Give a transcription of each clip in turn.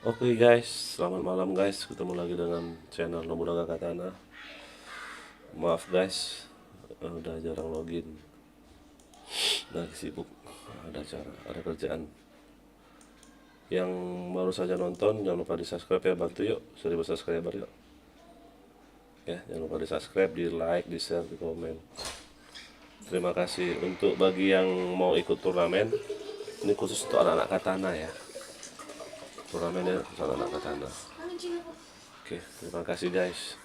Oke guys, selamat malam guys. Ketemu lagi dengan channel Nobunaga Katana. Maaf guys, udah jarang login. Lagi sibuk, ada kerjaan. Yang baru saja nonton, jangan lupa di subscribe ya, bantu yuk 1000 subscriber yuk. Ya, jangan lupa di subscribe, di like, di share, di komen. Terima kasih. Untuk bagi yang mau ikut turnamen, ini khusus untuk anak-anak katana ya. Turnamennya khusus anak-anak katana. Oke, terima kasih guys.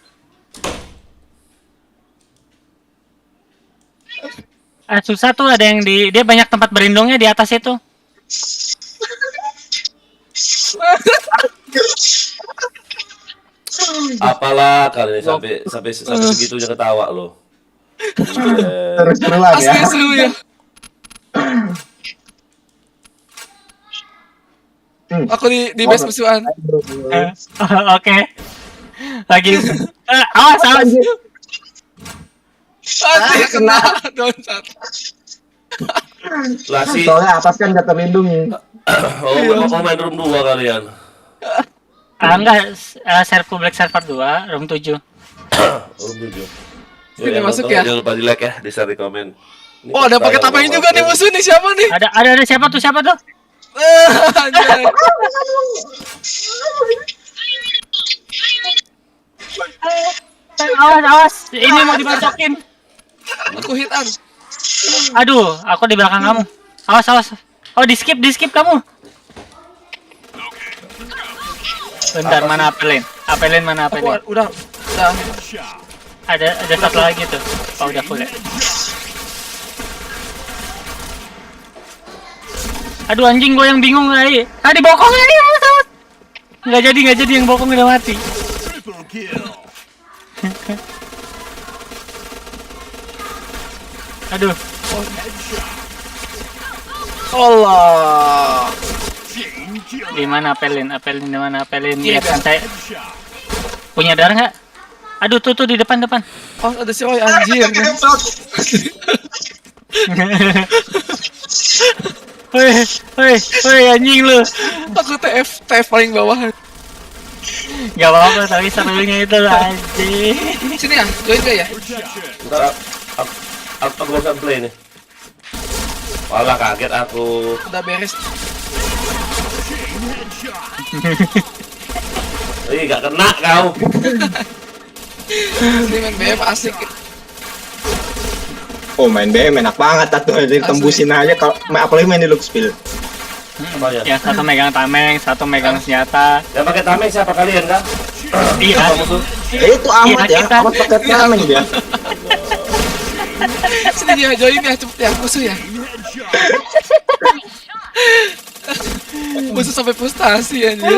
Susah tuh, ada yang dia banyak tempat berlindungnya di atas itu. Apalah kali ini sampai segitunya ketawa lo. Seru-seruan ya. Asli seru ya. Aku di base musuhan. Oke. Lagi. Awas. Aduh, kena loncat. Lah si Soalnya atas kan gak terlindungi. mau main room 2 kalian. Enggak, Republic Server 2, room 7. Room 7. Sini masuk ya. Jangan lupa di like ya, di share, di komen. Ini Oh, ada pakai tameng juga nih musuh nih, siapa nih? Ada siapa tuh? Anjay. Awas. Ini mau dibacokin. Aku hitan. Aduh, aku di belakang kamu. Awas. Oh, di skip kamu. Bentar, mana apelin? Mana Aku apelin? udah. Ada satu lagi tuh. Oh, udah full ya. Aduh, anjing, gue yang bingung lagi. Dibokong lagi. Nggak jadi yang bokong udah mati. Aduh. Allah. Di mana apelin? Iya, Lihat saya. Punya darah nggak? Aduh, tuh di depan. Oh, ada si Roy anjir. Woi, anjing lu. Aku TF paling bawah. Gak apa-apa, tapi serunya itu anjing. Sini ya, join gak ya? Ntar aku bosan play nih. Walah kaget aku. Udah beres. Gak kena kau. Ini main BF asik. Oh main BM enak banget tuh, tembusin aja kalau apalagi main di Luxpil. Apa ya? Ya, satu megang tameng, satu megang senjata. Yang pakai tameng siapa kalian kan? Iya. Apa musuh? Itu amat Iya, ya, kita. amat pakai tameng dia. Sini dia join ya, cepet ya musuh ya. Musuh sampai frustasi anjir.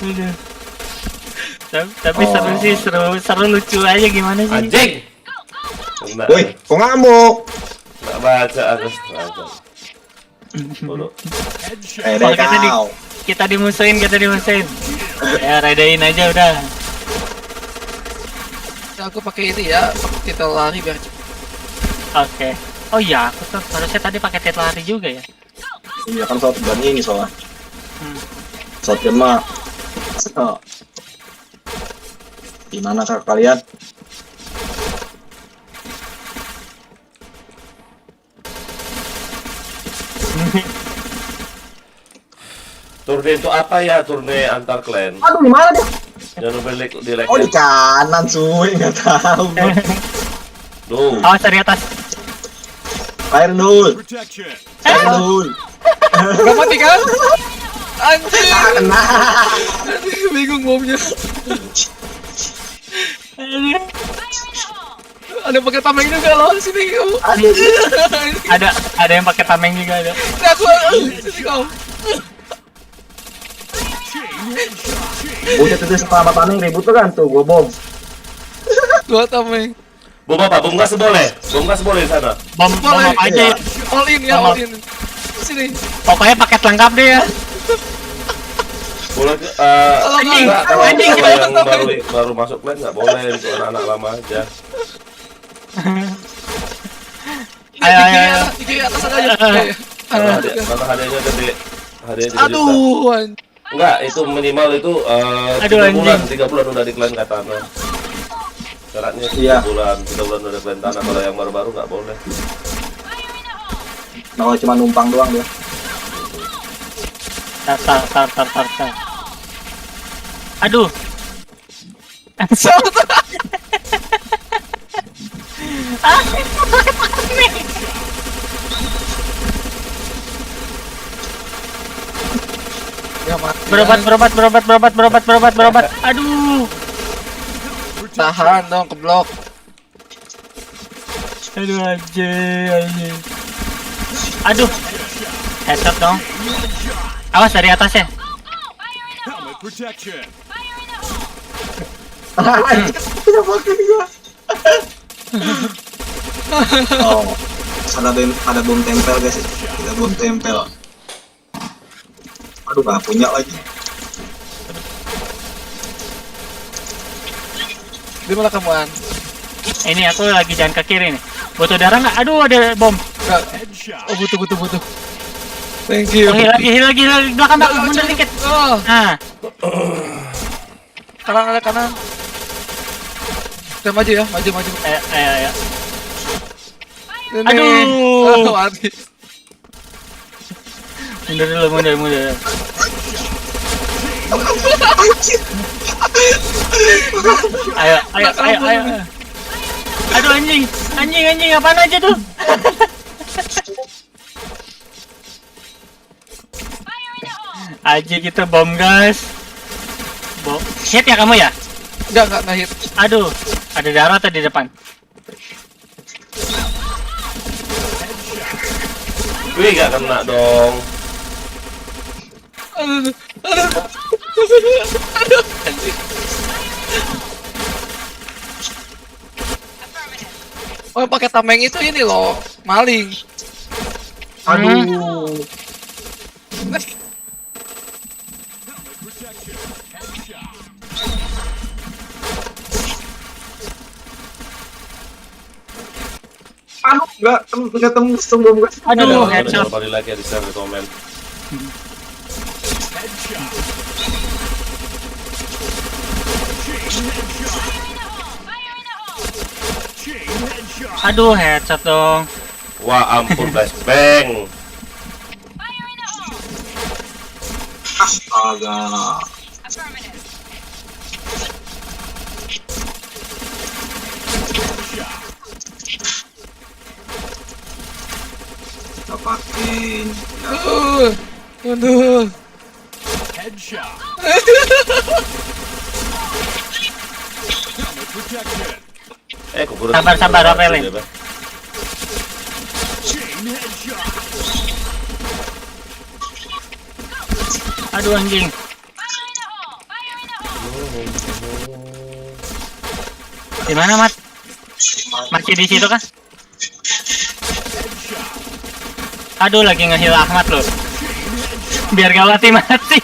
Aduh. Tapi seru sih, seru lucu aja gimana sih? Anjing. Kena. Woi, kok ngamuk? Nggak baca aku. Bodoh. Kalau kita dimusuhin. Ya, redain aja udah. Nah, aku pakai ini ya, pakai titel lari biar cepet. Oke. Oh iya, aku tuh harusnya tadi pakai tet lari juga ya. Iya kan shotgun ini soalnya. Hmm. Shotgun mah. Oh. Gimana kak kalian? Turne itu apa ya? Turne antar clan. Aduh gimana deh? Jangan lupa di like. Oh di kanan cuy, nggak tahu. Duh. Awas dari atas. Air dul. Air dul. Gak mati kan? Anjir. Kena. Bingung bomnya. Ada pakai tameng juga loh, sini kau. Ada yang pakai tameng juga ada. Sini aku, sini kau. Buset itu setelah tameng ribut tuh kan tuh gua bom. Dua tameng. Bom apa? Bom gas boleh? Bom gas boleh di sana. Bom apa aja. All in ya, all in. Sini. Pokoknya paket lengkap deh ya. Boleh Anjing, kalau anjing, yang baru masuk clan nggak boleh, untuk anak-anak lama aja. Ayo. Di kiri atas ada aja. Karena hadiahnya gede. Hadiahnya 3 juta. Aduh, Enggak, itu minimal itu Aduh, 3 bulan, anjing. 3 bulan udah decline katana. Syaratnya 3 Iya. bulan, 3 bulan udah decline tanah. Kalau yang baru-baru nggak boleh. Nah, kalau cuma numpang doang dia. Tar. Aduh. Ya mati. Berobat. Aduh. Tahan dong, keblok. Aduh anjing. Aduh. Headshot dong. Awas dari atas ya. Helmet protection. Tidak pakai dia. Oh, ada bom tempel guys. Ada bom tempel. Aduh, nggak punya lagi. Di mana kamu, An? Ini aku lagi jalan ke kiri nih. Butuh darah nggak? Aduh ada bom. Enggak. Headshot. Oh, butuh. Thank you. Oh, heal lagi. Belakang mundur dikit. Oh, Nah, kanan. Kita maju ya, maju. ayo. Ini. Aduh. Oh, mati. Mundur. Ayo. Aduh anjing, apaan aja tuh? Aja kita bom gas. Hit ya kamu ya? Enggak hit. Aduh, ada darah tadi di depan. Wih, nggak kena dong. Aduh. Oh, pakai tameng itu ini loh, maling. Aduh. Nggak tembus bom gas. Aduh, Udah headshot. kembali lagi di share di komen. Chain headshot. Aduh, headshot dong. Wah ampun guys, bang. Astaga. Kita pakai. Aduh. Headshot. Helmet protection. Keburu Sabar, Rafael. Chain headshot. Aduh anjing. Di mana, Mat? Masih di situ kan? Aduh, lagi nge-heal Ahmad loh. Biar gak mati-mati.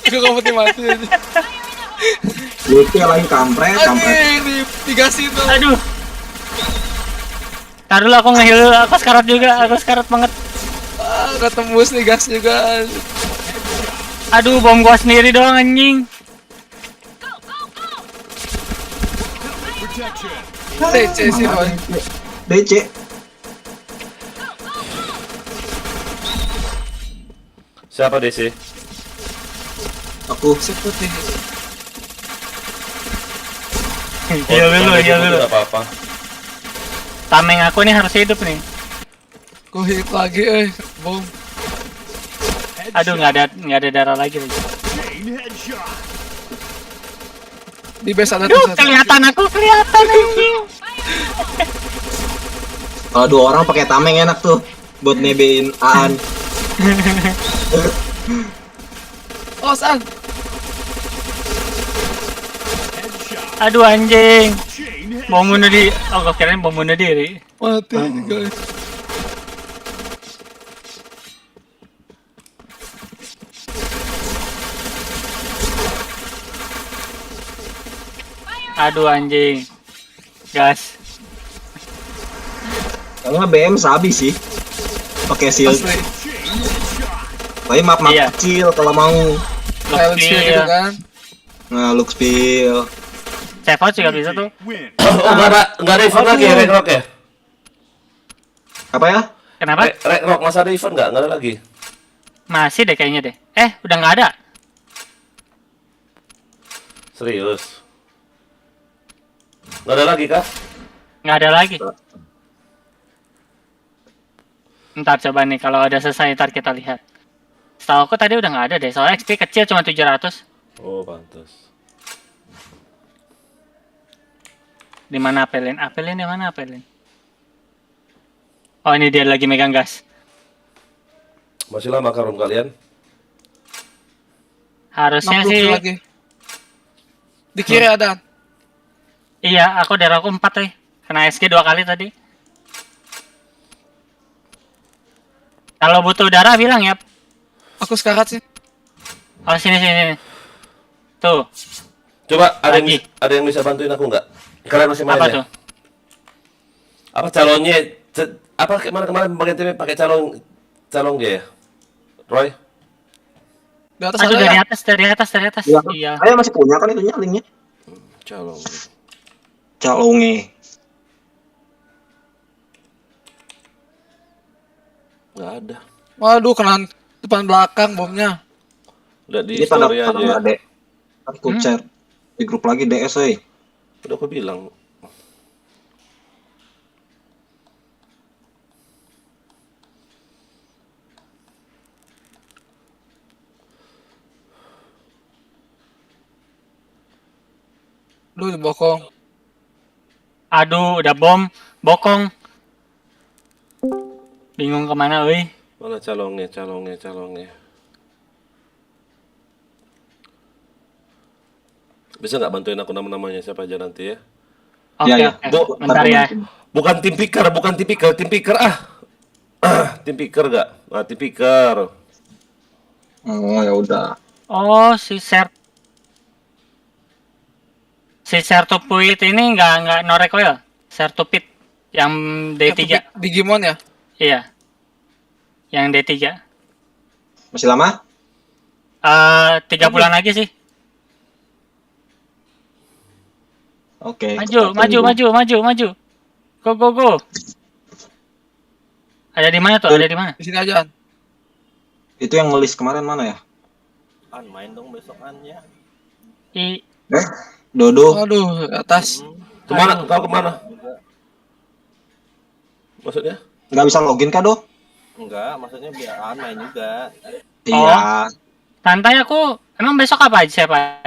Gue gak mati aja. Lucky lagi kampret. Anjir, digasin tuh. Aduh. Taruh dulu, aku nge-heal, aku sekarat juga, aku sekarat banget. Gak tembus nih gas juga. Aduh, bom gua sendiri doang anjing. Protection. DC sih, boy. DC. Siapa DC? Aku. Seperti Heal dulu. Tidak apa-apa. Tameng aku nih harus hidup nih. gue hit lagi, bom. Aduh, nggak ada darah lagi. Chain headshot. Di base ada Aduh, tuh. kelihatan anjing. Kalau 2 orang pakai tameng enak tuh buat nebein Aan. Oh, San. Aduh anjing. Chain headshot. Bom bunuh diri. Oh, gue kirain bom bunuh diri. Mati, guys. Aduh anjing. Gas. Karena BM sabi sih. Pakai shield. Asli. Tapi map Iya. kecil kalau mau. Silent Shield gitu kan. Nah, look spill. Cepot juga bisa tuh. Win. Oh, nggak ada event lagi ya, Ragnarok ya? Apa ya? Kenapa? Ragnarok masa ada event nggak? Nggak ada lagi. Masih deh kayaknya deh. Udah nggak ada. Serius. Nggak ada lagi kah? Nggak ada lagi. Ntar coba nih kalau ada selesai ntar kita lihat. Setahu aku tadi udah nggak ada deh. Soalnya XP kecil cuma 700. Oh, pantas. Di mana Apelin? Apelin di mana Apelin? Oh, ini dia lagi megang gas. Masih lama kah room kalian? Harusnya 60 sih. lagi. Di kiri ada. Iya, aku darah aku 4 nih. Kena SG 2 kali tadi. Kalau butuh darah bilang ya. Aku sekarat sih. Oh, sini. Tuh, Coba Lagi. ada yang bisa bantuin aku nggak? Kalian masih main apa ya? tuh? Apa calonnya? Apa kemarin bagian timnya pakai calon G ya? Roy? Di atas Aduh, ada ya. dari atas. Iya. Iya. Saya masih punya kan itunya linknya. Calon. Calonge. Nggak ada. Waduh, kena depan belakang bomnya. Udah di Ini pada story aja. nggak ada. Aku share di grup lagi DS, Udah aku bilang. Duh, dibokong. Aduh, udah bom, bokong. Bingung kemana, euy. Mana calonnya. Bisa nggak bantuin aku nama-namanya siapa aja nanti ya? Oke, Iya, iya. oke. Bentar ya. Bukan tim picker ah. Tim picker nggak? Ah, tim picker. Oh, ya udah. Oh, si Sertupuit ini nggak no recoil. Sertupit yang D3. Digimon ya. Iya. Yang D3. Masih lama? 3 bulan lagi sih. Oke. Maju. Go. Ada di mana tuh? Ada di mana? Di sini aja. Itu yang ngelis kemarin mana ya? Main dong besokannya. Dodo. Waduh, di atas. Kemana? Kau kemana? Maksudnya? Nggak bisa login kah, Do? Enggak, maksudnya biar main juga. Iya. Santai aku. Emang besok apa aja siapa?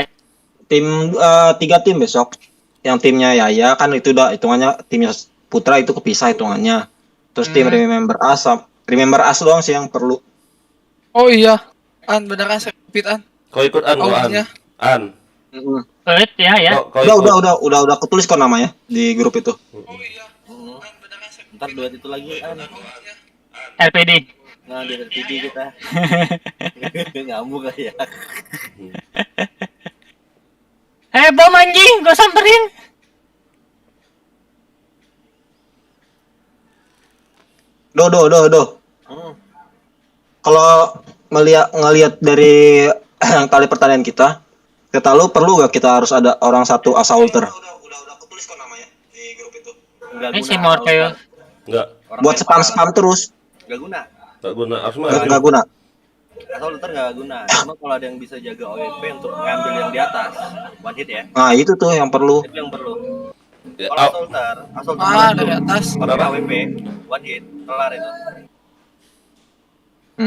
Tim 3 tim besok. Yang timnya Yaya kan itu udah hitungannya timnya Putra itu kepisah hitungannya. Terus tim Remember Us doang sih yang perlu. Oh iya. Bener kan repeat Kau ikut gua, Auditnya. An. Wait, ya. Kau ikut. Udah ketulis kok namanya di grup itu. Oh iya. Bener kan Ntar duet itu lagi LPD. nah di RTD kita nyambung kali ya. Bom anjing, gua samperin. Do. Kalau ngelihat dari kali pertandingan kita lu perlu gak kita harus ada orang satu assaulter? Udah ketulis kok namanya di grup itu. Nggak Ini si guna Morpheus. Enggak. Orang Buat lemparan. spam terus. Nggak guna Enggak guna. Harus mah. Nggak guna. atau liter nggak guna cuma kalau ada yang bisa jaga OEP untuk ngambil yang di atas one hit ya Nah, itu tuh yang perlu. itu yang perlu. Ya, Kalau assaulter dari atas. pakai AWP one hit kelar itu.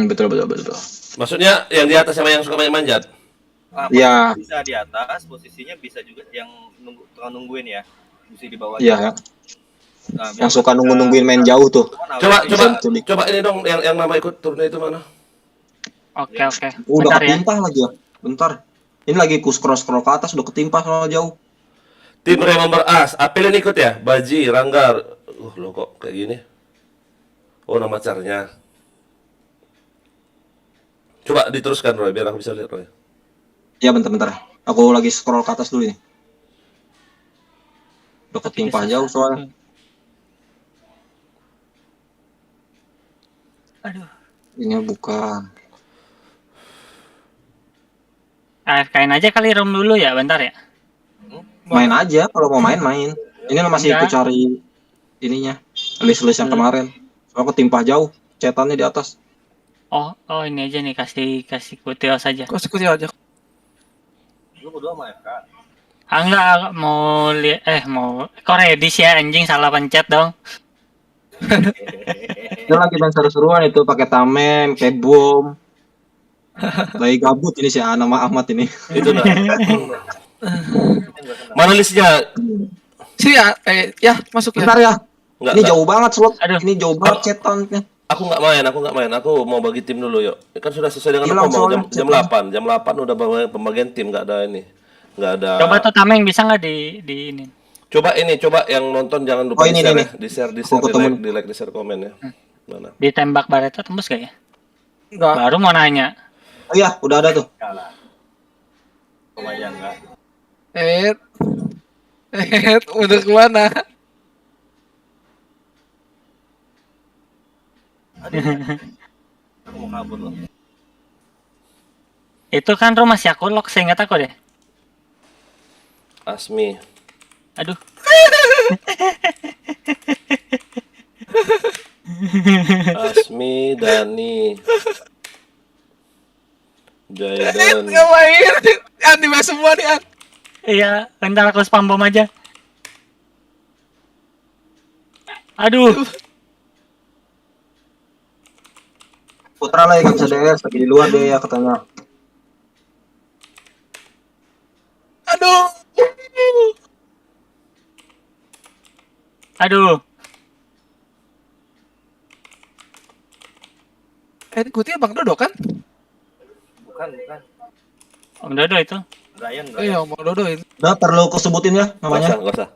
Betul. maksudnya yang di atas sama yang suka banyak manjat. Ya. Bisa di atas, posisinya bisa juga yang tukang nungguin ya. Bisa di bawah. Iya. Nah, Yang suka nungguin main jauh tuh. Coba ini dong yang nama ikut turunnya itu mana? Oke. Udah Bentar ya. ketimpah lagi ya. Bentar. Ini lagi ku scroll ke atas udah ketimpah soal jauh. Tim Remember Us, Apelin ikut ya? Baji, Ranggar. Lo kok kayak gini? Oh, nama carnya. Coba diteruskan Roy, biar aku bisa lihat Roy. Ya bentar. Aku lagi scroll ke atas dulu nih. Udah ketimpah jauh soalnya. Aduh. Ini bukan. AFK-in aja kali room dulu ya, bentar ya. Main aja kalau mau main. Ini lo masih ikut Enggak. cari ininya. List-list yang Hmm. kemarin. Soalnya aku timpah jauh. Cetannya di atas. Oh, ini aja nih kasih kutil saja. Kau ikuti aja. Lu berdua sama FK. Enggak mau mau kok Redis ya anjing salah pencet dong. Dia lagi main seru-seruan itu pakai tameng, pakai bom. Lagi gabut ini si nama Ahmad ini. Itu dah. Kan gua senang. Mana listnya? Sini ya, ya masuk ya. Bentar ya. Enggak, Ini enggak. jauh banget slot. Aduh. Ini jauh banget cetannya. Aku nggak main. Aku mau bagi tim dulu yuk. Kan sudah selesai dengan Hilang ngomong soalnya, jam 8. Jam 8 udah pembagian tim, nggak ada ini. Nggak ada. Coba tuh tameng bisa nggak di ini? Coba yang nonton jangan lupa Oh, ini, di-share ini. ya. Di-share, Aku ketemu. di like, di-share komen ya. Mana? Ditembak Barreto tembus gak ya? Enggak. Baru mau nanya. Oh iya, udah ada tuh. Kalah. Lumayan enggak? Udah kemana? Aduh. Aku mau kabur loh. Itu kan room masih aku lock, seingat aku deh. Asmi. Aduh. Asmi, Dani. Jayden. Ngapain? An di semua nih An. Iya, bentar aku spam bom aja. Aduh. Putra lagi nggak bisa DS, lagi di luar dia ya katanya. Aduh. Aduh. Ini Guti Bang Dodo kan? Bukan. Om Dodo itu. Brian. Iya, Bang Dodo ini. Udah perlu aku sebutin ya namanya. Nggak usah.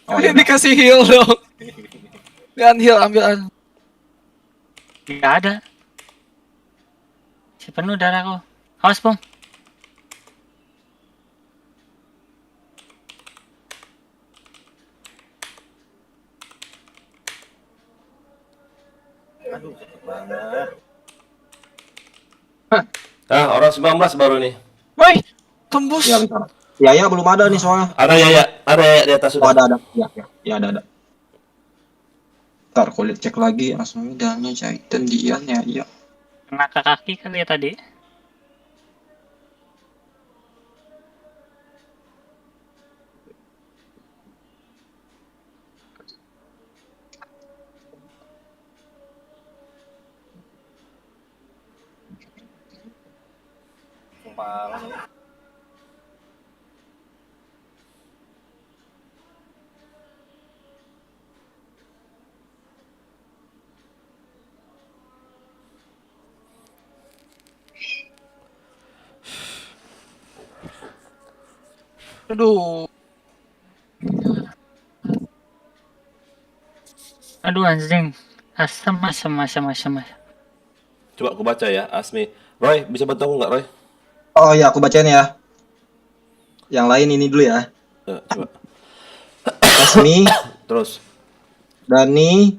Oh, iya. Dikasih heal dong. Jangan heal, ambil An. Nggak ada. Si penuh darahku. Awas, Bung. Aduh, cepet banget. Ah, orang 19 baru nih. Woi, tembus. Ya bentar. Ya belum ada nih soalnya. Ada ya di atas Oh, sudah. ada. Ya ada. Ntar aku lihat cek lagi Asmi, Dani, Jayden, Dian ya. Kena ke kaki kali ya tadi. Sumpah. Aduh. Aduh anjing. Asam. Coba aku baca ya, Asmi. Roy, bisa bantu aku nggak, Roy? Oh ya, aku bacain ya. Yang lain ini dulu ya. Coba. Asmi, Terus. Dani,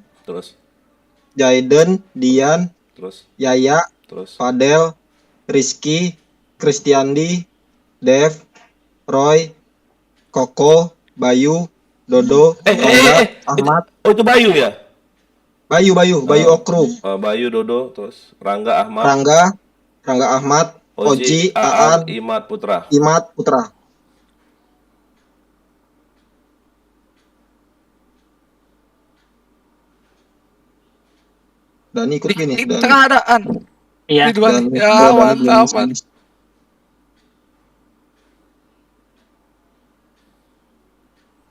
Jayden, Dian, Terus. Yaya, Fadel, Rizky, Kristiandi, Dev, Roy, Koko, Bayu, Dodo, Rangga, Ahmad, Oh, itu Bayu ya? Bayu Okru, Bayu, Dodo, terus Rangga, Ahmad, Rangga Ahmad, Oji, Aan, Imad Putra. Imad Putra. Dani ikut gini. Di tengah ada An. Iya. Di dua. Dani, Ya, Dani belum mantap. di sini.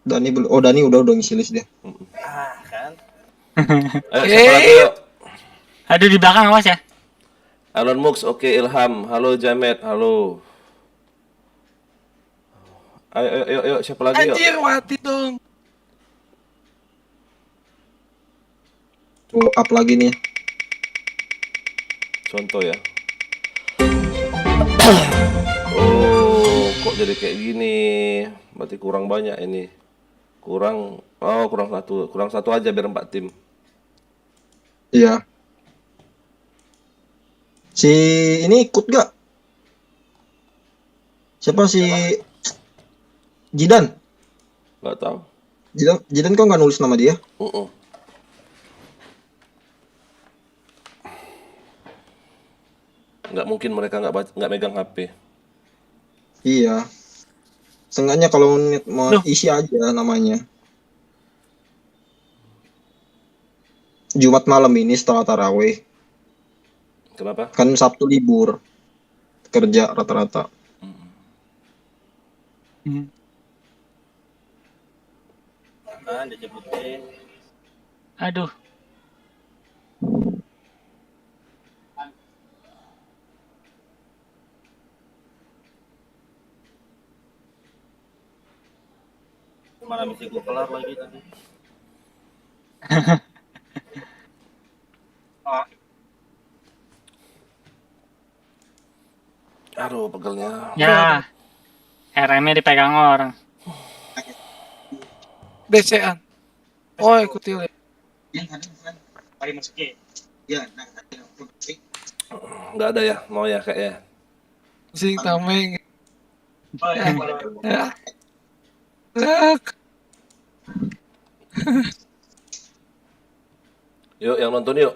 Dani belum. Oh, Dani udah ngisi list dia. Ah, kan. Ayo, siapa lagi yuk? Aduh di belakang awas ya. Alon Mux, oke, Ilham, halo Jamet, halo. Ayo, siapa lagi yuk? Anjir, mati dong. Tuh, up lagi nih. Contoh ya. Oh, kok jadi kayak gini? Berarti kurang banyak ini. Kurang satu aja biar 4 tim. Iya. Si ini ikut gak? Siapa si Jidan? Nggak tahu. Jidan kok nggak nulis nama dia? Nggak mungkin mereka nggak megang HP. Iya. Seenggaknya kalau mau Loh. isi aja namanya. Jumat malam ini setelah tarawih. Kenapa? Kan Sabtu libur. Kerja rata-rata. Kan dicebutin. Aduh. Mana misi gue kelar lagi tadi. Aduh, pegelnya. Ya. RM-nya dipegang orang. DC-an. Oh, ikuti lihat. Nggak ada ya, mau ya kayaknya. Sing tameng. Ya. Yuk, yang nonton yuk.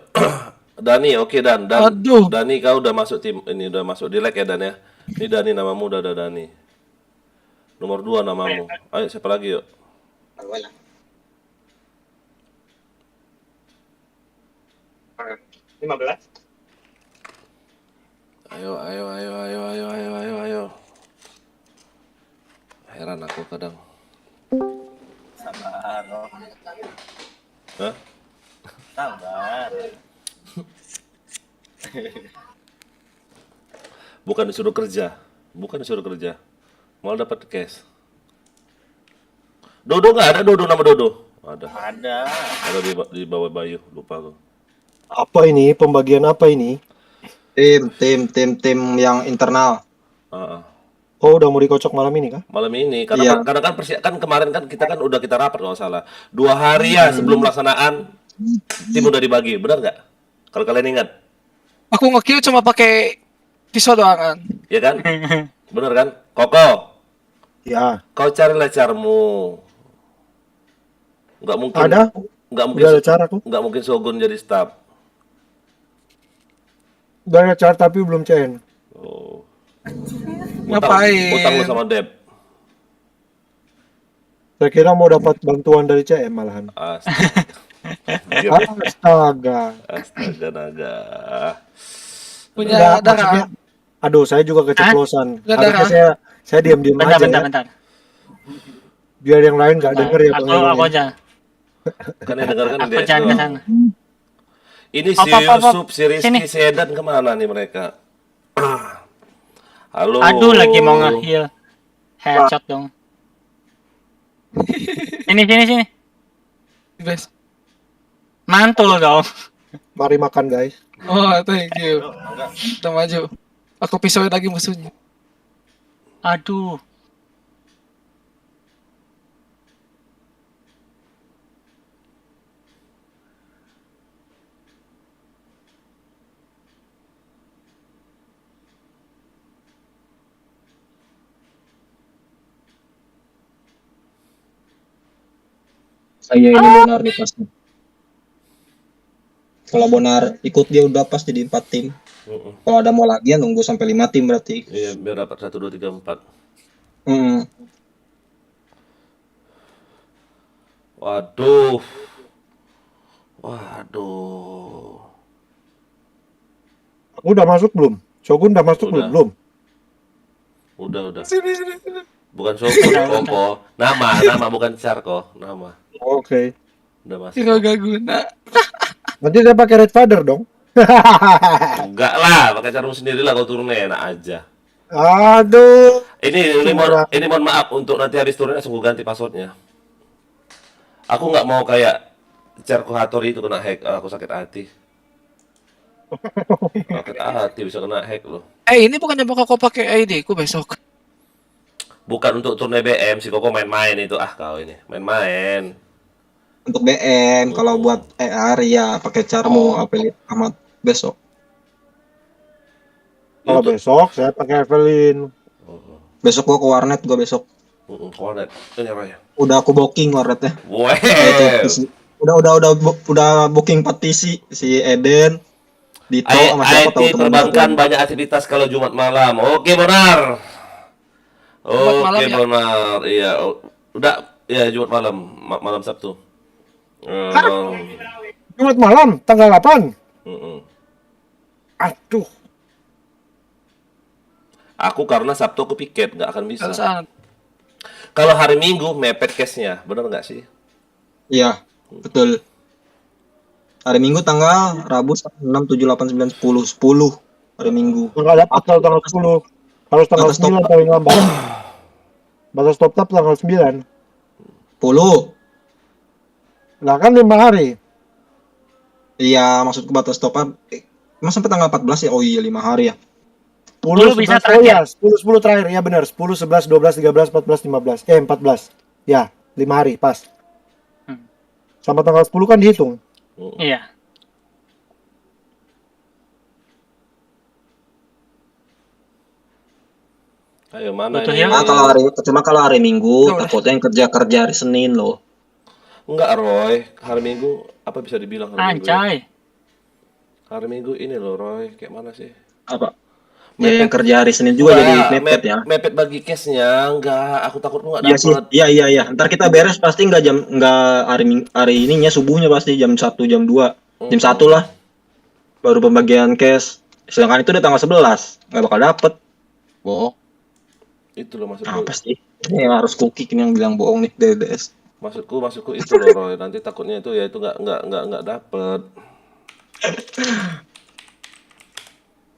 Dani, oke Dan. Aduh. Dani, kau udah masuk tim ini, udah masuk di lag ya Dan ya. Ini Dani namamu, udah ada Dani. Nomor 2 namamu. Ayo siapa lagi yuk? Ayo. Heran aku kadang. Sabar. Oh. Hah? Sabar. Bukan disuruh kerja. Malah dapat cash. Dodo nggak ada, Dodo nama Dodo? Ada. Ada di bawah Bayu, lupa aku. Apa ini? Pembagian apa ini? Tim yang internal. Oh, udah mau dikocok malam ini kah? Malam ini, Iya. karena kan kemarin kan kita kan udah kita rapat kalau nggak salah. 2 hari ya sebelum pelaksanaan tim udah dibagi, benar nggak? Kalau kalian ingat, Aku nge-kill cuma pakai pisau doang kan. ya kan? Bener kan? Koko, Ya, kau carilah caramu. Nggak mungkin. ada. Nggak mungkin. Udah ada cara tuh. Nggak mungkin Shogun jadi staff. Udah ada cara tapi belum CN. Oh. Ngapain? Utang lu sama Deb. Saya kira mau dapat bantuan dari CM malahan. Astaga. Astaga. Naga. Punya Enggak, darah. maksudnya, aduh, saya juga keceplosan. Nggak Harusnya saya diam-diam aja ya. Bentar. Biar yang lain nggak denger ya Bang Ewan Aku ya. aja. Kan yang dengar kan Aku DS jangan ke doang. sana. Ini si Op. Yusuf, si Rizky, Sini. si Edan kemana nih mereka? Halo. Aduh, lagi mau nge-heal. Headshot dong. Sini. Best. Mantul dong. Mari makan guys. Oh, thank you. Kita maju. Aku pisauin lagi musuhnya. Aduh. Saya ini Bonar nih pasti. Kalau Bonar ikut dia udah pas jadi 4 tim. Kalau ada mau lagi ya nunggu sampai 5 tim berarti. Iya, biar dapat 1, 2, 3, 4. Waduh. Udah masuk belum? Shogun udah masuk Udah. belum? Udah. Sini. Bukan Shogun, Koko. Nama bukan Charko, nama. Oke. Udah masuk. Kira gak guna. Nanti saya pakai Red Father dong. Enggak lah, pakai caramu sendiri lah kau turunnya enak aja. Aduh. Ini mohon maaf untuk nanti habis turunnya langsung gue ganti passwordnya. Aku nggak mau kayak Charko Hattori itu kena hack, aku sakit hati. Sakit hati bisa kena hack loh. Ini bukannya bakal kau pakai ID ku besok. Bukan untuk turun BM, si Koko main-main itu. Kau ini main-main. Untuk BM, kalau buat ER ya pakai Carmo Amat besok. Kalau besok saya pakai Evelyn. Besok gua ke warnet gua besok. Konet. Ini apa ya? Udah aku booking warnetnya. Weh. Itu udah booking petisi si Eden, Dito sama siapa tahu IT teman perbankan banyak aktivitas kalau Jumat malam. Oke, benar. Jumat malam Oke, ya? benar. Iya, udah ya Jumat malam, malam Sabtu. Jumat malam tanggal 8. Mm-mm. Aduh, Aku karena Sabtu aku piket nggak akan bisa. Alasan. Kalau hari Minggu mepet case-nya, benar nggak sih? Iya, betul. Hari Minggu tanggal Rabu 6, 7, 8, 9, 10, 10 hari Minggu. nggak dapat kalau tanggal 10. Harus tanggal Batas top 9 up. paling lambat. Batas top up tanggal 9. 10. Lah kan 5 hari. Iya, maksudku batas top up. Emang sampai tanggal 14 ya? Oh iya, 5 hari ya. 10 bisa 11, oh ya, terakhir. 10 terakhir ya benar. 10 11 12 13 14 15. 14. Ya, 5 hari pas. Sama tanggal 10 kan dihitung. Iya. Ayo mana Butuh ini? yang- Cuma kalau hari Minggu Udah. takutnya yang kerja hari Senin loh. Enggak, Roy. Hari Minggu apa bisa dibilang hari Minggu? Ya? Anjay. Hari Minggu ini loh, Roy. Kayak mana sih? Apa? Ya, yang kerja hari Senin juga jadi mepet ya. Mepet bagi case-nya. Enggak, aku takut lu enggak Iya sih, dapet. iya. Ntar kita beres pasti nggak hari ininya subuhnya pasti jam 1 jam 2 jam 1 lah. Baru pembagian cash. Sedangkan itu udah tanggal 11 nggak bakal dapet. Bohong. Itu loh maksudku. Apa sih? Ini yang harus cookie ini yang bilang bohong nih DDS. Maksudku itu loh, Roy. Nanti takutnya itu ya itu enggak dapet.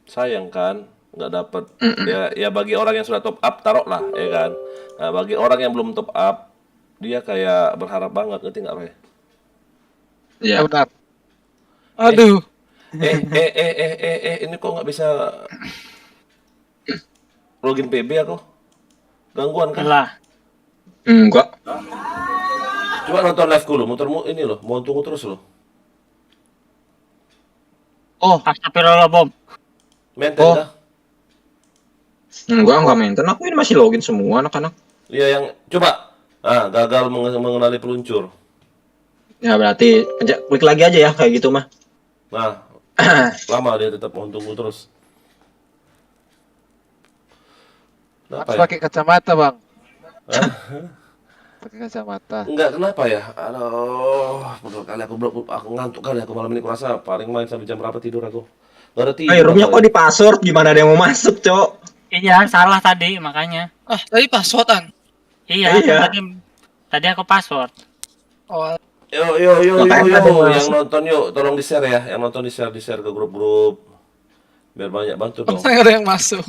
Sayang kan nggak dapet. Ya bagi orang yang sudah top up taruh lah, ya kan. Nah, bagi orang yang belum top up dia kayak berharap banget, ngerti nggak, Roy? Ya Iya. benar. Aduh. Ini kok nggak bisa login PB aku? Gangguan kan? Lah. Enggak. Coba nonton live dulu, mutermu ini loh, mau tunggu terus loh. Oh, Astagfirullah, Bom. Maintain Oh. dah. Enggak maintain. Aku ini masih login semua anak-anak. Iya yang coba. Gagal mengenali peluncur. Ya berarti klik lagi aja ya kayak gitu mah. Nah, lama dia tetap mau tunggu terus. Kenapa harus ya? pakai kacamata, Bang. Pakai kacamata. Enggak, kenapa ya? Aduh, betul kali aku ngantuk kali aku malam ini kurasa paling main sampai jam berapa tidur aku. Gak ada tidur. Roomnya aku kok di password gimana ada yang mau masuk, Cok? Iya, salah tadi makanya. Ah, tadi passwordan. Iya, Iya. tadi aku password. Oh, Yo, Ngapain ada yang yang masuk? nonton yuk, tolong di-share ya. Yang nonton di-share ke grup-grup. Biar banyak bantu dong. ada yang masuk.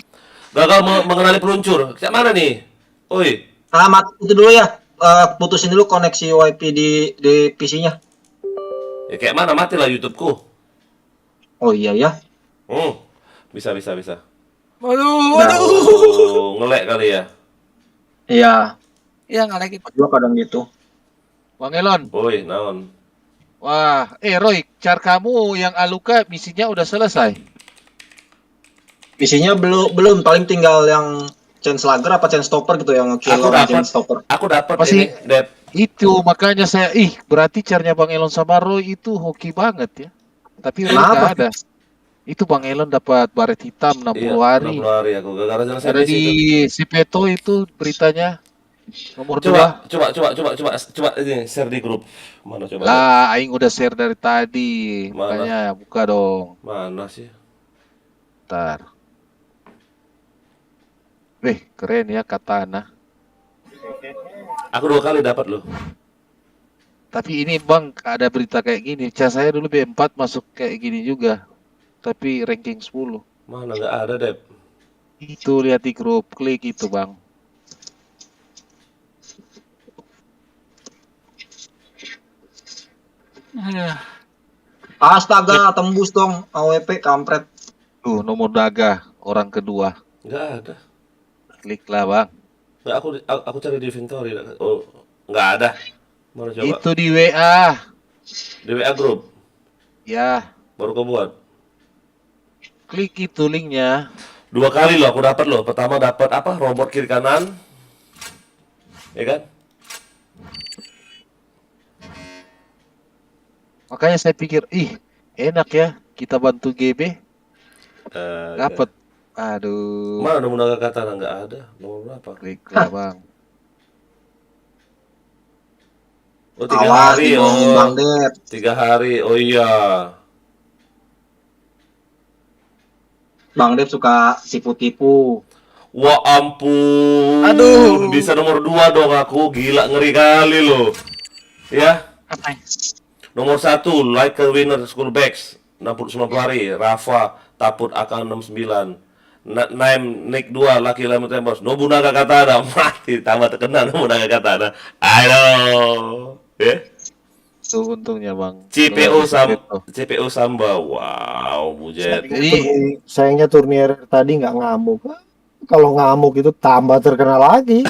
Gagal mengenali peluncur. Kayak mana nih? Oi, Alamat itu dulu ya. Putusin dulu koneksi WiFi di PC-nya. ya kayak mana? Matilah YouTube-ku. Oh iya ya. Bisa. Waduh. Oh, ngelek kali ya. Iya. Iya, nggak lagi. Gua kadang gitu. Bang Elon. Oi, naon. Wah, Roy, car kamu yang Aluka misinya udah selesai. Misinya belum paling tinggal yang chain slugger apa chain stopper gitu yang kill Aku orang chain dapat. stopper. Aku dapat Masih- ini, Dep. Itu makanya saya, berarti carnya Bang Elon sama Roy itu hoki banget ya. Tapi Roy Kenapa? nggak ada. Itu Bang Elon dapat baret hitam 60 hari. 60 hari aku gara-gara selesai Ada misi di itu. Sipeto itu beritanya. Nomor 2. Coba ini share di grup. Mana coba? Lah, aing udah share dari tadi. Mana? Makanya buka dong. Mana sih? Ntar. Keren ya katana. Aku 2 kali dapat loh. Tapi ini Bang, ada berita kayak gini. Cas saya dulu B4 masuk kayak gini juga. Tapi ranking 10. Mana nggak ada, Dep. Itu lihat di grup, klik itu Bang. Aduh. Astaga, tembus dong AWP kampret. Tuh, nomor daga, orang kedua. Nggak ada. Kliklah Bang. Nggak, aku cari di inventory. Oh, nggak ada. Mana coba? Itu di WA. Di WA grup. Ya, Baru kau buat. klik itu linknya. 2 kali loh aku dapat loh. Pertama dapat apa? Robot kiri kanan. Ya kan? Makanya saya pikir, ih, enak ya kita bantu GB, dapat. Aduh, Mana Nobunaga Katana nggak ada. Nomor berapa? klik lah bang. Oh, 3 Awas hari. dibohongin Oh, Bang Det. 3 hari. Oh iya. Bang Det suka tipu-tipu. Wah ampun. Aduh. Bisa nomor 2 dong aku. Gila, ngeri kali loh. Ya. Apa ya? Nomor 1, like a winner school bags 90 hari. Rafa Taput AK 69. Naim Nick 2 Lucky Lemon Tembos. Nobunaga Katana mati tambah terkenal Nobunaga Katana. Aduh. Ya. Tuh untungnya bang. CPO Sam. CPO Samba. Wow, bujet. Jadi Sayangnya turnier tadi nggak ngamuk. Kalau ngamuk itu tambah terkenal lagi.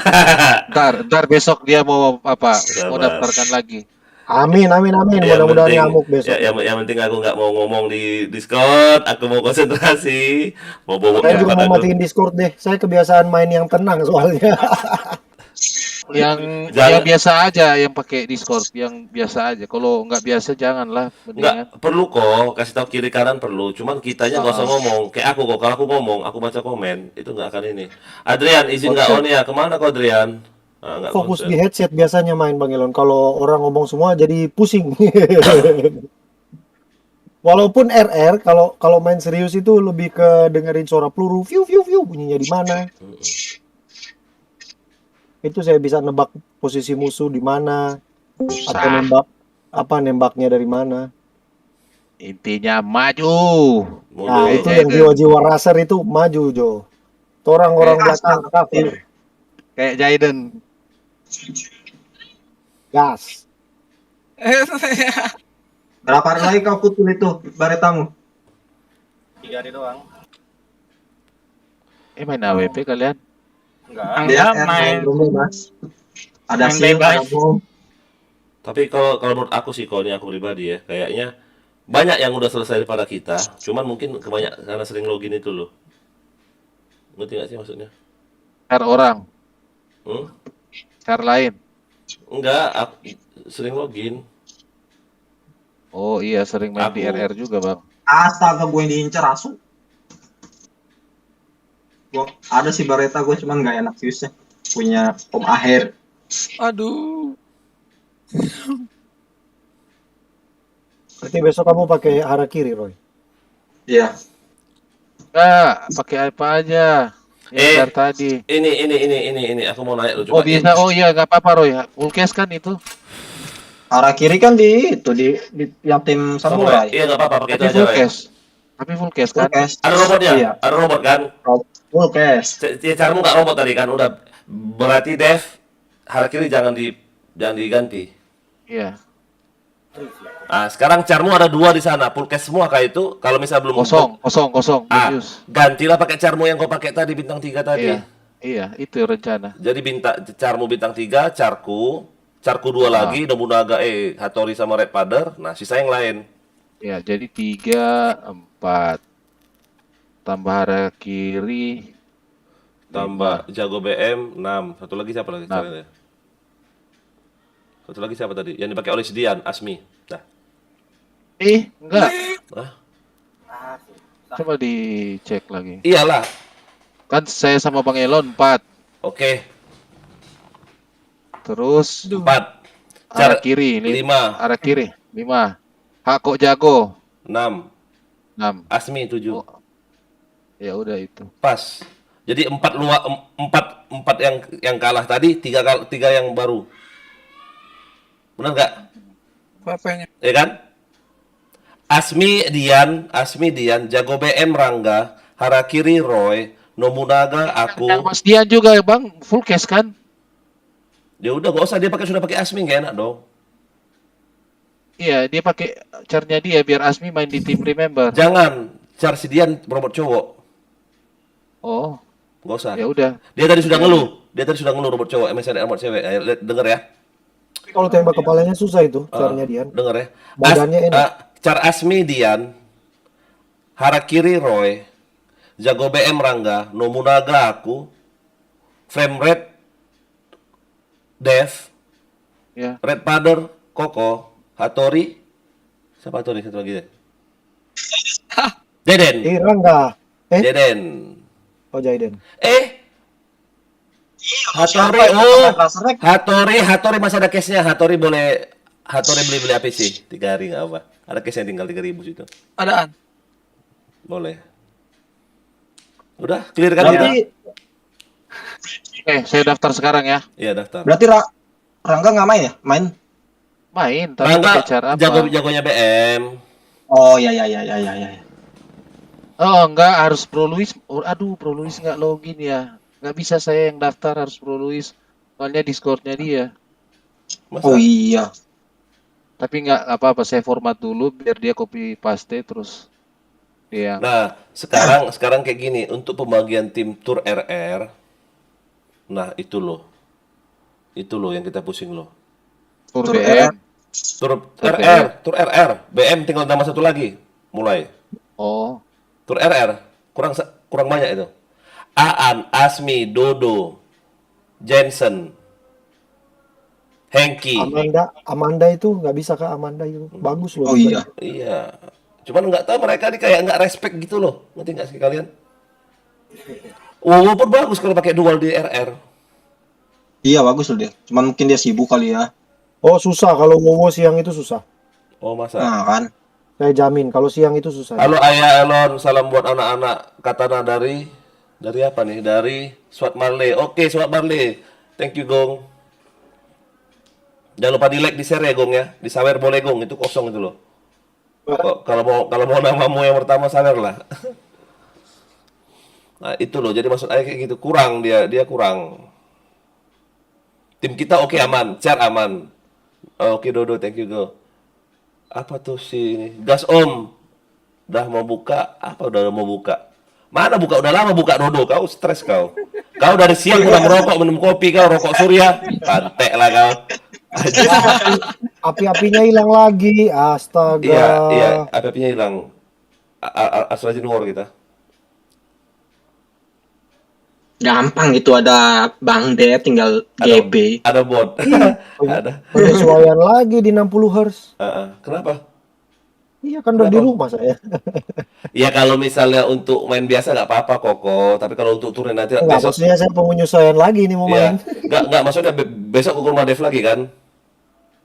ntar besok dia mau apa? Mau Sabar. daftarkan lagi. Amin, amin, amin. Yang Mudah-mudahan penting, ngamuk besok. yang penting aku nggak mau ngomong di Discord, aku mau konsentrasi, mau bawa Saya juga tempat mau aku. matiin Discord deh. Saya kebiasaan main yang tenang soalnya. Yang Jangan- biasa aja, yang pakai Discord, yang biasa aja. Kalau nggak biasa janganlah, mendingan. Nggak perlu kok, kasih tahu kiri kanan perlu. Cuman kitanya nggak usah ngomong. Kayak aku kok, kalau aku ngomong, aku baca komen, itu nggak akan ini. Adrian, izin nggak on ya? Kemana kok Adrian? Ah, nggak Fokus konsen. di headset biasanya main Bang Elon. Kalau orang ngomong semua jadi pusing. Walaupun RR, kalau main serius itu lebih ke dengerin suara peluru, view view view bunyinya di mana. Itu saya bisa nebak posisi musuh di mana atau nembaknya dari mana. Intinya maju. Mundur. Nah, itu Kayak yang jiwa-jiwa raser itu maju, Jo. Itu orang-orang belakang kafir. Kayak Jaden. Gas. Berapa hari lagi kau putul itu baretamu? 3 hari doang. Main AWP kalian? Enggak. Enggak, main belum bebas. Ada main shield, bebas. ada bom. Tapi kalau menurut aku sih, kalau ini aku pribadi ya, kayaknya banyak yang udah selesai daripada kita. Cuman mungkin kebanyakan karena sering login itu loh. Ngerti nggak sih maksudnya? Cara orang, Hmm? cara lain. Enggak, aku sering login. Oh iya, sering main di Aku. RR juga bang. Astaga, gue yang diincer asu. Gua ada si Bareta, gue cuman nggak enak seriusnya. Punya Om Aher. Aduh. Berarti besok kamu pakai harakiri, Roy. Iya. Enggak, pakai apa aja. Yang dari tadi. Ini aku mau nanya lu Oh coba. bisa, oh iya nggak apa-apa Roy. Full case kan itu. Arah kiri kan di yang tim samurai. Iya nggak apa-apa pakai itu Tapi aja full lah ya. case. Tapi full case Full kan. case. Ada robotnya? Iya. Ada robot kan? Full case. Caramu nggak robot tadi kan? Udah berarti Dev harakiri jangan diganti. Iya. Ah, sekarang carmu ada 2 di sana, full case semua kayak itu. Kalau misal belum Kosong. ah, Serius. gantilah pakai carmu yang kau pakai tadi bintang 3 tadi. Iya, itu rencana. Jadi carmu bintang 3, carku 2 lagi, Nobunaga, Hattori sama Red Padder. Nah, sisa yang lain. Ya, jadi 3, 4. Tambah arah kiri. Tambah Jago BM 6. Satu lagi siapa lagi? Enam. Caranya? Satu lagi siapa tadi? Yang dipakai oleh Sidian, Asmi. Nah, Enggak. ah, Coba dicek lagi. iyalah. Kan saya sama Bang Elon 4. Oke, Terus 4. arah kiri 5, Arah kiri 5. Hako Jago 6. 6. Asmi 7. Oh. Ya udah itu. Pas. Jadi 4 yang kalah tadi, 3 yang baru. Benar nggak? Ya kan? Asmi Dian, Jago BM Rangga, Harakiri Roy, Nobunaga aku. Yang Mas Dian juga Bang, full case kan? Ya udah gak usah, dia sudah pakai Asmi, gak enak dong. Iya, dia pakai caranya dia biar Asmi main di tim Remember. Jangan, Char Sidian robot cowok. Oh, Gak usah. ya udah. Dia tadi sudah ngeluh robot cowok, MSN robot cewek. Denger ya. Tapi kalau tembak kepalanya susah itu, caranya Dian. Denger ya. Badannya enak. Char Asmi Dian, Harakiri Roy, Jago BM Rangga, Nobunaga aku, frame rate, Dev, Ya. Red Father, Koko, Hattori, siapa Hattori satu lagi ya? Jaden, Rangga. Jaden. Oh, Jaden. Hattori, Hattori masih ada case-nya. Hattori beli APC 3 hari nggak apa. Ada case-nya tinggal 3.000 situ. Adaan. Boleh. Udah clear kan Berarti kita? Oke, saya daftar sekarang ya. Iya daftar. berarti Rangga nggak main ya? Main? Main, tapi Rangga pakai cara apa? jagonya BM. Oh ya. Oh, enggak, harus Bro Luis. Oh, aduh, Bro Luis nggak login ya. Nggak bisa saya yang daftar, harus Bro Luis. Soalnya Discord-nya dia. Masa? Oh iya. Tapi nggak apa-apa, saya format dulu biar dia copy paste terus dia. Nah, sekarang kayak gini, untuk pembagian tim Tour RR. Nah, itu loh. Itu loh yang kita pusing loh. Tur Tur BM. Tour RR, BM tinggal nama satu lagi mulai. Oh, Tour RR kurang banyak itu. Aan, Asmi, Dodo, Jensen, Hengki. Amanda itu nggak bisa Kak, Amanda itu bagus loh. Oh iya. Iya. Cuman nggak tahu mereka nih kayak nggak respect gitu loh. Ngerti nggak sih kalian? Wow, pun bagus kalau pakai dual di RR. Iya bagus loh dia. Cuman mungkin dia sibuk kali ya. Oh, susah kalau Wowo siang itu susah. Oh masa? Nah kan. Saya jamin kalau siang itu susah. Halo Ayah Elon, salam buat anak-anak Katana dari apa nih? Dari Swat Marley. Oke, Swat Marley. Thank you, Gong. Jangan lupa di-like, di-share ya, Gong ya. Di-sawer boleh, Gong. Itu kosong itu loh. Kalau mau namamu yang pertama sawer lah. Nah, itu loh. Jadi maksud Ayah kayak gitu. Kurang dia kurang. Tim kita oke aman, share aman. Oke Dodo, thank you Go. Apa tuh si ini? Gas Om. Udah mau buka? Apa udah mau buka? Mana buka? Udah lama buka Dodo. Kau stres kau. Kau dari siang udah merokok, minum kopi kau, rokok surya. Pantek lah kau. Api-apinya hilang lagi. Astaga. Iya, api-apinya hilang. Asal aja war kita. Gampang itu ada Bang De tinggal GB. Ada bot. Ada. Penyesuaian lagi di 60 Hz. Kenapa? Iya kan udah di Kenapa? rumah saya. Ya kalau misalnya untuk main biasa nggak apa-apa Koko, tapi kalau untuk turun nanti Enggak, besok. maksudnya saya penyesuaian lagi ini mau Iya. main. Nggak maksudnya besok ke rumah Dev lagi kan?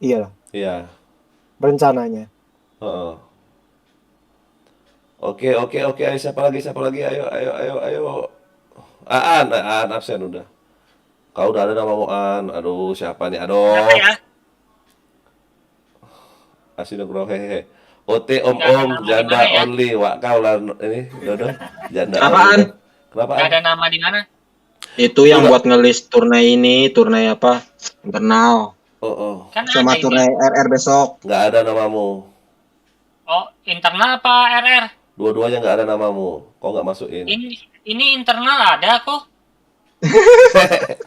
Iya, Iya. rencananya. Heeh. Oke. Ayo, siapa lagi? Ayo. Aan absen udah. Kau udah ada nama Aan. Aduh, siapa nih? Aduh. Siapa ya? Asinugro hehehe. OT om janda ya? only. Wak kau lah ini Dodo. Janda. Apaan? only. Kenapa? Gak Aan? ada nama di mana? Itu yang buat ngelis turnai apa? Internal. Oh. Kan Sama ada ini. turnai RR besok. Nggak ada namamu. Oh, internal apa RR? Dua-duanya nggak ada namamu. Kok nggak masukin? Ini internal ada kok.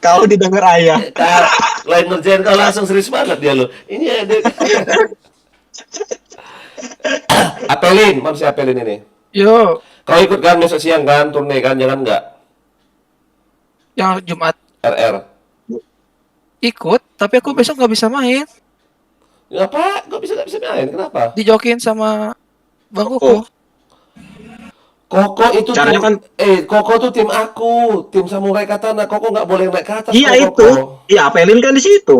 Kau didengar ayah. Lain ngerjain kau langsung serius banget dia lo. Ini ada. Apelin, mana si Apelin ini? Yo, Kau ikut kan besok siang kan, turne kan, jangan nggak? yang Jumat RR. ikut, tapi aku besok nggak bisa main. Ngapa? Kau nggak bisa main? Kenapa? Dijokin sama Bang Oh. Koko. Koko itu Caranya tim, Koko tuh tim aku, tim Samurai Katana. Koko nggak boleh naik ke atas. Iya kalau itu. Koko. Iya, apelin kan di situ.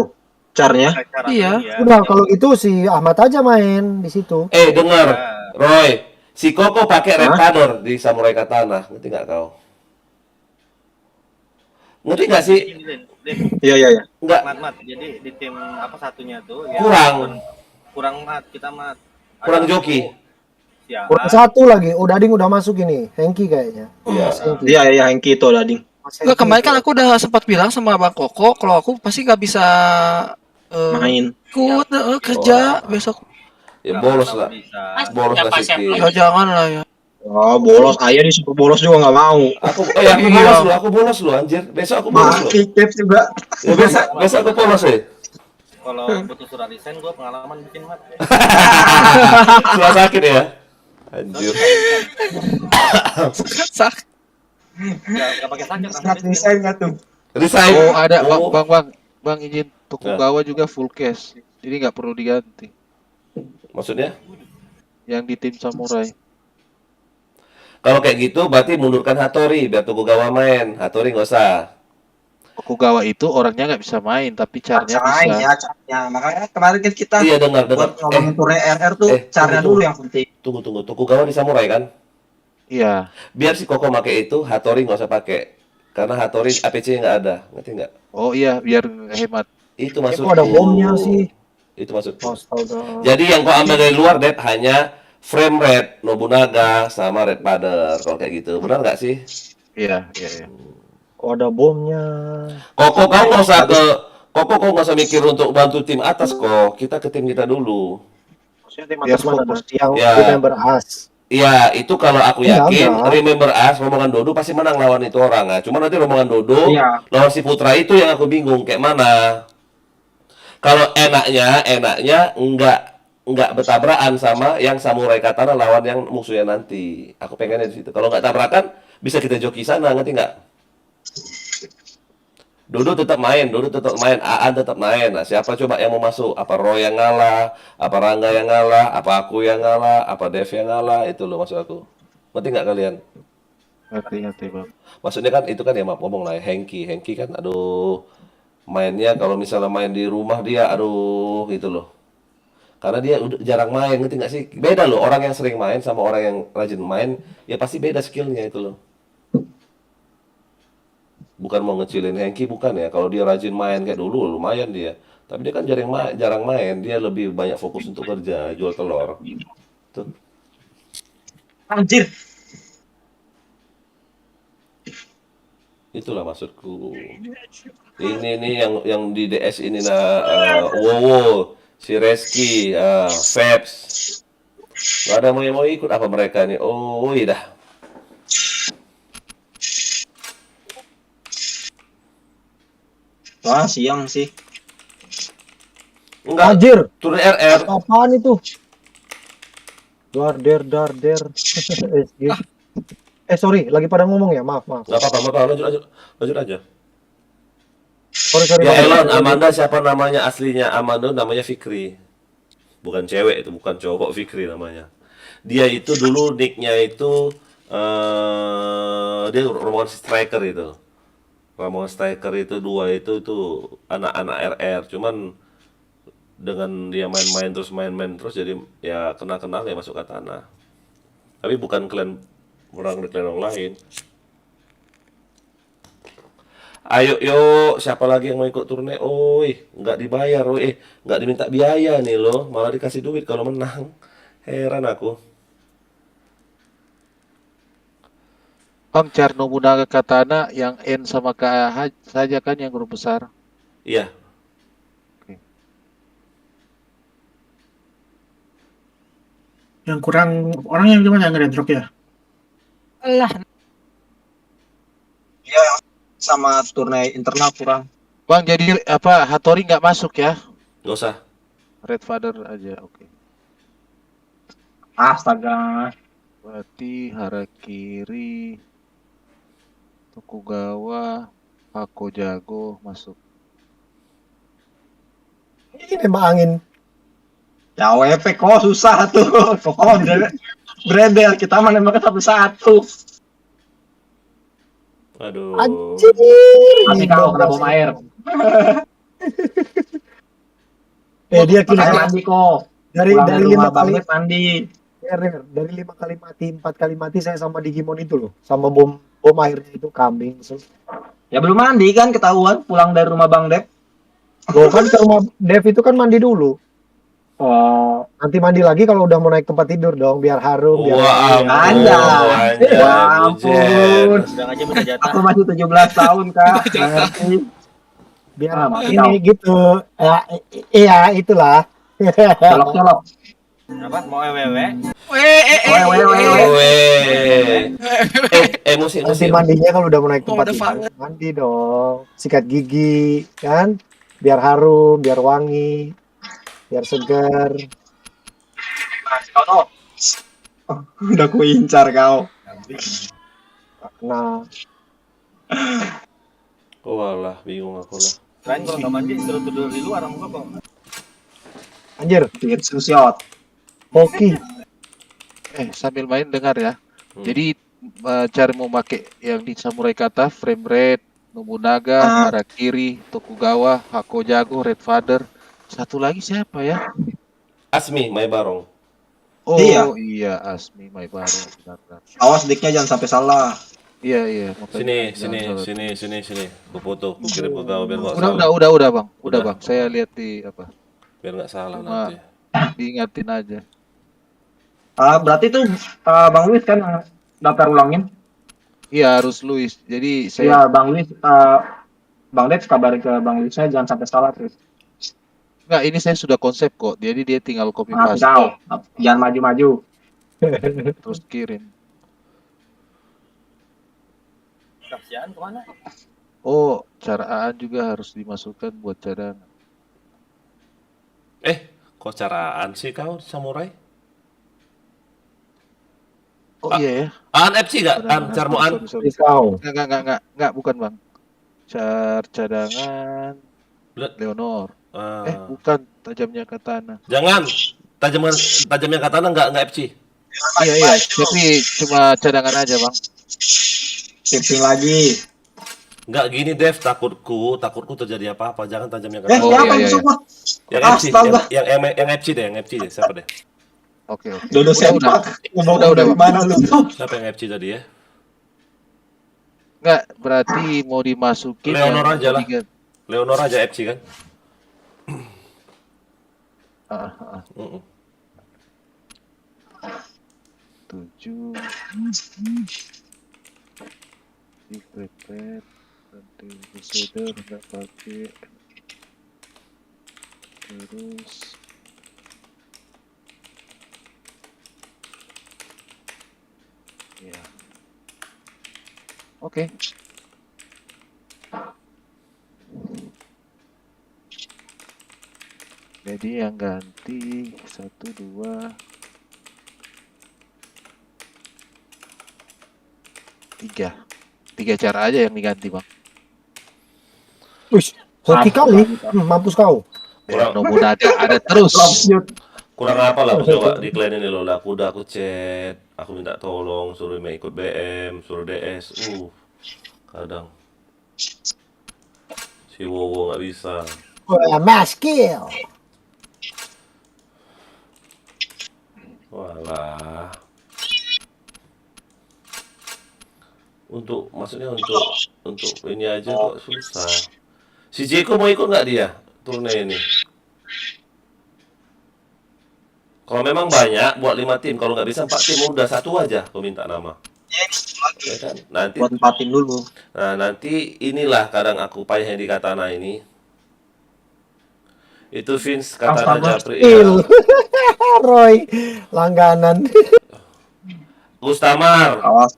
Caranya. Iya. Udah kalau itu si Ahmad aja main di situ. Dengar, Roy. Si Koko pakai Red Father di Samurai Katana. Ngerti nggak kau? Ngerti nggak sih? Iya. Nggak. Mat. Jadi di tim apa satunya tuh ya, kurang mat, kita mat. Kurang Ada joki. Siang. Kurang satu lagi. Dading udah masuk ini. Hengki kayaknya. Iya. Hengki. Iya, Hengki itu Dading. Mas Enggak, Hengki kemarin kan itu. aku udah sempat bilang sama Bang Koko kalau aku pasti nggak bisa Main. ikut kerja besok. Ya bolos lah. Bisa. Bolos lah Siapa sedikit. Ya jangan lah ya. Oh, bolos. Ayah disuruh bolos juga nggak mau. Aku bolos lu anjir. Besok aku bolos lu. Tips juga. Ya, besok aku bolos ya. Kalau butuh surat desain, gue pengalaman bikin mat. Sudah sakit ya. Anjir. Sak. Nggak pakai saja kan? Snap desain nggak tuh? Resign. Oh ada bang, Oh. bang izin Tokugawa juga full cash, jadi nggak perlu diganti. Maksudnya? Yang di tim samurai. Kalau kayak gitu berarti mundurkan Hattori biar Tokugawa main. Hattori nggak usah. Tokugawa itu orangnya nggak bisa main, tapi caranya Caranya bisa. ya, caranya. Makanya kemarin kan kita Iya dengar. buat ngomongin turnya RR tuh caranya tunggu. dulu yang penting. Tunggu. Tokugawa di samurai kan? Iya. Biar si Koko pakai itu, Hattori nggak usah pakai. Karena Hattori APC nggak ada, ngerti nggak? Oh iya, biar hemat. Itu maksudku. Kok ada bomnya sih? Itu maksudku. Astaga. Jadi yang kau ambil dari luar, Dep, hanya frame red, Nobunaga, sama Red Father. Kalau kayak gitu, benar nggak sih? Iya. Kok ada bomnya? Koko, kau nggak usah mikir untuk bantu tim atas kok. Kita ke tim kita dulu. Maksudnya tim Biar atas mana? fokus. Yang Ya. member as. Iya, itu kalau aku Enggak, yakin, enggak. Remember Us, rombongan Dodo pasti menang lawan itu orang. Nah, cuma nanti rombongan Dodo Iya. lawan si Putra itu yang aku bingung, kayak mana? Kalau enaknya nggak bertabrakan sama yang Samurai Katana lawan yang musuhnya nanti. Aku pengennya di situ. Kalau nggak tabrakan, bisa kita joki sana, ngerti nggak? Dodo tetap main, Aan tetap main. Nah, siapa coba yang mau masuk? Apa Roy yang ngalah? Apa Rangga yang ngalah? Apa aku yang ngalah? Apa Dev yang ngalah? Itu loh maksud aku. Ngerti nggak kalian? Ngerti bang. Maksudnya kan itu kan ya maaf ngomong lah ya, Hengki kan aduh mainnya kalau misalnya main di rumah dia aduh gitu loh. Karena dia udah jarang main, ngerti nggak sih? Beda loh orang yang sering main sama orang yang rajin main, ya pasti beda skillnya itu loh. Bukan mau ngecilin Hengki bukan ya. Kalau dia rajin main kayak dulu lumayan dia. Tapi dia kan jarang main, dia lebih banyak fokus untuk kerja, jual telur. Tuh. Anjir. Itulah maksudku. Ini nih yang di DS ini Wowo, si Reski, Febs. Gak ada yang mau ikut apa mereka nih? Oh, iya dah. Wah, siang sih. Enggak, Anjir. turun RR. Apaan itu? Darder. SG. Sorry, lagi pada ngomong ya, maaf. Enggak apa-apa, lanjut aja. Sorry. Ya Bang. Elon, Amanda siapa namanya aslinya? Amanda namanya Fikri. Bukan cewek itu, bukan cowok, Fikri namanya. Dia itu dulu nicknya itu dia rombongan striker itu. Rombongan striker itu dua itu anak-anak RR. Cuman dengan dia main terus jadi ya kenal ya masuk Katana. Tapi bukan klan orang lain. Ayo siapa lagi yang mau ikut turne? Nggak dibayar, nggak diminta biaya nih loh, malah dikasih duit kalau menang. Heran aku. Bang, Char Nobunaga Katana yang N sama KH saja kan yang grup besar. Iya, Yang kurang orang yang gimana yang Red Rock ya? Alah, Iya, sama turnamen internal kurang. Bang, jadi apa Hattori nggak masuk ya? nggak usah. Red Father aja, oke. Astaga. Berarti Harakiri, Tokugawa, Hako Jago masuk. Ini nembak angin. Ya WP kok susah tuh. Kok Bredel kita mah nembaknya satu-satu. Aduh. Anjir. Nanti kau kena bom air. Dia kira Makanya mandi kok. dari Pulang 5 rumah kali banget mandi. dari 5 kali mati, 4 kali mati saya sama Digimon itu loh, sama bom airnya itu kambing. Ya belum mandi kan ketahuan pulang dari rumah Bang Dep. Loh kan ke rumah Dev itu kan mandi dulu. Oh, Nanti mandi lagi kalau udah mau naik tempat tidur dong, biar harum, biar Wah, Anda. Ya ampun. Sedang aja minta jatah. Aku masih 17 tahun, Kak. Ngerti. biar Mati ini gitu. Iya, itulah. Colok-colok. Apa? Mau wewe? Emosi. Nanti mandinya kalau udah mau naik tempat tidur, mandi dong. Sikat gigi, kan? Biar harum, biar wangi, biar segar. Udah ku incar kau. Nah, Oh alah, bingung aku lah. Kalian kalau nggak mandi suruh tidur di luar sama kok. anjir, It's shot. hoki. Sambil main dengar ya. Hmm. Jadi cara mau pakai yang di Samurai Kata, Frame Red, Nobunaga, Ah. Harakiri, Tokugawa, Hakojago, Red Father. Satu lagi siapa ya? Asmi, Mai Barong. Oh Iya. iya, Asmi Maibaro. Benar. Awas diknya jangan sampai salah. Iya, makanya Sini, jangan salah. sini. Ku foto, ku kirim ke kau biar nggak salah. Udah bang, Udah. bang. Saya lihat di apa? Biar nggak salah Cuma- nanti. Diingatin aja. Berarti tuh Bang Luis kan daftar ulangin. Iya harus Luis. Jadi Iya, saya Bang Luis, Bang Dex kabarin ke Bang Luisnya jangan sampai salah terus. nggak, ini saya sudah konsep kok. Jadi dia tinggal copy Maaf paste kau, jangan maju-maju. terus kirim. Kasihan kemana? Oh, cara AA juga harus dimasukkan buat cadangan. Kok caraan sih kau samurai? Oh Ah. iya ya. An FC gak? An, carmu an. Sorry. Kau. Enggak, bukan bang. Cadangan Le- Leonor. Ah. Bukan tajamnya katana. Jangan. Tajamnya katana nggak FC. Iya, tapi cuma cadangan aja bang. Tipping lagi. Nggak gini Dev, takutku terjadi apa-apa. Jangan tajamnya Eh, katana. Oh, siapa iya, yang iya. semua? Yang FC, Astaga. yang FC deh, siapa deh? Oke. Dodo Udah. sempak. Udah, Dari Bang. mana lu? Siapa yang FC tadi ya? Enggak, berarti mau dimasukin Leonor yang aja lah. tiga- Leonor aja FC kan? Mm-mm. 7 di prepare nanti Crusader nggak pakai terus ya oke. Jadi yang ganti 1 2 tiga cara aja yang diganti bang. Wih, hoki kali. Mampus kau. Kurang- Nobunaga ada terus. Kurang apa lah aku coba di klien ini loh lah. Aku chat, aku minta tolong, suruh main ikut BM, suruh DS. Kadang si Wowo nggak bisa. Wah, maskill. Walah. Maksudnya untuk ini aja kok susah. Si Jeko mau ikut nggak dia turnamen ini? Kalau memang banyak buat 5 tim, kalau nggak bisa 4 tim udah 1 aja kau minta nama. Ya kan? Nanti Buat tempatin dulu. nanti inilah kadang aku payah di Katana ini. Itu Vince Katana Astaga. Japri Il. ya. Roy, langganan. Gus Tamar, Awas.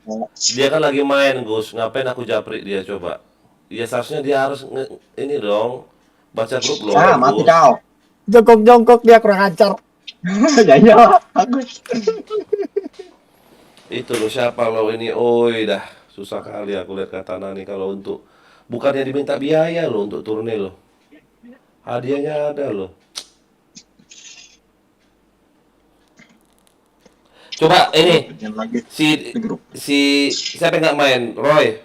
dia kan lagi main Gus, ngapain aku japri dia coba? Ya seharusnya dia harus ini dong, baca grup loh. Mati Gus. kau. Jongkok-jongkok dia kurang ajar. Ya, bagus. Itu loh siapa lo ini, oi dah susah kali aku lihat Katana nih kalau untuk bukannya diminta biaya loh untuk turne loh, hadiahnya ada loh. Coba ini Yang lagi si di grup. siapa yang nggak main, Roy?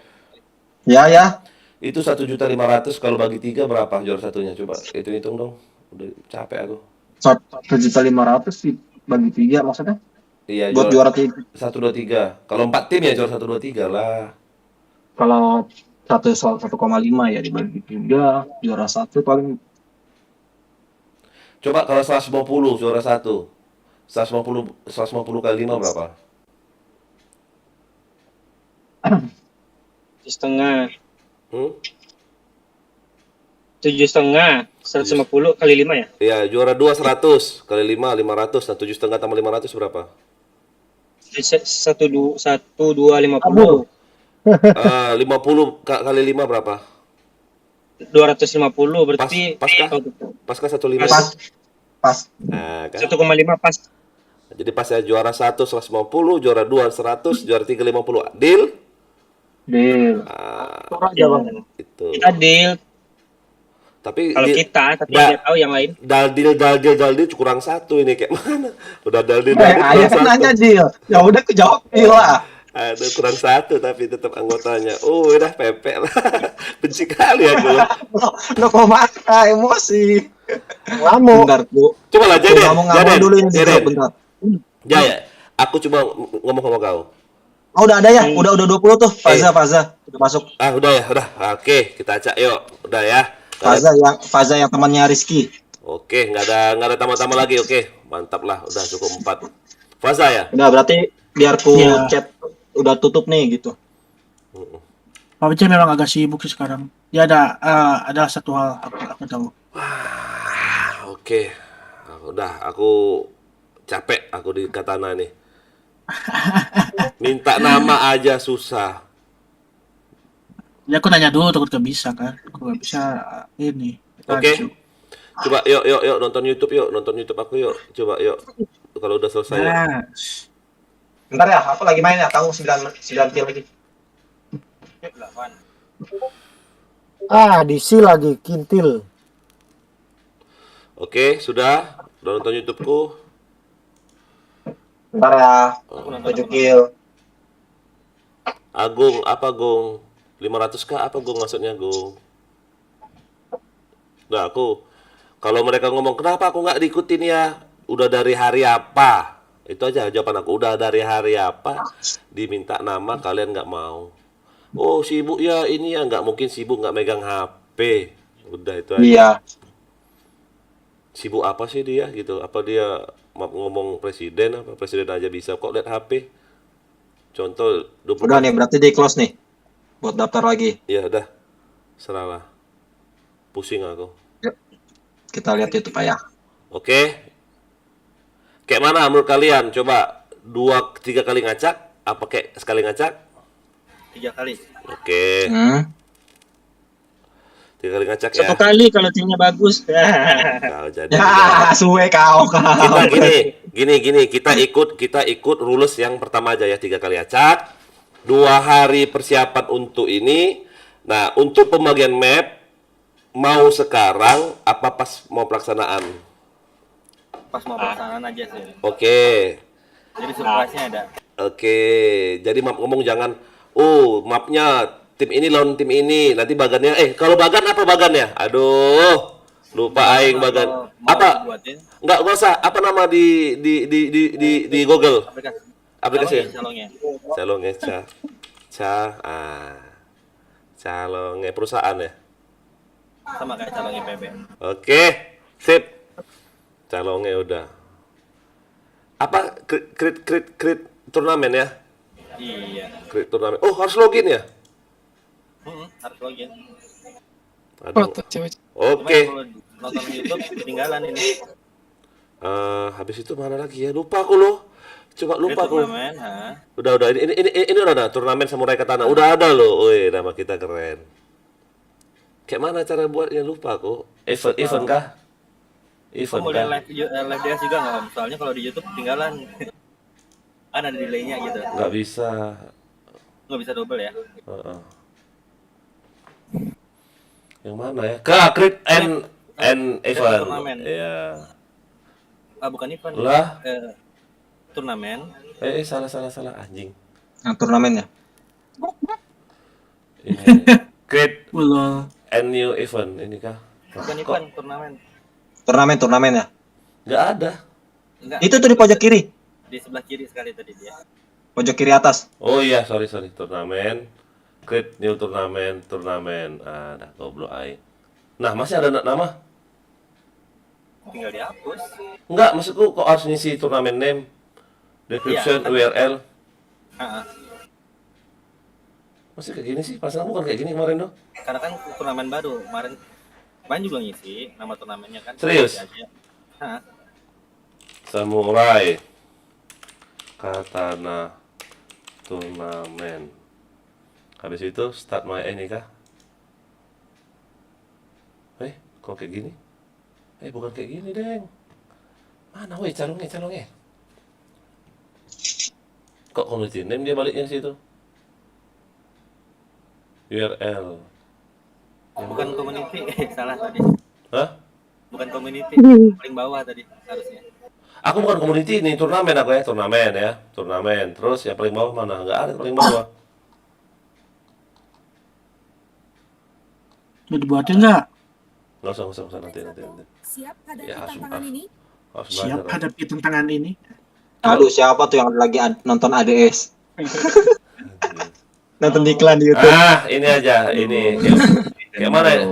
Ya. Itu 1.500.000 kalau bagi 3 berapa juara satunya? Coba hitung dong. Udah capek aku. 1.500.000 sih bagi 3 maksudnya. Iya, Buat juara 3. 1 2 3. Kalau 4 tim ya juara 1 2 3 lah. Kalau 1,5 ya dibagi 3, juara 1 paling Coba kalau 150 juara 1. 150 kali 5 berapa? 7,5. Hmm? 7,5. 150 kali 5 ya? Iya, juara 2 100 kali 5 500. Nah, 7,5 tambah 500 berapa? 1,250. 50 kali 5 berapa? 250 berarti Paskah 1,5. pas. Nah, kan? 1,5 pas. Jadi pas ya juara 1 150, juara 2 100, juara 3 50. Deal? Deal. Ah, Atur aja bang. itu. Kita deal. Tapi Kalau di- kita, tapi Da- dia tahu yang lain. Daldil kurang satu ini kayak mana? Udah daldil Ayah kurang kan satu. nanya deal. Ya udah aku jawab deal lah. Aduh kurang satu tapi tetap anggotanya. Oh udah pepek lah. Benci kali aku. Lo kok marah emosi. Ngamuk. Bentar, Bu. Coba lah Jaden. Ngomong dulu ini dijawab Jaden. bentar. Jaya, aku coba ngomong sama kau. Oh, udah ada ya? Udah 20 tuh. Faza. Udah masuk. Ah udah ya, udah. Oke, kita acak yuk. Udah ya. Faza yang temannya Rizky. Oke, nggak ada tambah-tambah lagi. Oke, mantap lah. Udah cukup 4. Faza ya. Udah berarti biar ku Iya. chat udah tutup nih gitu. PUBG memang agak sibuk sih sekarang. Ya ada satu hal aku tahu. Oke. Udah, aku capek aku di Katana nih. Minta nama aja susah. Ya aku nanya dulu, takut gak bisa kan. Aku gak bisa ini. Oke. Rancu. Coba yuk nonton YouTube aku yuk. Coba yuk. Kalau udah selesai. Yuk. Nah, Bentar ya, aku lagi main ya. Kamu 9 kill lagi. 8. DC lagi kintil. Oke, sudah. Udah nonton YouTubeku. Bentar ya. 7 kill. Agung, apa Gung? 500k apa Gung maksudnya Gung? Nah aku, kalau mereka ngomong kenapa aku nggak diikutin ya? Udah dari hari apa? Itu aja jawaban aku. Udah dari hari apa? Diminta nama kalian nggak mau. Oh sibuk ya ini ya, nggak mungkin sibuk nggak megang HP. Udah itu aja. Iya. Sibuk apa sih dia gitu? Apa dia ngomong presiden apa presiden aja bisa kok lihat HP? Contoh 20. Udah nih, berarti di close nih. Buat daftar lagi. Ya udah, seralah. Pusing aku. Kita lihat YouTube ya. Oke. Kayak mana menurut kalian? Coba 2-3 kali ngacak, apa kayak sekali ngacak? 3 kali. Oke. 3 kali ngacak ya. Satu kali kalau timnya bagus. Kau jadi. Ya, suwe kau. Kita gini, kita ikut rules yang pertama aja ya, 3 kali acak, 2 hari persiapan untuk ini. Nah, untuk pembagian map mau sekarang apa pas mau pelaksanaan? Pas mau pelaksanaan aja sih. Oke. Jadi surprise-nya ada. Oke. Jadi map ngomong jangan mapnya tim ini lawan tim ini. Nanti bagannya kalau bagan apa bagannya? Aduh. Lupa aing bagan. Apa? Buatin Enggak usah. Apa nama di Google? Aplikasi. calongnya. Calonge Calonge perusahaan ya. Sama kayak calongnya PB. Oke. Sip. Calonge udah. Apa crit turnamen ya? Iya. Crit turnamen. Oh, harus login ya? Harus login. Aduh. cewek. Oke. Kalau nonton YouTube ketinggalan ini. Habis itu mana lagi ya? Lupa aku loh. Coba lupa aku. Turnamen, Udah. Ini udah ada turnamen Samurai Katana. Udah ada loh. Wih, nama kita keren. Kayak mana cara buatnya lupa aku. Event kah? Event Kemudian kah? live DS juga nggak om? Soalnya kalau di YouTube ketinggalan. Kan ada delay-nya gitu. Nggak bisa. Nggak bisa double ya. Heeh. Yang mana ya? Crit and event. Turnamen. Iya. Bukan event. Lah. Turnamen. Salah anjing. Yang turnamen ya. Ini. Crit ulol. and new event ini kah? Bukan event, turnamen. Turnamen ya. Nggak ada. Enggak. Itu tuh di pojok kiri. Di sebelah kiri sekali tadi dia. Pojok kiri atas. Oh iya, sorry. Turnamen. Create new turnamen. Dah goblok aing. Nah, masih ada nama? Tinggal dihapus. Enggak, maksudku kok harus ngisi turnamen name, description, Iya, kan. URL. Heeh. Masih kayak gini sih, pasangan bukan kayak gini kemarin dong. Karena kan turnamen baru kemarin juga ngisi nama turnamennya kan. Serius? Hah? Samurai Katana turnamen. Habis itu start my ini kah? Kok kayak gini? Bukan kayak gini, Deng. Mana weh calonnya? Kok community name dia baliknya situ? URL. Bukan community, salah tadi. Hah? Bukan community, paling bawah tadi harusnya. Aku bukan community ini, turnamen aku ya, turnamen. Terus yang paling bawah mana? Nggak ada paling bawah. Mau dibuatin nggak? Nggak usah nanti. Siap hadapi Ya, tantangan ini? Harus Siap belajar. hadapi tantangan ini. Aduh, siapa tuh yang lagi nonton ADS? Nonton iklan di YouTube. Ah, ini aja, ini. Kayak mana ya?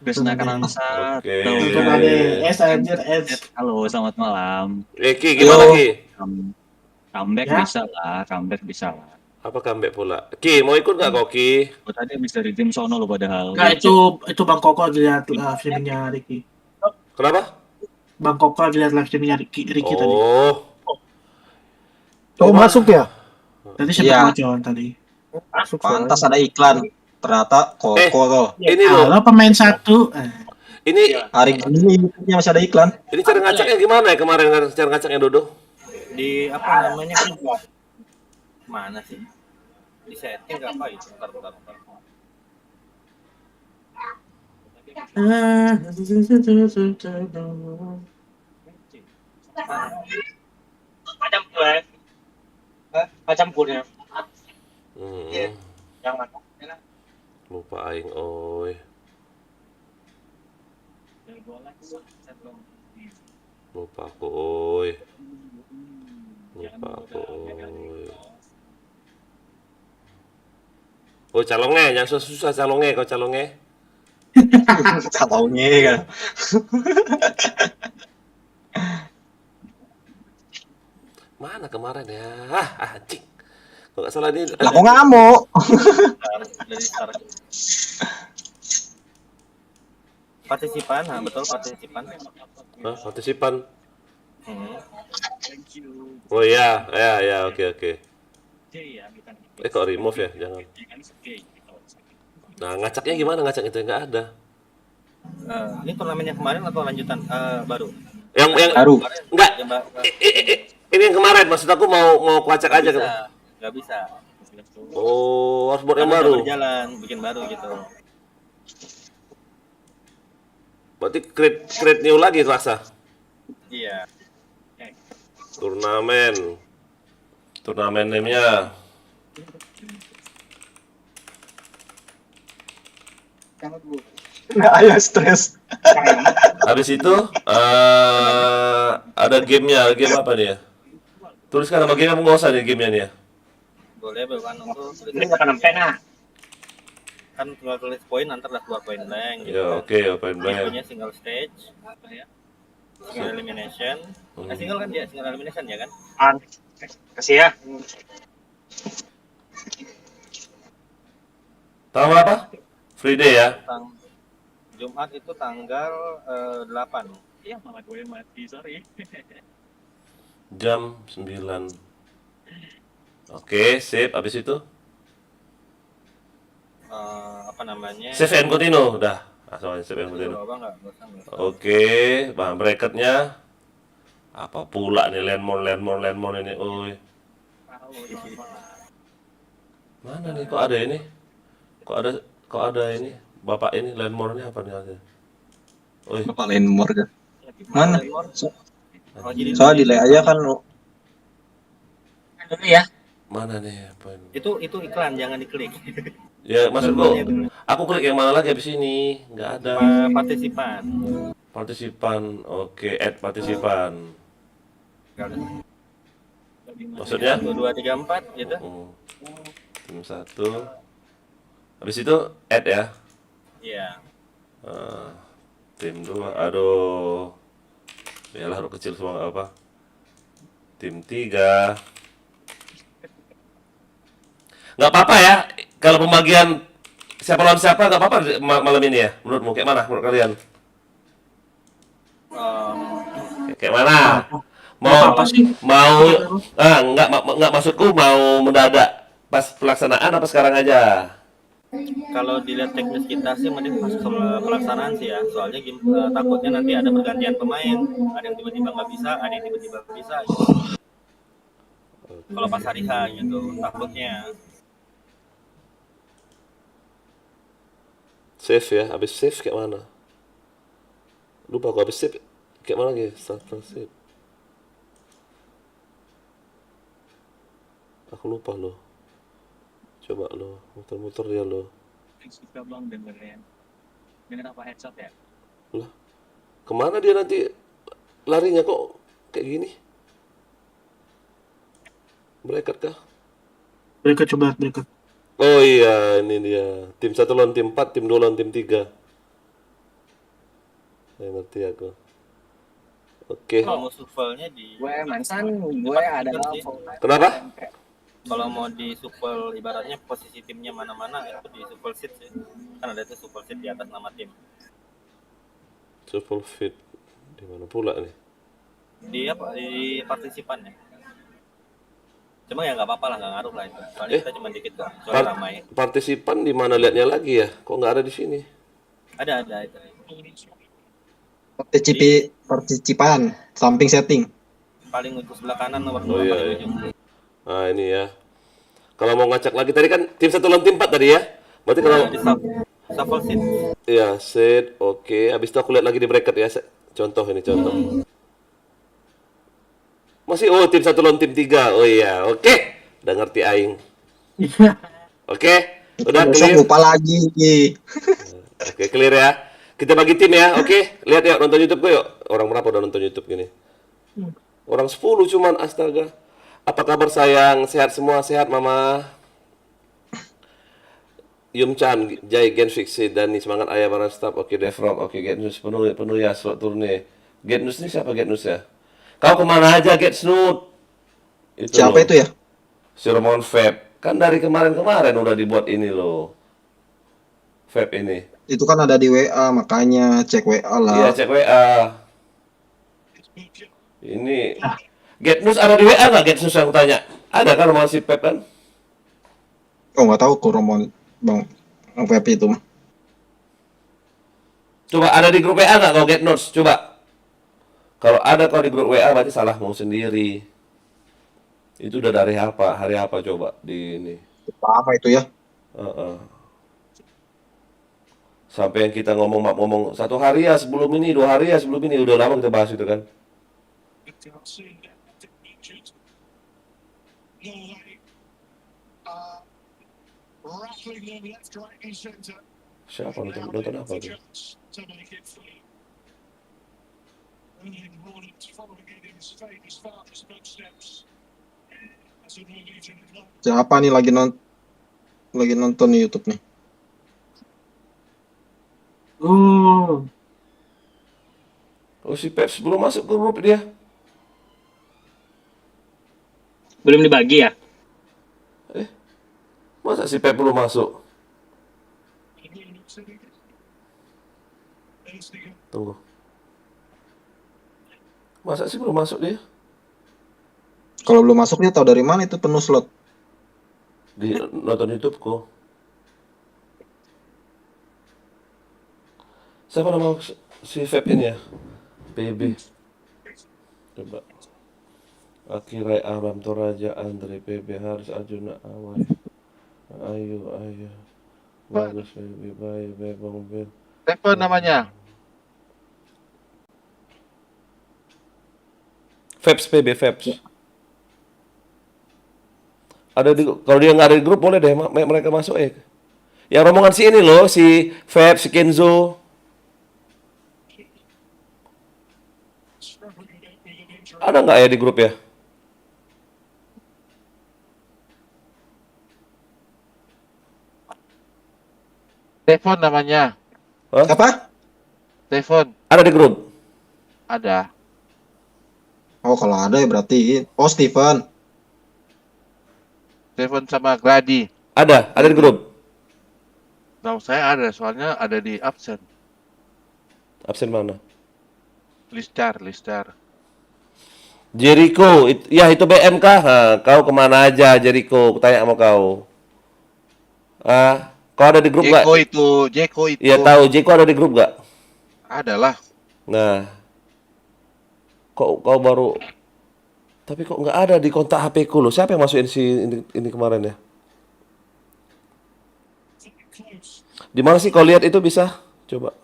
Krisna Karangsat. Oke. Nonton ADS anjir, S. Halo, selamat malam. Ki, gimana Ki? Comeback Ya. bisa lah. Apa comeback pula? Ki, mau ikut nggak kok Ki? Gue tadi habis dari tim sono lo padahal. Enggak, itu Bang Koko lihat live streamingnya Ricky. Kenapa? Bang Koko lihat live streamingnya Ricky tadi. Oh, Oh, masuk ya? Tadi sempat Iya. ngocon tadi. Masuk Pantas ada iklan. Ternyata Koko tuh. ini loh. Halo pemain satu. Ini Hari ini YouTube-nya masih ada iklan. cara ngacaknya gimana ya kemarin cara ngacaknya Dodo? Di apa namanya? Mana sih? Di setting nggak apa itu? Bentar. Macam pun ya. Yang mana? Lupa aing oi. Lupa aku oi. Oh, calongnya, yang susah calongnya, kau calongnya. Calongnya kan. Mana kemarin ya? Anjing. Kalau nggak salah ini Lah kok ngamuk? Dari start. Partisipan, betul partisipan. Hah, partisipan. Hmm. Oh iya, ya, oke. Kok remove ya? Jangan. Nah, ngacaknya gimana? Ngacak itu nggak ada. Ini turnamen yang kemarin atau lanjutan baru? Yang Baru. enggak. Yang Ini yang kemarin. Maksud aku mau ngacak aja kan? nggak bisa. Oh, harus buat yang Karena baru. udah berjalan, bikin baru gitu. Berarti create new lagi rasa. Iya. Turnamen name-nya. Nah, ayo stres. Habis itu ada gamenya. Game apa nih ya? Tuliskan nama game, nggak usah nih gamenya nih ya. Boleh bukan untuk Ini nggak akan pena. kan tinggal tulis poin nanti lah keluar poin blank gitu. Ya oke, open blank. Punya single stage, single elimination. Single kan dia, single elimination ya kan? Kasih ya. Tanggal apa? Free day ya. Jumat itu tanggal 8. Iya, malah gue mati, sorry. Jam 9. Oke, sip. Habis itu Apa namanya? save and continue. Udah. Langsung aja save and continue. Nggak usah. Oke, bahan bracketnya apa pula nih landmon ini. Oi. Mana nih kok ada ini? Kok ada ini? Bapak ini landmon-nya apa nih aja? Oi. Bapak Lenmor kan. Mana? Oh, jadi Soalnya delay aja kan lo. Dulu ya. Mana nih apa ini? itu iklan, jangan diklik. Ya maksudku, aku klik yang mana lagi habis ini? Nggak ada. Partisipan. Partisipan, oke, add partisipan. Maksudnya? 1, 2, 3, 4 gitu. Tim 1. Habis itu add ya. Iya. Tim 2, aduh. Yalah, huruf kecil semua nggak apa. Tim 3. Nggak apa-apa ya, kalau pembagian siapa lawan siapa nggak apa-apa malam ini ya. Menurutmu kayak mana? Menurut kalian? Kayak mana? Nggak maksudku mau mendadak pas pelaksanaan apa sekarang aja? Kalau dilihat teknis kita sih mending pas pelaksanaan sih ya. Soalnya takutnya nanti ada pergantian pemain, ada yang tiba-tiba nggak bisa, ada yang tiba-tiba bisa gitu. Kalau pas hari H gitu, takutnya. Save ya, habis save kayak mana? Lupa aku habis save kayak mana lagi? Starter save. Aku lupa loh. Coba loh, muter-muter dia loh. Suka bang dengerin. Dengan apa headset ya? Lah, kemana dia nanti larinya kok kayak gini? Bracket kah? Berikut coba berikut. Oh iya, ini dia. Tim 1 lawan tim 4, tim 2 lawan tim 3. Saya ngerti aku. Oke. Kalau mau survivalnya di Gue mantan, gue adalah Kenapa? kalau mau di survival ibaratnya posisi timnya mana-mana itu di survival seat sih. Kan ada tuh survival seat di atas nama tim. Triple fit. Di mana pula nih? Di apa? Di partisipan ya. Cuma ya nggak apa-apa lah, nggak ngaruh lah itu. Soalnya kita cuma dikit kok, soalnya ramai. Partisipan di mana liatnya lagi ya? Kok nggak ada di sini? Ada itu. Partisipan, samping setting. Paling ujung sebelah kanan nomor 2 Oh iya, paling iya. ujung. Nah ini ya. Kalau mau ngacak lagi tadi kan tim 1 lawan tim 4 tadi ya. Berarti kalau Nah, di shuffle seat. ya set, oke. Habis itu aku lihat lagi di bracket ya. Contoh ini contoh. Masih tim 1 lawan tim 3. Oh iya, oke. Udah ngerti aing. Oke. Udah Besok clear. lupa lagi. Oke, clear ya. Kita bagi tim ya. Oke. Lihat yuk nonton YouTube gue yuk. Orang berapa udah nonton YouTube gini? Orang 10 cuman, astaga. Apa kabar sayang? Sehat semua? Sehat Mama? Yum Chan, Jai, Gen Fixi, Dani, semangat ayah barang staff. Oke, Devrom. Oke, Get News penuh ya slot turnya. Get News ini siapa Get News ya? Kau kemana aja Get Snoot? Siapa loh. itu ya? Si Ramon Feb. Kan dari kemarin-kemarin udah dibuat ini loh. Feb ini. Itu kan ada di WA, makanya cek WA lah. Iya, cek WA. Ini Get News ada di WA nggak? Get News yang tanya. Ada kan rumah si Pep kan? Oh nggak tahu Kuromon bang Pep itu. Coba ada di grup WA nggak kalau Get News? Coba. Kalau ada kalau di grup WA berarti salah mau sendiri. Itu udah dari apa? Hari apa coba di ini? Apa itu ya? Sampai yang kita ngomong 1 hari ya sebelum ini, 2 hari ya sebelum ini, udah lama kita bahas itu kan. Siapa nonton apa tuh? Siapa nih lagi nonton di YouTube nih? Oh si Pep belum masuk ke grup dia. Belum dibagi ya? Masa si Pep belum masuk? Tunggu. Masa sih belum masuk dia? Kalau belum masuk dia tahu dari mana itu penuh slot? Di nonton YouTube kok. Siapa nama si Feb ini ya? PB. Coba. Akirai Aram Toraja Andre PB harus Arjuna Awal. Ayo. Bagus lebih baik Bebong Bel. Apa namanya? Febs PB Febs. Ada di kalau dia nggak ada di grup boleh deh mereka masuk Yang rombongan si ini loh si Febs, si Kenzo. Ada nggak ya di grup ya? Telepon namanya. Hah? Apa? Telepon Ada di grup? ada. Oh kalau ada ya berarti. Oh Steven. Telepon sama Gladi. Ada di grup. Tahu saya ada, soalnya ada di absen. Absen mana? Listar. Jericho, itu BM kah? Kau kemana aja Jericho? Tanya sama kau. Kau ada di grup nggak? Jeko itu. Iya tahu, Jericho ada di grup nggak? Adalah. Nah, kok kau baru? Tapi kok nggak ada di kontak HP ku lo? Siapa yang masukin si ini kemarin ya? Di mana sih kau lihat itu bisa? Coba.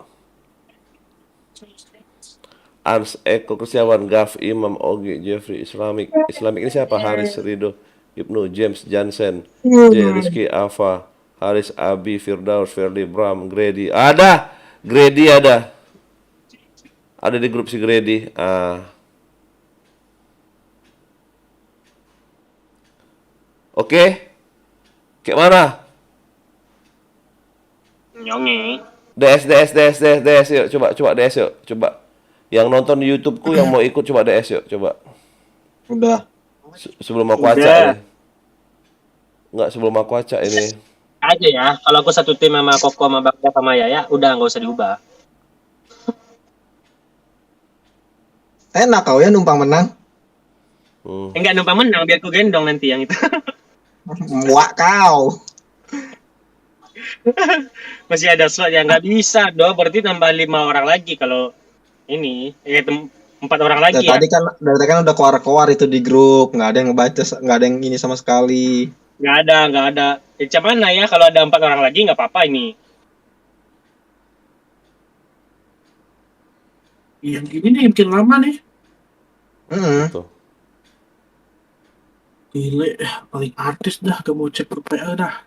Ars, Eko, Kursiawan, Gaf, Imam, Ogi, Jeffrey, Islamic ini siapa? Haris, Rido, Ibnu, James, Jansen, J, Rizky, Ava, Haris, Abi, Firdaus, Ferdi, Bram, Grady. Ada! Grady ada. Ada di grup si Grady. Oke. Kayak mana? Nyongi. DS yuk. Coba DS yuk. Coba. Yang nonton di YouTubeku yang mau ikut coba DS yuk. Coba. Udah. Sebelum aku acak ini. Enggak, sebelum aku acak ini. Aja ya. Kalau aku satu tim sama Koko sama Bagda sama Yaya, udah nggak usah diubah. Enak kau ya numpang menang. Enggak numpang menang, biar ku gendong nanti yang itu. Muak kau. Masih ada slot yang nggak bisa, berarti tambah 5 orang lagi kalau ini, 4 orang lagi ya. Dari tadi kan udah keluar itu di grup, nggak ada yang ngebaca, nggak ada yang ini sama sekali. Nggak ada. Macam mana ya kalau ada 4 orang lagi nggak apa-apa ini. Yang gini nih bikin lama nih. Tuh. Gile, paling artis dah, gak mau cek grup PA dah.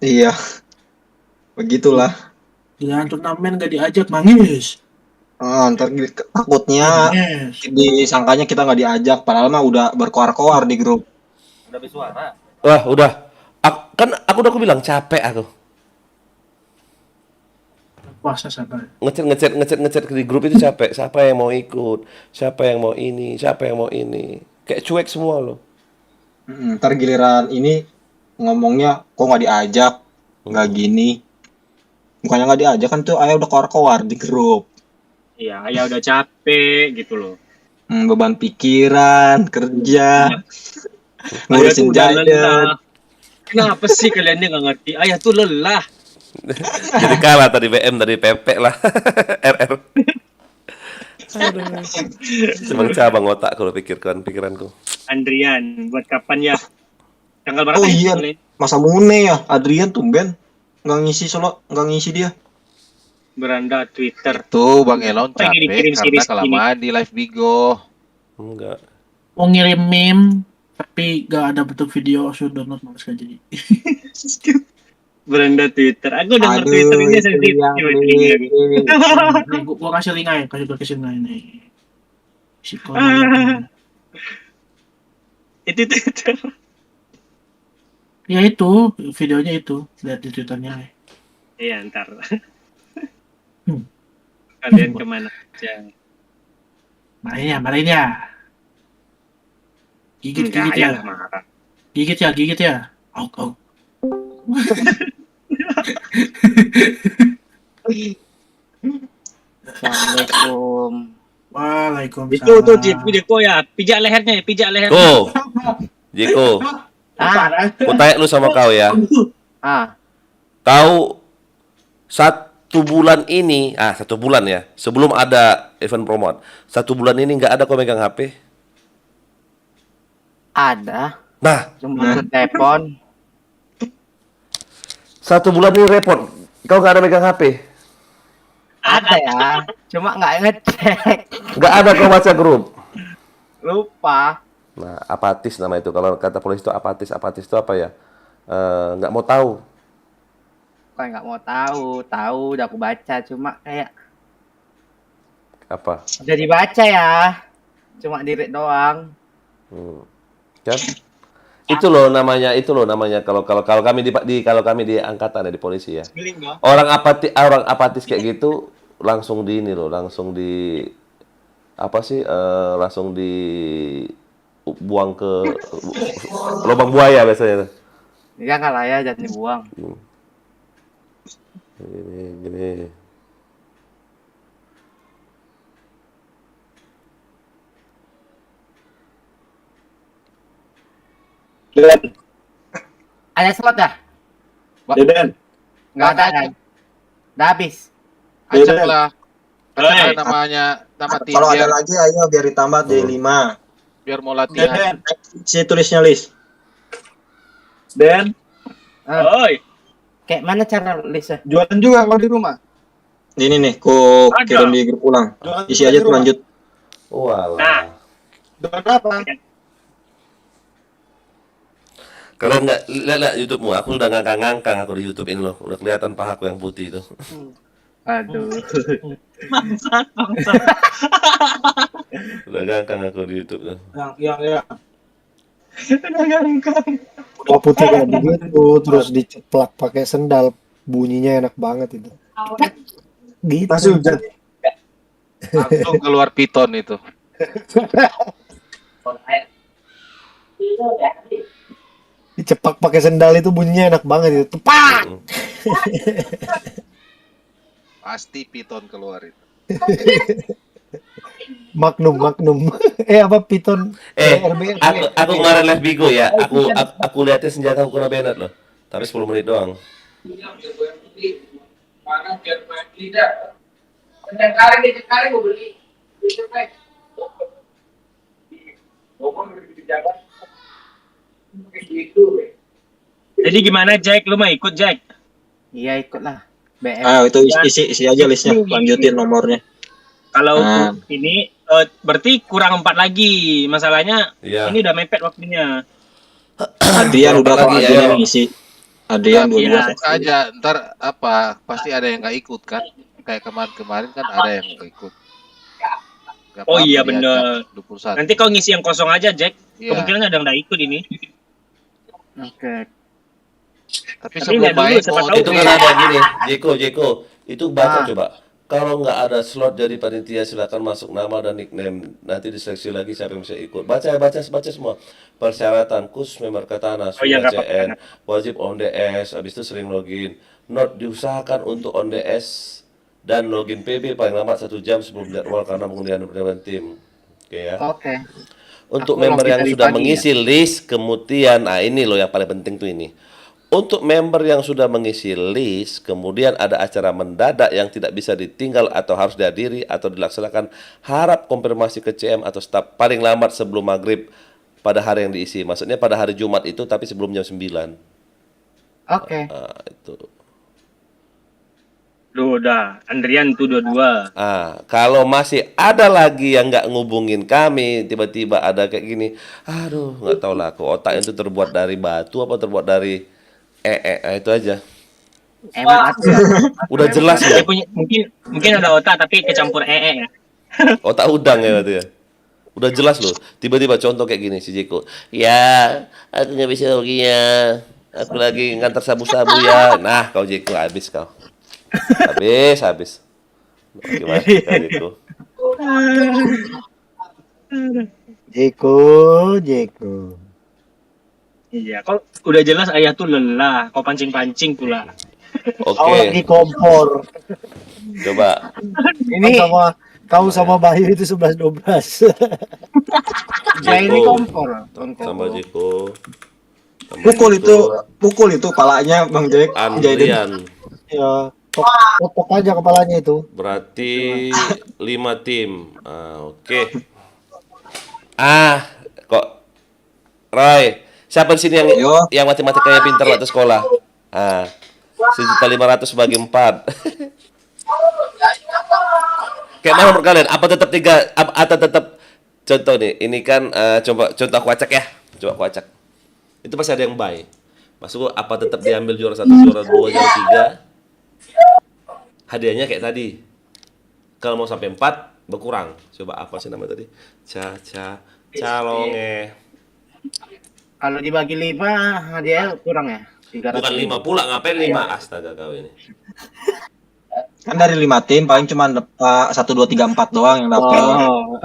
Iya. Begitulah. Gila, turnamen gak diajak, mangis. Ntar takutnya disangkanya kita nggak diajak, padahal mah udah berkoar-koar di grup. Udah bersuara. Wah, udah. Aku udah bilang capek aku. Puasa sabar. Ngechat di grup itu capek. Siapa yang mau ikut? Siapa yang mau ini? Kayak cuek semua loh. Ntar giliran ini ngomongnya kok nggak diajak, nggak gini. Bukannya nggak diajak kan tuh ayah udah koar-koar di grup. Iya, ayah udah capek gitu loh. Beban pikiran, kerja, ngurusin jajan. Kenapa sih kalian ini nggak ngerti? Ayah tuh lelah. Jadi kalah tadi BM dari PP lah. RR. Aduh. Cuma cabang otak kalau pikiranku. Andrian, buat kapan ya? Tanggal berapa? Oh iya, masa Mune ya? Adrian tumben nggak ngisi dia. Beranda Twitter. Tuh Bang Elon capek karena kelamaan di live Bigo. Enggak. Mau ngirim meme, tapi gak ada bentuk video, sudah download malas gak jadi. Beranda Twitter. Aku denger Twitter ini sensitif. Gua kasih link aja, kasih link nih. Itu Twitter. Ya itu, videonya itu, lihat di Twitternya. Iya, ntar. Kalian kemana aja? Marahin ya. Gigit ya. Gigit ya. Au. Assalamualaikum. Waalaikumsalam. Itu tuh Jeko ya, pijak lehernya. Tuh, Jeko. Aku tanya lu sama kau ya. Kau 1 bulan ini, 1 bulan ya, sebelum ada event promote, 1 bulan ini nggak ada kau megang HP? Ada. Nah, Cuma telepon. 1 bulan ini repot. Kau nggak ada megang HP? Ada ya. Cuma nggak ngecek. Nggak ada kau baca grup? Lupa. Nah, apatis nama itu. Kalau kata polisi itu apatis. Apatis itu apa ya? Nggak mau tahu. Kayak nggak mau tahu udah aku baca, cuma kayak Apa? udah dibaca ya, cuma di-read doang. Kan? Itu loh namanya kalau kami di angkatan ya, di polisi ya. Orang apatis kayak gitu langsung langsung dibuang ke lubang buaya biasanya. Ya nggak lah ya, jadi buang. Gini. Ada slot dah? Deden. Nggak ada kan? Udah habis. Acak lah. Nama tim Kalau ada lagi ayo biar ditambah jadi 5. biar mau latihan. Si tulisnya list. Den. Oi. Kayak mana cara listnya? Jualan juga kalau di rumah. Ini nih, ku Ada. kirim di grup ulang. Jualan Isi juga aja di tuh rumah. lanjut. Walah. Jualan apa? Kalian nggak lihat YouTube-mu? Aku udah ngangkang aku di YouTube ini loh. Udah kelihatan pahaku yang putih itu. Aduh. Bangsat. Udah ngangkang aku di YouTube tuh. Yang udah putih kayak begitu, terus diceplak pakai sendal, bunyinya enak banget itu. Gitu. Masih hujan. Langsung keluar piton itu. Diceplak pakai sendal itu bunyinya enak banget itu. Tepak. Pasti piton keluar itu. Magnum. Apa Python? RBR. Aku kemarin live Bigo ya. Aku lihatnya senjata aku kena Bennett loh. Tapi 10 menit doang. Jadi gimana Jack? Lu mau ikut Jack? Iya ikutlah. BM. Itu isi aja listnya, lanjutin nomornya. Kalau Nah. ini berarti kurang 4 lagi. Masalahnya Iya. ini udah mepet waktunya. Adrian udah kok, Lagi, Adrian ayo. yang ngisi. Adrian Tapi dua-dua. Iya. aja ntar apa pasti ada yang nggak ikut kan? Kayak kemarin kan ada yang nggak ikut. Nggak Oh apa-apa iya, diajak bener. 21. Nanti kau ngisi yang kosong aja Jack. Iya. Kemungkinan ada yang nggak ikut ini. Oke. Tapi Tapi sebelum lihat dulu, main siapa mau tahu Itu kan ada gini, Jeko. Itu baca coba. Kalau nggak ada slot dari panitia silakan masuk nama dan nickname. Nanti diseleksi lagi siapa yang bisa ikut. Baca semua. Persyaratan khusus member Katana, Oh iya, sudah nggak apa-apa, CN, wajib on DS, habis itu sering login. Not diusahakan untuk on DS dan login PB paling lambat 1 jam sebelum jadwal karena pengundian tim. Oke ya. Oke. Untuk Aku member login yang dari sudah pagi mengisi list, kemudian, ini loh yang paling penting tuh ini. Untuk member yang sudah mengisi list, kemudian ada acara mendadak yang tidak bisa ditinggal atau harus dihadiri atau dilaksanakan, harap konfirmasi ke CM atau staf paling lambat sebelum maghrib pada hari yang diisi. Maksudnya pada hari Jumat itu, tapi sebelum jam 9. Oke. Itu. Lu udah, Andrian tuh 22. Kalau masih ada lagi yang nggak ngubungin kami, tiba-tiba ada kayak gini, aduh, nggak tahu lah, otak itu terbuat dari batu apa terbuat dari itu aja. Emang aku Udah jelas Dia ya, punya mungkin ada otak tapi kecampur ya. otak udang ya berarti ya. Udah jelas loh. Tiba-tiba contoh kayak gini si Jeko. Ya, aku nggak bisa loginya. Aku lagi ngantar sabu-sabu ya. Nah, kau Jeko habis kau. Habis. Gimana itu? Jeko. Iya, kau udah jelas ayah tuh lelah, kau pancing-pancing pula. Kau Oke, lagi kompor. coba. ini Kau sama Bayu itu 11-12. saya ini kompor. Sama Jeko. Sama Pukul itu palanya Bang Jack. Andrian. Ya, potok aja kepalanya itu. Berarti 5 tim. Oke. Kok Roy, siapa di sini yang matematikanya pintar waktu sekolah? 1.500 bagi 4. Kayak mana menurut kalian? Apa tetap 3 atau tetap contoh nih? Ini kan coba contoh aku acak ya. Coba aku acak. Itu pasti ada yang buy. Maksudku apa tetap diambil juara 1, juara 2, juara 3? Hadiahnya kayak tadi. Kalau mau sampai 4 berkurang. Coba apa sih nama tadi? Calonge. Kalau dibagi 5 hadiah kurang ya? 300. Bukan 5 pula, ngapain 5? Astaga kau ini. Kan dari 5 tim paling cuma 1, 2, 3, 4 doang yang dapat. Oh.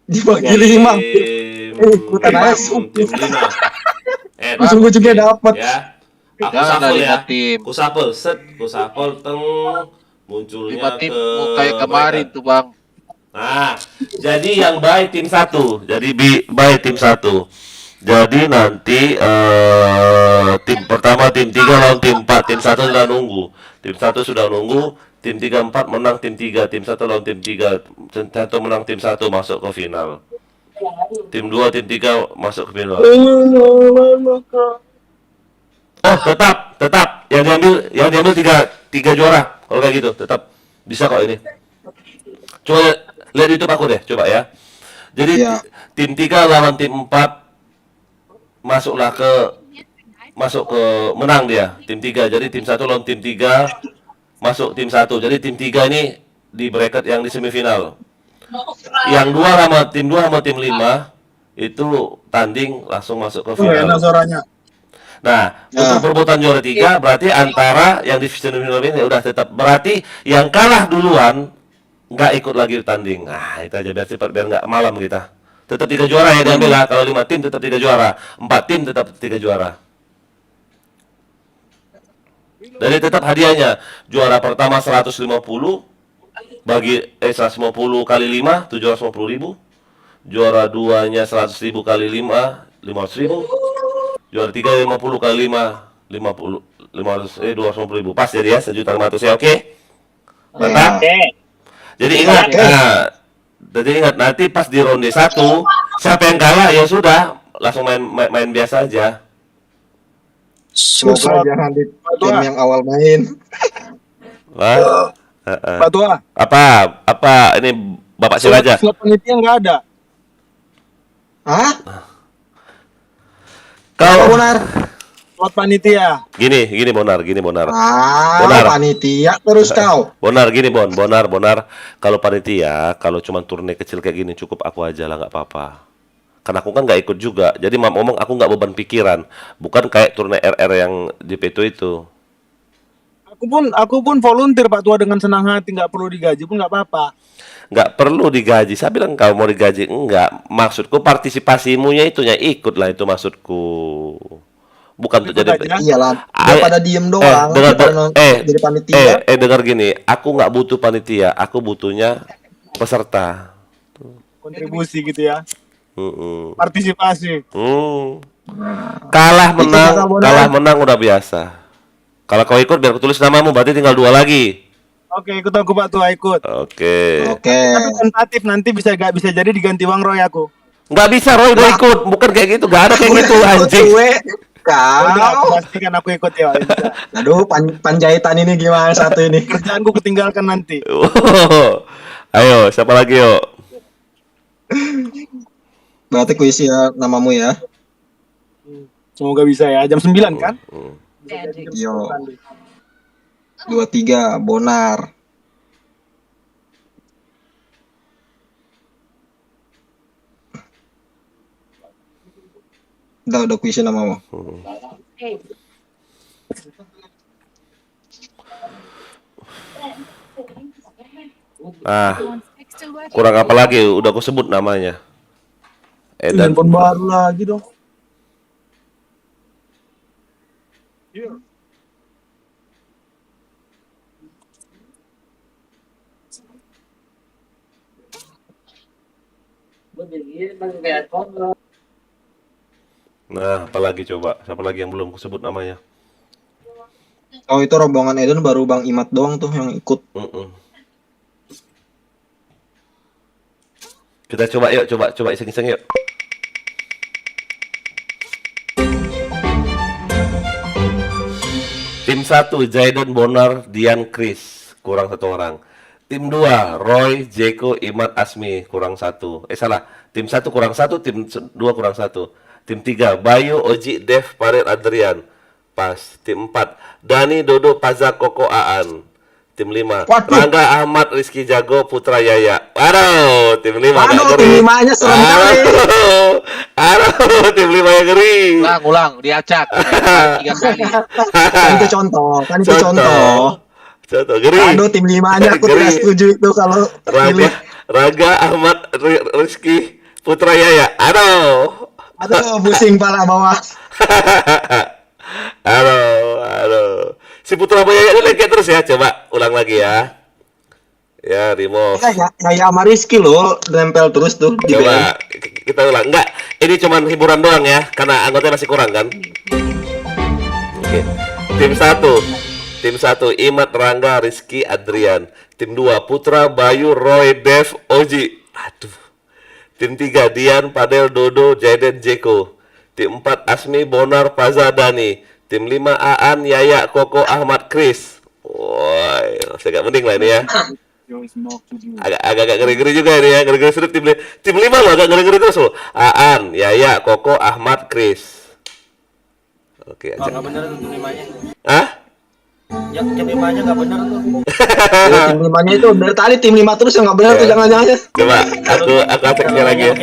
Dibagi 5. Ikutan aja Tim 5. Ujung-ujungnya dapat. Ya. Aku Jangan sapel ada ya. 5 tim. Ku sapel teng munculnya 5 tim ke kayak kemarin tuh Bang. Nah, jadi yang baik tim 1. Jadi baik tim 1. Jadi nanti tim pertama tim 3 lawan tim 4. Tim 1 sudah nunggu. Tim 1 sudah nunggu. Tim 3 4 menang tim 3. Tim 1 lawan tim 3. Tim 1 menang tim 1 masuk ke final. Tim 2 tim 3 masuk ke final. Oh, tetap. Yang diambil tiga juara. Kalau kayak gitu, tetap bisa kok ini. Coba lihat YouTube aku deh, coba ya. Jadi Iya. tim 3 lawan tim 4 masuk ke menang dia, tim 3. Jadi tim 1 lawan tim 3 masuk tim 1. Jadi tim 3 ini di bracket yang di semifinal. Yang 2 sama tim 5 itu tanding langsung masuk ke final. Enak suaranya. Nah, untuk perebutan juara 3 berarti antara yang di semifinal ini udah tetap, berarti yang kalah duluan nggak ikut lagi tanding. Nah, itu aja biar cepat, biar nggak malam kita. Tetap 3 juara ya diambil lah. Kalau 5 tim tetap 3 juara, 4 tim tetap 3 juara. Jadi tetap hadiahnya juara pertama 150 150 kali 5 750.000. Juara 2-nya 100.000 kali 5 500.000. Juara 3 50 kali 5 250.000. Pas jadi ya 1.500.000 ya, oke? Mantap. Jadi ingat, jadi ingat nanti pas di ronde 1 siapa yang kalah ya sudah langsung main biasa aja. Semoga jangan di tim yang awal main. Wah. Pak Tua, Apa ini Bapak Siraja? slot panitia nggak ada. Hah? Kau Bonar? Slot panitia. gini Bonar. Benar. Panitia terus kau. Bonar. Kalau panitia, kalau cuma turne kecil kayak gini cukup aku aja lah, nggak apa-apa. Karena aku kan nggak ikut juga. Jadi ngomong aku nggak beban pikiran. Bukan kayak turne RR yang di Peto itu. Aku pun volunteer Pak Tua dengan senang hati, nggak perlu digaji pun nggak apa-apa. Nggak perlu digaji. Saya bilang kau mau digaji enggak. Maksudku partisipasimunya itunya ikut lah, itu maksudku. Bukan untuk jadi Iyalah, daripada diem doang. Jadi panitia. dengar gini, aku nggak butuh panitia, aku butuhnya peserta. Kontribusi gitu ya. Partisipasi. Kalah menang udah biasa. Kalau kau ikut biar aku tulis namamu, berarti tinggal 2 lagi. Oke, ikut aku Pak Tua, ikut. Oke. Tapi tentatif nanti bisa jadi diganti Bang Roy aku. Nggak bisa, Roy udah ikut. Bukan kayak gitu, nggak ada kayak gitu anjing. Udah, aku pastikan aku ikut ya. Aduh, panjaitan ini gimana satu ini? Kerjaanku ketinggalkan nanti. Ayo, siapa lagi yuk? Berarti kuis ya namamu ya. Semoga bisa ya. Jam 9 kan? Yo. 23 Bonar. Udah kuisin namamu. Kurang apa lagi? Udah aku sebut namanya. Handphone baru lagi dong. Nah, apalagi coba? Siapa lagi yang belum kusebut namanya? Oh, itu rombongan Eden baru Bang Imat doang tuh yang ikut. Kita coba yuk, coba iseng-iseng yuk. Tim 1 Jayden, Bonar, Dian, Chris, kurang 1 orang. Tim 2 Roy, Jeko, Imat, Asmi, kurang 1. Salah. Tim 1 kurang 1, tim 2 kurang 1. Tim 3 Bayu, Oji, Dev, Farid, Adrian. Pas. Tim 4 Dani, Dodo, Paza, Koko, Aan. Tim 5 Rangga, Ahmad, Rizky, Jago, Putra, Yaya. Aduh, tim 5 tim 5-nya serem kali. Aduh, tim 5 yang ngeri. Ulang, diacak. 3 kali. Kan itu contoh. Contoh ngeri. Aduh, tim 5-nya aku tidak setuju itu kalau pilih. Rangga, Ahmad, Rizky, Putra, Yaya. Aduh, pusing pala bawah. Aduh. Si Putra Yaya ini lengket terus ya. Coba ulang lagi ya. Ya, remove. Kayak sama Rizky loh, nempel terus tuh di Coba kita ulang. Enggak, ini cuma hiburan doang ya, karena anggotanya masih kurang kan. Oke. Tim 1 Imat, Rangga, Rizky, Adrian. Tim 2 Putra, Bayu, Roy, Dev, Oji. Aduh. Tim 3 Dian, Padel, Dodo, Jayden, Jeko. Tim 4 Asmi, Bonar, Paza, Dani. Tim 5 Aan, Yaya, Koko, Ahmad, Chris. Woi, masih agak mending lah ini ya. Agak ngeri-ngeri juga ini ya, ngeri-ngeri sedikit tim 5 loh, agak ngeri-ngeri terus loh. Aan, Yaya, Koko, Ahmad, Chris. Oke aja. Nggak bener tuh tim 5-nya. Hah? Ya, tim 5-nya nggak bener tuh. Tim 5-nya itu dari tadi tim 5 terus yang nggak benar tuh, jangan-jangan. Coba aku cek sekali lagi ya.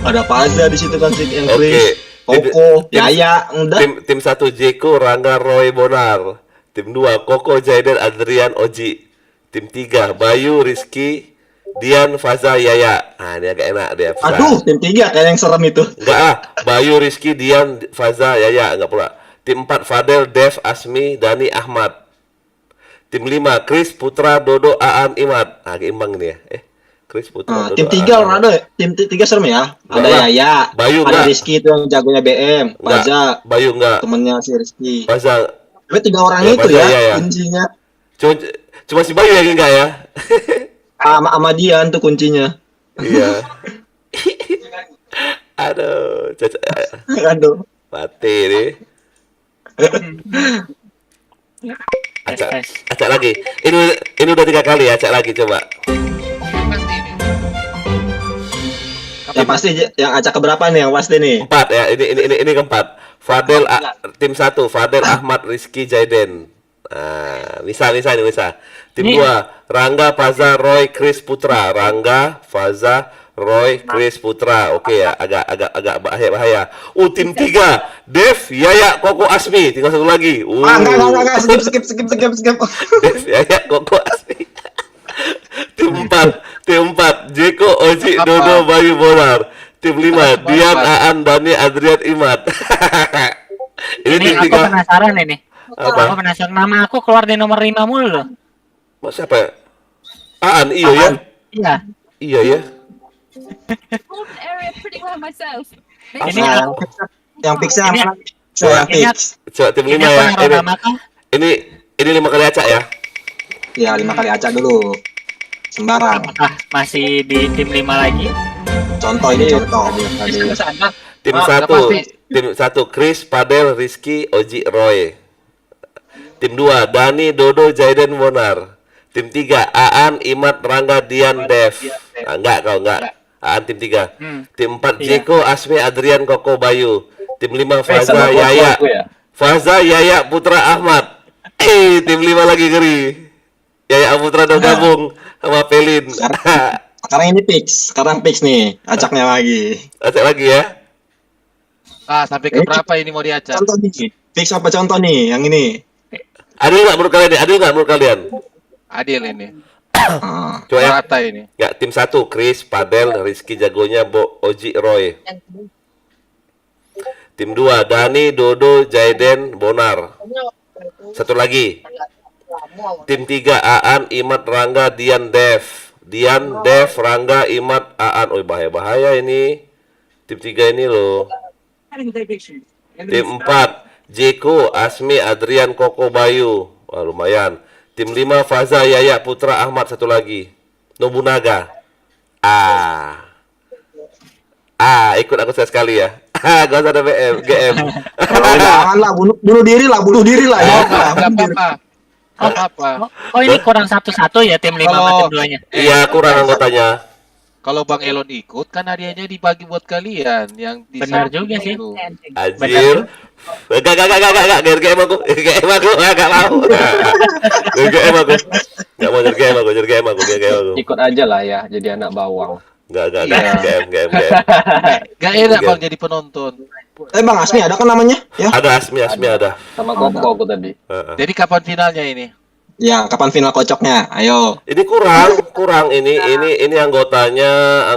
Ada Faza di situ kan, yang Oke. Chris, Koko, Yaya, udah. Tim 1 Jeko, Rangga, Roy, Bonar. Tim 2 Koko, Jaiden, Adrian, Oji. Tim 3 Bayu, Rizky, Dian, Faza, Yaya. Nah, ini agak enak dia. Aduh, tim 3 kayak yang serem itu. Enggak ah, Bayu, Rizky, Dian, Faza, Yaya, enggak pula. Tim 4 Fadel, Dev, Asmi, Dani, Ahmad. Tim 5 Chris, Putra, Dodo, Aan, Imad. Agak imbang ini ya. Chris, Putra, Dodo, Tim 3 orang ada. Tim 3 serem ya. Ada Enggak. Yaya, Bayu ada enggak. Rizky itu yang jagonya BM, Enggak. Faza, Bayu enggak. temennya si Rizky. Faza. Tapi 3 orang Ya, itu Faza, ya, iya. kuncinya. Cuma si Bayu yang enggak ya. Sama Dian tuh kuncinya. Iya. Aduh, Aduh. mati nih. Acak lagi. Ini udah 3 kali ya, acak lagi coba. Yang pasti yang acak keberapa nih yang pasti nih? 4 ya. Ini keempat. Fadel tim 1 Fadel, Ahmad, Rizky, Jaiden. Nah, bisa. Tim 2 Rangga, Faza, Roy, Chris, Putra. Rangga, Faza, Roy, Chris, Putra. Oke ya, agak bahaya. Tim 3 Dev, Yaya, Koko, Asmi. Tinggal satu lagi. Enggak, skip. Dev, Yaya, Koko, Asmi. Tim 4 Jeko, Oji, Dodo, Bayu, Bonar. Tim 5 Dian, Aan, Dani, Adrian, Imad. Ini tim aku 3. penasaran ini. Apa? Aku penasaran, nama aku keluar di nomor 5 mulu loh. Mas siapa ya? Aan, iya ya? Iya. Iya ya. Ini yang fixnya ini- apa? Saya fix. Coba tim 5 ini aku ya. naruh nama kan? Ini 5 kali acak ya. Ya 5 kali acak dulu. Sembarang. Apakah masih di tim 5 lagi? Contoh ini contoh. Tim 1 Chris, Padel, Rizky, Oji, Roy. Tim 2 Dani, Dodo, Jaiden, Bonar. Tim 3 Aan, Imad, Rangga, Dian, Dev. Enggak. Aan tim 3. Tim 4 Jeko, Asmi, Adrian, Koko, Bayu. Tim 5 Faza, Yaya. Faza, Yaya, Putra, Ahmad. Tim 5 lagi ngeri. Yaya, Putra udah gabung sama Pelin. Sekarang ini fix. Sekarang fix nih. Acaknya lagi. Acak lagi ya. Sampai ke berapa ini mau diacak? Contoh nih. Fix apa contoh nih yang ini? Adil nggak menurut kalian? Adil ini. Coba ya. Rata ini. Ya, tim 1 Chris, Padel, Rizky jagonya, Oji, Roy. Tim 2 Dani, Dodo, Jaiden, Bonar. Satu lagi. Tim 3 Aan, Imad, Rangga, Dian, Dev. Rangga, Imad, Aan. Oh, bahaya ini. Tim 3 ini loh. Tim 4 Jeko, Asmi, Adrian, Koko, Bayu. Wah, lumayan. Tim 5 Faza, Yaya, Putra, Ahmad. Satu lagi Nobunaga. Ikut aku sekali ya. Gak usah ada GM. Janganlah bunuh diri lah. Enggak apa-apa. Oh ini kurang satu ya tim 5 sama tim 2-nya. Iya, kurang anggotanya. Kalau Bang Elon ikut kan hadiahnya dibagi buat kalian yang di Benar juga sih. Anjir. Gak GM aku. Gak mau. GM aku. Gak mau GM aku. Ikut aja lah ya, jadi anak bawang. Gak GM. Gak enak Bang jadi penonton. Bang Asmi ada kan namanya? Ya. Ada Asmi ada. Sama Koko aku tadi. Jadi kapan finalnya ini? Ya, kapan final kocoknya? Ayo. Ini kurang ini anggotanya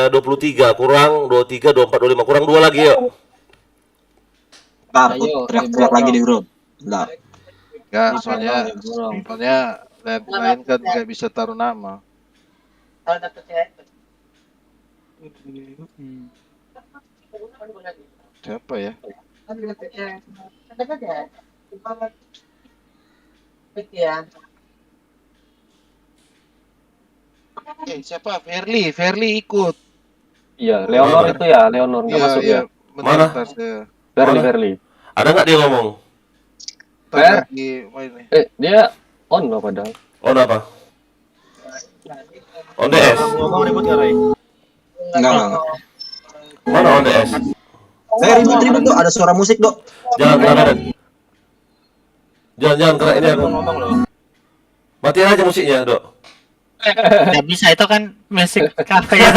23, kurang 23, 24, 25, kurang 2 lagi yuk. Ntar teriak lagi di grup. Bentar. Enggak, soalnya lain kan nggak bisa taruh nama. Siapa ya? Siapa? Verly ikut. Iya, Leonor itu ya, Leonor nggak masuk ya. Mana? Mana? Ada nggak dia ngomong? Lagi main nih. Dia on loh padahal. On apa? On DS. Ngomong ribut nggak, Ray? Enggak. Mana on DS? Ribut Dok, ada suara musik Dok. Jangan kena. Jangan kena ini aku. Ngomong loh. Matiin aja musiknya, Dok. Nggak bisa, itu kan musik kafe ya.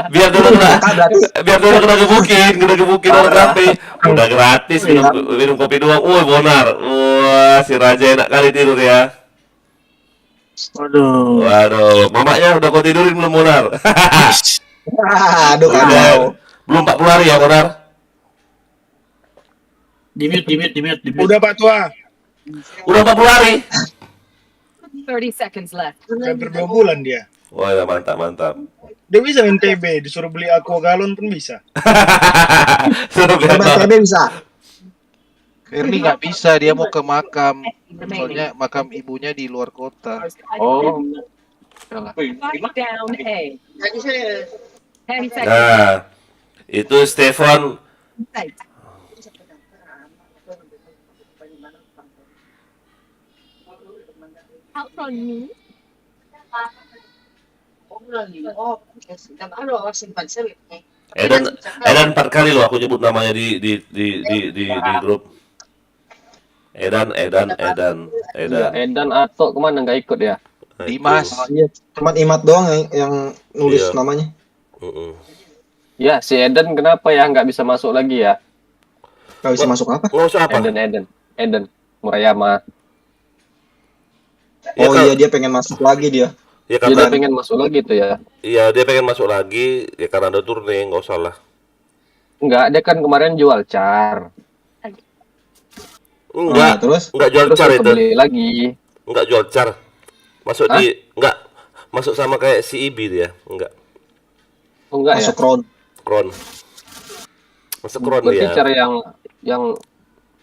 Biar dulu kena gebukin orang kafe. Udah gratis minum kopi doang. Bonar. Wah, si Raja enak kali tidur ya. Waduh, mamanya udah kau tidurin belum, Bonar? Aduh, Belum 40 hari ya, Bonar? Di mute. Udah Pak Tua. Udah 40 hari. 30 seconds left. Hampir 2 bulan dia. Wah, ya, mantap. Dia bisa main TB, disuruh beli aqua galon pun bisa. Suruh TB bisa. Ferdi nggak bisa, dia mau ke makam. Soalnya makam ibunya di luar kota. Oh. Down A. 10 seconds. Nah, itu Stefan. Out from me. Edan 4 kali loh aku nyebut namanya di grup. Edan. Edan atau kemana nggak ikut ya? Dimas. Iya, cuma Imat doang yang nulis namanya. Ya, si Edan kenapa ya nggak bisa masuk lagi ya? Nggak bisa masuk apa? Nggak usah apa? Eden Murayama. Oh iya, dia pengen masuk lagi dia. Ya Dia karena pengen masuk lagi tuh ya? iya dia pengen masuk lagi ya karena ada turne, nggak usah lah. Enggak, dia kan kemarin jual car. Enggak, terus jual Terus car aku itu. beli lagi. Enggak jual car. Masuk enggak masuk sama kayak si Ibi dia. Enggak. Oh, enggak masuk ya? Kron. Masuk kron Berarti dia. car yang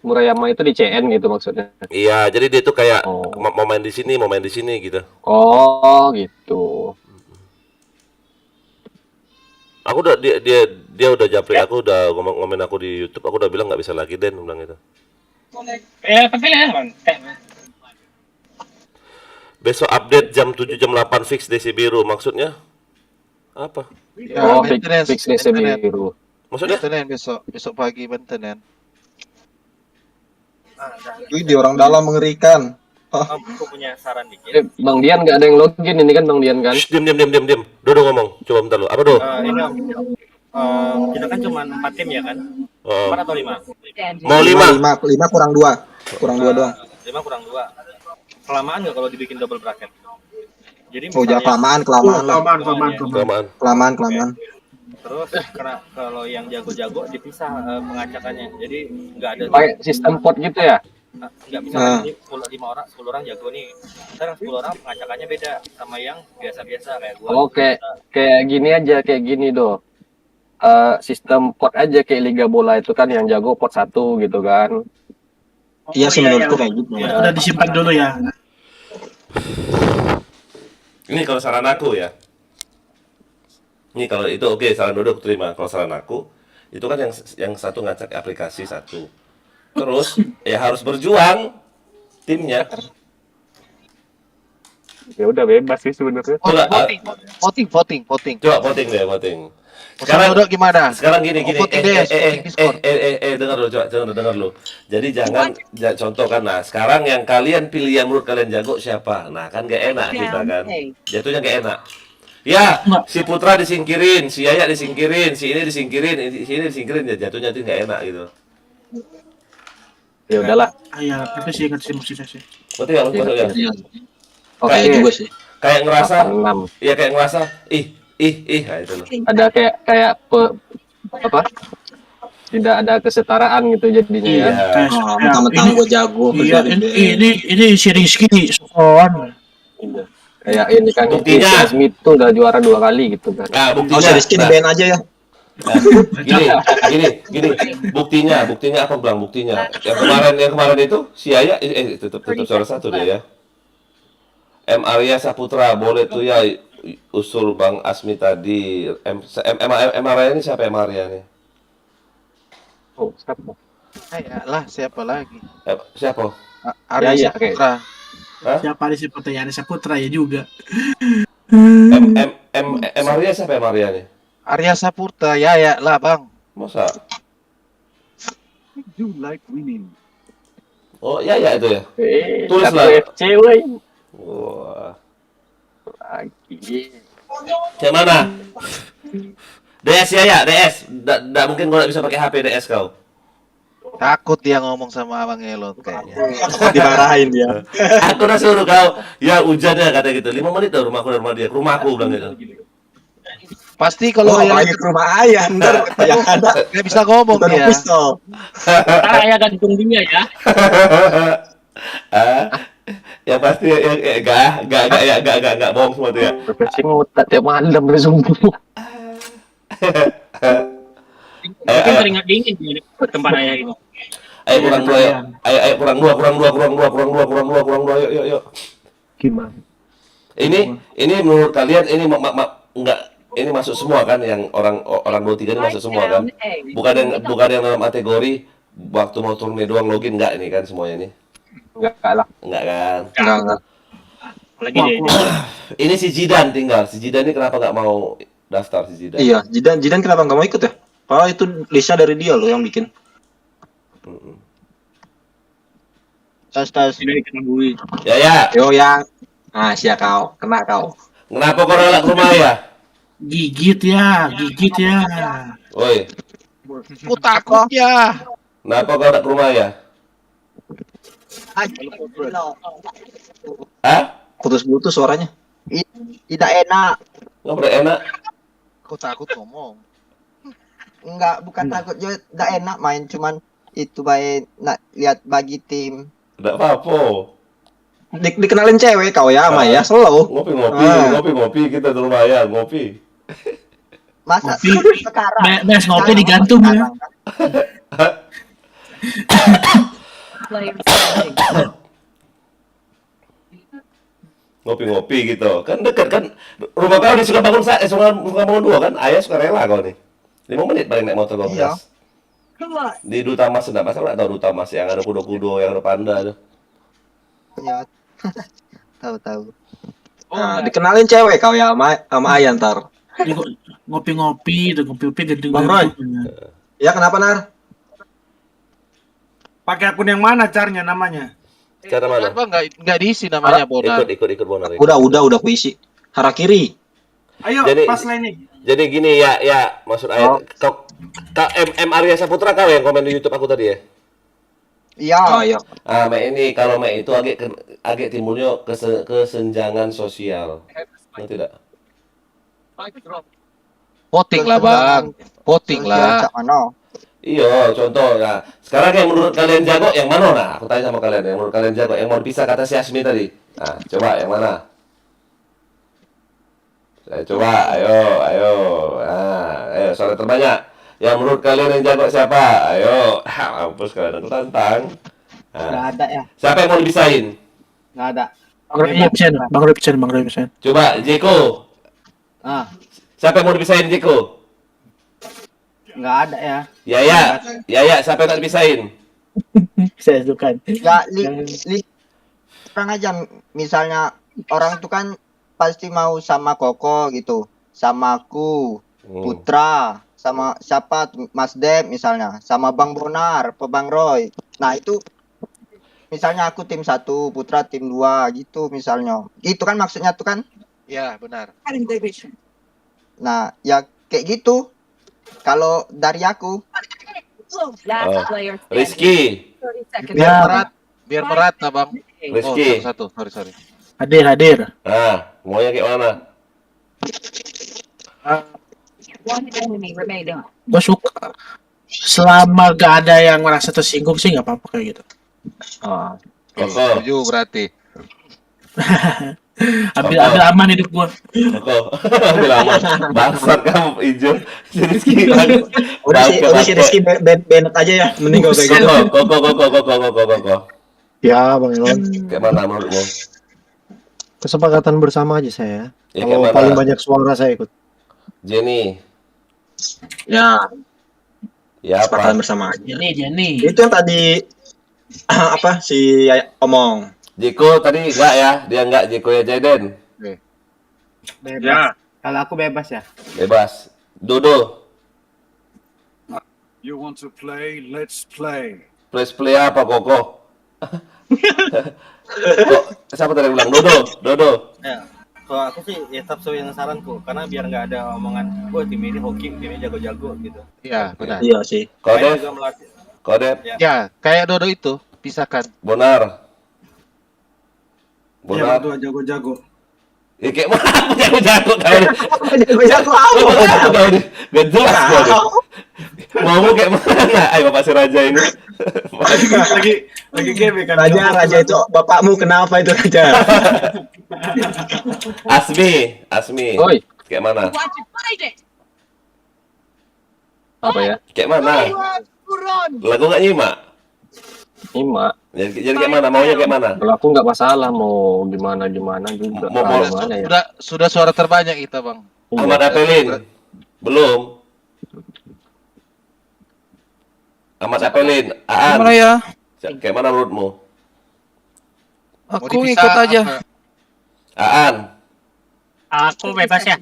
Murayama itu di CN gitu maksudnya. Iya, jadi dia tuh kayak mau main di sini gitu. Oh, gitu. Aku udah dia udah japri aku, udah ngomongin aku di YouTube, aku udah bilang nggak bisa lagi Den, bilang itu. Besok update jam 7 jam 8 fix DC biru, maksudnya apa? Oh, fix DC biru. Maksudnya? Besok pagi maintenance. Wih, di orang dalam mengerikan. Aku punya saran dikit. Bang Dian nggak ada yang login ini kan Bang Dian kan? Diam. Dodo ngomong. Coba bentar lu. Apa Do? Ini kita kan cuma 4 tim ya kan? 4 atau 5? Mau 5. 5 kurang 2. Kurang 2 doang. 5 kurang 2. Kelamaan nggak kalau dibikin double bracket? Jadi Oh, jangan kelamaan. Kelamaan. Terus kalau yang jago-jago dipisah pengacakannya. Jadi nggak ada Pakai sistem pot gitu ya? nggak bisa ini 10 orang jago nih. Ntar yang 10 orang pengacakannya beda sama yang biasa-biasa kayak gua. Oke, kayak gini aja, kayak gini Do. Sistem pot aja kayak Liga Bola itu kan yang jago pot 1 gitu kan. Iya sih menurutku kayak gitu. Udah disimpan dulu ya. Ini kalau saran aku ya. Ini kalau itu oke, saran Dodo aku terima. Kalau saran aku, itu kan yang satu ngacak aplikasi satu. Terus ya harus berjuang timnya. Ya udah bebas sih sebenarnya. Voting. Coba voting deh, voting. Sekarang Dodo gimana? Sekarang gini. Voting deh, voting Discord. Dengar dulu, coba dengar lu. Jadi jangan contoh kan. Nah, sekarang yang kalian pilih yang menurut kalian jago siapa? Nah, kan gak enak kita kan. Jatuhnya gak enak. Ya, si Putra disingkirin, si Yaya disingkirin, si ini disingkirin, ya jatuhnya itu nggak enak gitu. Ya udahlah. Iya, tapi sih ingat sih musik sih. Berarti nggak masuk ya? Oke. juga sih. Kayak ngerasa, 6. iya kayak ngerasa, nah itu loh. Ada kayak apa? Tidak ada kesetaraan gitu jadinya ya. Mentang-mentang gue jago. Iya, ini si Rizky soan. Kayak ini kan Buktinya. Smith tuh udah juara 2 kali gitu kan. Nah, Oh, buktinya. si Rizky di-ban aja ya. Nah, gini. Buktinya apa bilang buktinya? Yang kemarin itu si Yaya tetap salah satu dia ya. M Arya Saputra boleh tuh ya usul Bang Asmi tadi. M Arya ini siapa M Arya nih? Oh, siapa? Lah, siapa lagi? Siapa? Ya, Arya ya, Saputra. Siapa ada siapa tanya ada Saputra ya juga. Maria siapa ya Maria nih? Arya Saputra, ya lah bang. Masa? You like winning. Oh ya itu ya. Tulis Tulislah. FC, woi. Wah. Lagi. Yang mana? DS ya, DS. Nggak mungkin kau nggak bisa pakai HP DS kau. Takut dia ngomong sama Abang Elon kayaknya. dimarahin dia. Aku udah suruh kau. Ya hujan ya kata gitu. 5 menit dari rumahku dari rumah dia. Ke rumahku bilang gitu. Pasti kalau yang lagi ke rumah ayah, ntar yang ada nggak bisa ngomong bukan dia. pistol. Ntar ya gantung dia ya. Yang pasti enggak bohong semua tuh ya. Profesi ngutat tiap malam bersumbu. Mungkin keringat dingin di tempat ayah itu. Ayo kurang dua ya. Ayo kurang dua. Yuk. Gimana? Ini menurut kalian ini enggak ini masuk semua kan yang orang 23 ini masuk semua kan? Bukan yang dalam kategori waktu mau turunnya doang login enggak ini kan semuanya ini? Enggak lah. Enggak kan? Enggak. Lagi dia. Ini si Jidan tinggal. Si Jidan ini kenapa nggak mau daftar si Jidan? Iya, Jidan kenapa nggak mau ikut ya? Padahal itu lista dari dia loh yang bikin. Tas. Ini diketahui. Ya. Yo yang, siap kau, kena kau. Kenapa kau nolak rumah ya? Gigit ya. Woi, Aku takut ya. kenapa kau nolak rumah ya? Hah? Putus-putus suaranya. Tidak enak. Nggak pernah enak. Aku takut ngomong. Enggak, bukan takut juga tidak enak main, cuman itu baik nak lihat bagi tim. Nggak apa-apa. Dikenalin cewek kau ya sama ya, slow. Ngopi kita di rumah ya, ngopi. Masa Ngopi. sekarang? Mes ngopi digantung ya. Player standing. Ngopi gitu. Kan dekat kan. Rumah kau di Sukabangun Sukabangun 2 kan? Ayah suka rela kau nih. 5 menit paling naik motor kau Iya. gas. Di Duta Mas enggak masalah tahu Duta Mas yang ada kudo-kudo, yang ada panda tuh. Ya. Tahu. Dikenalin cewek kau ya sama Ayah ntar. Ngopi-ngopi gendeng. Bang Roy. Ya kenapa Nar? Pakai akun yang mana caranya namanya? Cara mana? Kenapa nggak diisi namanya Bonar? Ikut Bonar. Udah kuisi. Harakiri. Ayo, Jadi- pas lah ini. Jadi gini ya maksud ayah kau Arya Saputra kau yang komen di YouTube aku tadi ya. Iya. Iya. Ini kalau itu agak timbulnya kesenjangan sosial. Ngerti tidak? Voting lah bang. Voting lah. Cak mano? Iya, contoh. Nah, sekarang yang menurut kalian jago yang mana? Nah, aku tanya sama kalian, yang menurut kalian jago, yang mau dipisah kata si Asmi tadi. Nah, coba yang mana? Saya coba, ayo. Ayo, suara terbanyak. Yang menurut kalian yang jago siapa? Ayo, mampus kalian aku tantang. Nggak Nah, ada ya. siapa yang mau dipisahin? Nggak ada. Bang Roy. Coba, Jeko. Siapa yang mau dipisahin, Jeko? Nggak ada ya. Yaya, siapa yang tak dipisahin? Saya suka. Nggak orang aja misalnya orang tuh kan pasti mau sama Koko gitu, sama aku, Putra, sama siapa Mas Dem misalnya, sama Bang Bonar, Bang Roy. Nah itu misalnya aku tim 1, Putra tim 2 gitu misalnya. Itu kan maksudnya tuh kan. Ya benar. Nah ya kayak gitu. Kalau dari aku Last player standing. Rizky. 30 seconds. Biar berat lah bang. Rizky. Satu. Sorry. Hadir. Nah, maunya kayak mana? One enemy remaining. Gue suka. Selama gak ada yang merasa tersinggung sih nggak apa-apa kayak gitu. Koko. Setuju berarti. Ambil aman hidup gue. Koko. Ambil aman. Bangsat kamu hijau. Si Rizky. Udah si Rizky benet aja ya, mending gak kayak gitu. Koko. Ya, Bang Elon. Kayak mana menurutmu? Kesepakatan bersama aja saya. Ya, Kalau kayak paling mana? banyak suara saya ikut. Jenny. Ya, Ya Kesepakatan apa? bersama aja. Jenny. Itu yang tadi apa si Yaya omong. Jeko tadi enggak ya? Dia enggak, Jeko ya Jaden. Bebas. Ya. Kalau aku bebas ya. Bebas. Dodo. You want to play? Let's play. Play apa Koko? Kok siapa tadi bilang Dodo? Ya. Kalau aku sih ya tetap sesuai dengan saranku, karena biar nggak ada omongan, gue tim ini hoki, tim ini jago-jago gitu. Iya, benar. Iya sih. Saya Kode, juga melatih. kode, Ya, kayak Dodo itu, pisahkan. Bonar. Ya, Bonar. berdua jago-jago. Ya kayak mana aku jago-jago tahu deh. Jago-jago apa? Tahu deh. Gak jelas gua deh. Mau kayak mana? Ayo Bapak si Raja ini. Lagi game kan. Raja itu bapakmu kenapa itu Raja? Asmi. Oi, Kayak mana? Watch it, find it. apa ya? Kayak mana? Lagu gak nyimak? Ima. Jadi kayak mana? Maunya kayak mana? Kalau aku nggak masalah mau gimana juga. Mau- Kalau mana ya? Sudah suara terbanyak kita, Bang. Ahmad Apelin. Belum. Ahmad Apelin. Gimana Aan. ya? Kayak mana menurutmu? Mau Aku dipisah ngikut aja. apa? Aan. Aku bebas ya.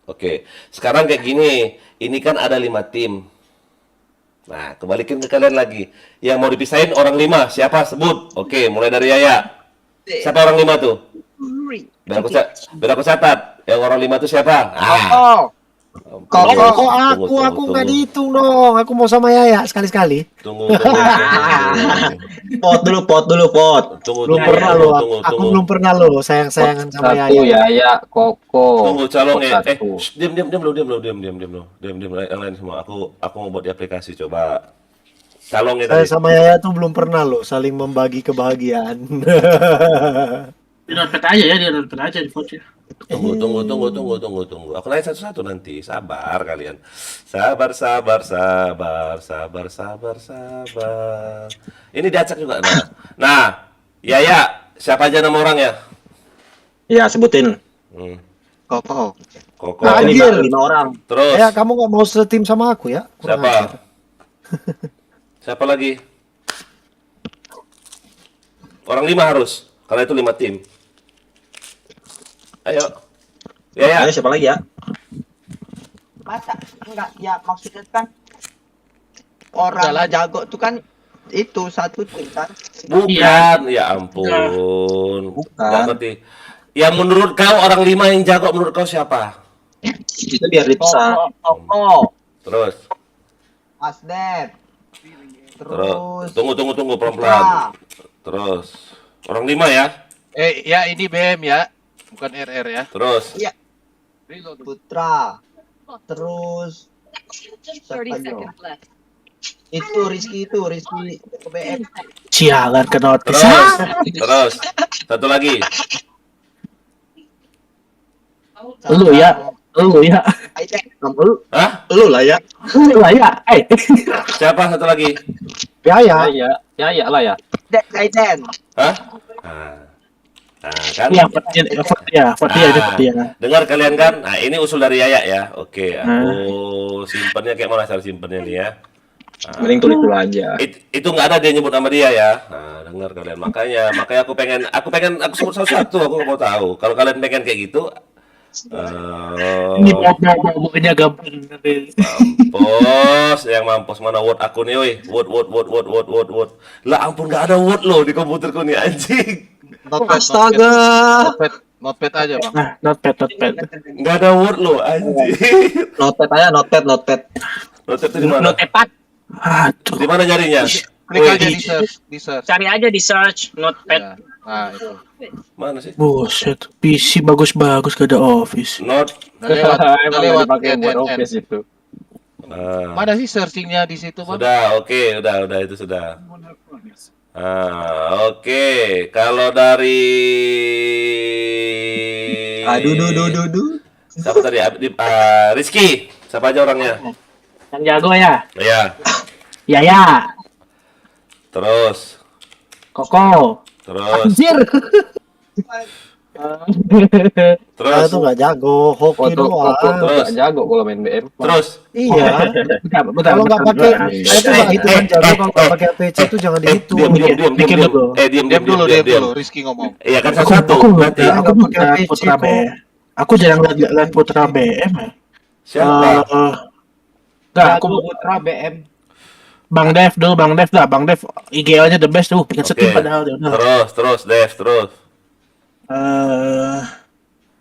Oke. Sekarang kayak gini. Ini kan ada 5 tim. Nah, kembalikan ke kalian lagi. Yang mau dipisahin orang 5. Siapa? Sebut. Oke, mulai dari Yaya. Siapa orang 5 tuh? Biar aku catat. Yang orang 5 tuh siapa? Kok aku nggak dihitung dong. Aku mau sama Yaya sekali-sekali. Tunggu. Pot dulu. Belum pernah lo. Aku belum pernah lo sayang-sayangan sama Satu Yaya. Yaya, Koko. Tunggu calon Satu. diam lain semua. Aku mau buat di aplikasi coba. Calonnya Saya tadi. sama Yaya tuh belum pernah lo saling membagi kebahagiaan. Di download aja ya, di download aja di voucher. Tunggu. Aku nanya satu-satu nanti. Sabar kalian. Sabar. Ini diacak juga. Nah, Yaya, siapa aja nama orangnya? Iya, sebutin. Koko. Koko. Nah, Anjir. 5 orang. Terus Ya, kamu nggak mau setim sama aku ya? Kurang siapa? ajar. Siapa lagi? Orang 5 harus. Karena itu 5 tim. Ayo. Yaya. Ayo siapa lagi ya? Masa enggak ya maksudnya kan orang jago tuh kan itu satu tim kan. Bukan, ya ampun. Bukan. Nggak ngerti. Yang menurut kau orang 5 yang jago menurut kau siapa? Itu biar dipisah. Koko, Terus, Mas Ded. terus. Terus Tunggu pelan-pelan. Terus, orang 5 ya. Ya ini BM ya, bukan RR ya. Terus, Putra. Terus 30 seconds left. itu Rizky BM. Sialan ke notis. terus. Satu lagi. Lu ya. Hah? Lu lah ya. Siapa satu lagi? Yaya. Yaya lah ya. Aiden. Hah? Kan? Iya, dia. Dengar kalian kan? Nah, ini usul dari Yaya ya. Oke, aku simpennya kayak mana cara simpennya nih ya. Mending tulis dulu aja. Itu nggak ada dia nyebut nama dia ya. Nah, dengar kalian. Makanya aku pengen aku sebut satu-satu. Aku mau tahu. Kalau kalian pengen kayak gitu, Ini mau-maunya gampang. mampus, yang mampus mana word aku nih, woi. Word. Lah ampun nggak ada word loh di komputerku nih anjing. Astaga. Notepad aja, Bang. Nah, notepad. Nggak ada word loh anjing. Notepad aja, notepad. Notepad itu di mana? Notepad. Aduh. Di mana nyarinya? Klik Woi, aja di search. Cari aja di search notepad. Ya. Nah, itu. Mana sih? Buset, PC bagus-bagus gak ada office. Not. Udah lewat dipakai buat NNN. office itu. Mana sih searchingnya di situ, Bang? Sudah, oke, udah itu sudah. Oke. Kalau dari Aduh. siapa tadi? Rizky. Siapa aja orangnya? Yang jago ya. Ya. Yaya. Terus. Koko. Terus. Anjir. Saya Terus, tuh nggak jago, hoki Foto doang. nggak jago kalau main BM. terus. Iya. Kalau nggak pakai, saya tuh nggak hitungan jago kalau nggak pakai PC itu jangan dihitung. Diam dulu. Rizky ngomong. Iya kan Aku satu. Nanti Saya nggak pakai lihat PC Putra kok. BM. Aku jarang lihat Putra BM ya. siapa? Enggak, aku Jago Putra BM. Bang Dev dulu, Bang Dev lah, Bang Dev IGL-nya the best tuh, bikin Oke. skip padahal dia udah. Terus, Dev, terus. Eh,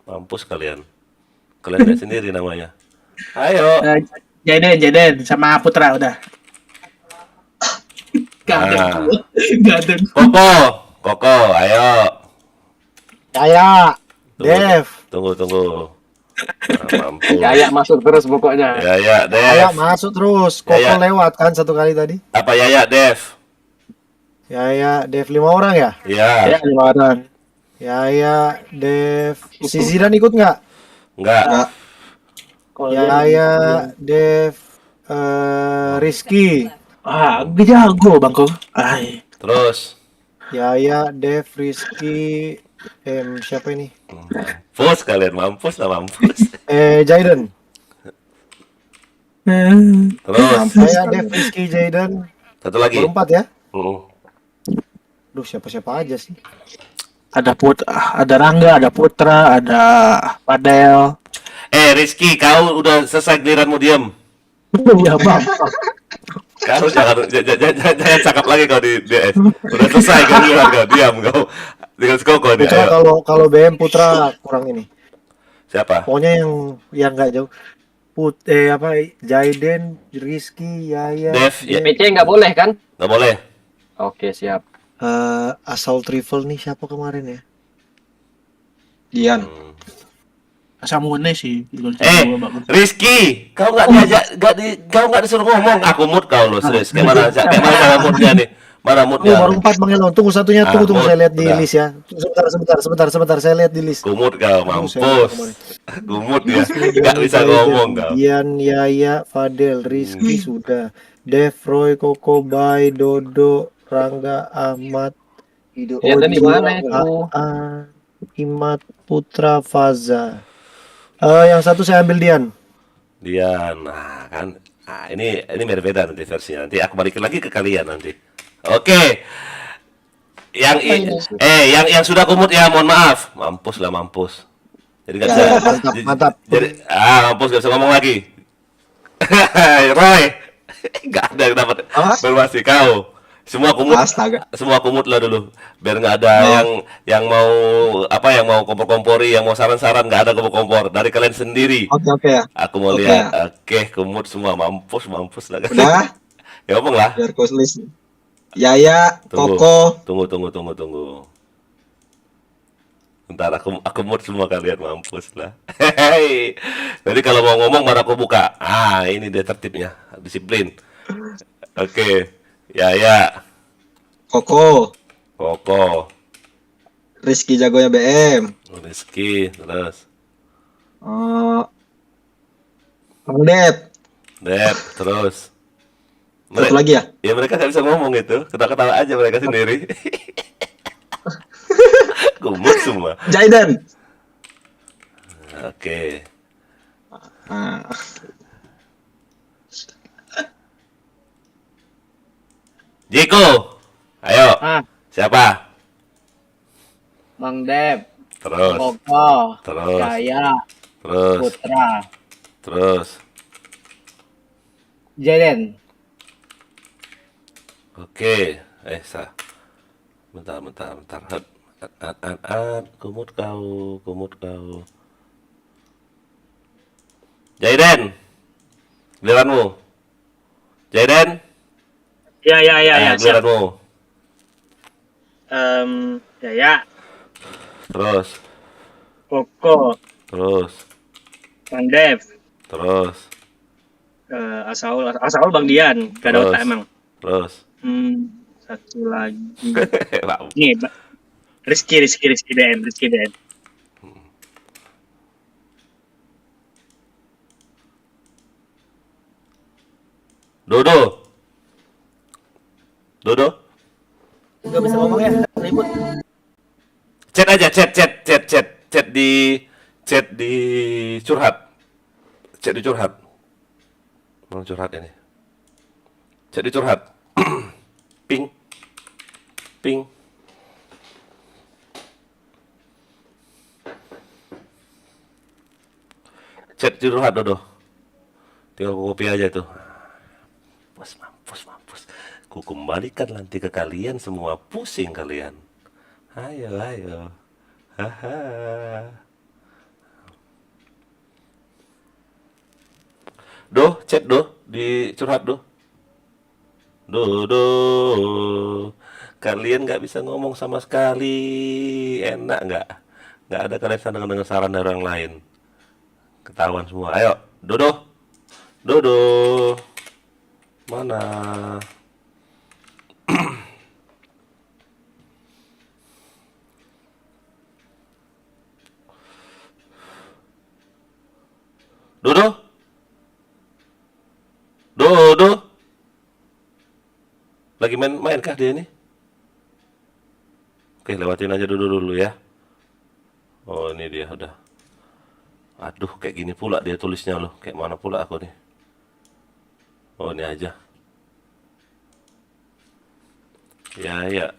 Mampus kalian. Kalian lihat sendiri namanya. Ayo. Jaden sama Putra udah. Gak ada, Nah. gak ada. Koko, ayo. Saya, Dev. Tunggu. Nah, mampus. Yaya masuk terus pokoknya. Yaya, Saya Dev. masuk terus. Koko Ya. lewat kan satu kali tadi. Apa Yaya, Dev? Yaya, Dev 5 orang ya? Iya. 5 orang. Yaya, Dev. Si Zidan ikut nggak? Enggak. Yaya, Dev, Rizky. Gue jago bang kok. Terus. Yaya, Dev, Rizky, siapa ini? Mampus kalian, mampus. Jaden. Terus. Saya, Dev, Rizky, Jaden. Satu lagi. Berempat ya? Hmm. Duh, siapa aja sih? Ada Rangga, ada Putra, ada Padel. Rizky, kau udah selesai giliranmu diam. Iya bang. Kau jangan cakap lagi kau di DS. Udah selesai kau giliran kau, diam kau. Dengan Koko nih. Putra Ayo. kalau BM Putra kurang ini. Siapa? Pokoknya yang nggak jauh. Jaden, Rizky, Yaya. Dev, ya. PC nggak boleh kan? Nggak boleh. Oke, siap. Assault Rifle nih siapa kemarin ya? Dian. Samune sih. Rizky, kau nggak diajak, kau nggak disuruh ngomong. Aku mood kau loh, serius. Kayak mana cara moodnya nih? Mana moodnya? Baru 4 Bang Elon. Tunggu satunya, tunggu mood. saya lihat di Udah. list ya. Sebentar, saya lihat di list. Kumut kau, mampus. Kumut ya, Rizky, nggak bisa Jaden, ngomong kau. Dian, Yaya, Fadel, Rizky sudah. Dev, Roy, Koko, Bay, Dodo, Rangga, Ahmad, Ya, dan di mana itu? Imat, Putra, Faza. Yang satu saya ambil Dian. Nah kan, ini berbeda nanti versinya. Nanti aku balikin lagi ke kalian nanti. Oke. Yang sudah kumut ya, mohon maaf. Mampus. Jadi nggak bisa. Mantap. Jadi mampus, nggak bisa ngomong lagi. Roy, nggak ada yang dapat informasi kau. Semua kumut lah dulu, biar nggak ada yang mau kompor-kompori, yang mau saran-saran, nggak ada kompor-kompor dari kalian sendiri. Oke ya. Aku mau lihat. Oke, kumut semua, mampus lah. Udah. Ya ngomong lah. Biar list. Yaya, Koko. Tunggu. Ntar aku mood semua kalian, mampus lah. Hehehe. Jadi kalau mau ngomong baru aku buka. Ini dia tertibnya, disiplin. Oke. Ya. Koko. Rizky jagonya BM. Rizky, terus. Bang Dev. Terus. Satu lagi ya? Ya mereka nggak bisa ngomong itu, ketawa-ketawa aja mereka sendiri. Kumut semua. Jaden. Oke. Jiko, ayo. Siapa? Bang Dev. Terus. Koko. Terus. Yaya. Terus. Putra. Terus. Jaden. Oke. Bentar. Kumut kau. Jaden. Giliranmu. Jaden. Ya. Giliranmu. Yaya, Terus. Koko, Terus. Bang Dev, Terus. Asaul Bang Dian, gak ada Terus. otak emang. Terus. Satu lagi. Nih, Rizky DM. Dodo. Gak bisa ngomong ya, ribut. Chat aja, chat. chat di curhat. Chat di curhat. Mau curhat ini. Chat di curhat. Ping. Chat di curhat, Dodo. Tinggal ku copy aja tuh. Mampus. Ku kembalikan nanti ke kalian semua, pusing kalian. Ayo. Haha. Chat di curhat Do. Kalian nggak bisa ngomong sama sekali. Enak nggak? Nggak ada kalian sedang dengar saran dari orang lain. Ketahuan semua. Ayo, Dodo. Mana? Dodo. Lagi main kah dia ini? Oke, lewatin aja dulu ya. Oh, ini dia udah. Aduh, kayak gini pula dia tulisnya loh. Kayak mana pula aku nih? Oh, ini aja. Ya.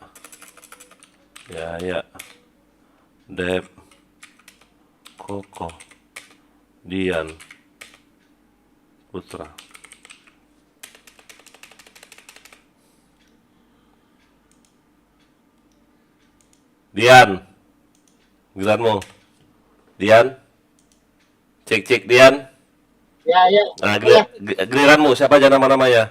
Dep. Koko. Dian. Putra. Dian. Giliranmu. Dian. Cek Dian. Ya. Nah, giliranmu siapa aja nama-namanya?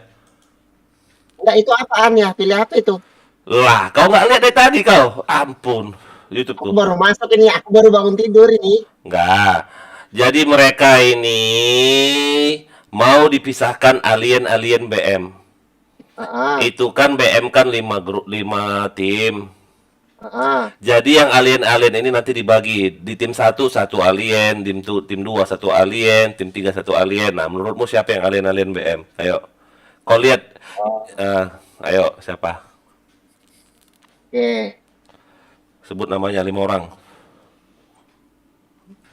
Enggak, itu apaan ya? Pilih apa itu? Lah, kau nggak lihat dari tadi kau? Ampun, YouTube Aku tuh. baru masuk ini, aku baru bangun tidur ini. Enggak. Jadi mereka ini mau dipisahkan alien BM. Itu kan BM kan 5 tim. Jadi yang alien ini nanti dibagi di tim 1 alien, tim 2 1 alien, tim 3 1 alien. Nah, menurutmu siapa yang alien BM? Ayo. Kau lihat. Ayo, siapa? Oke. Sebut namanya 5 orang.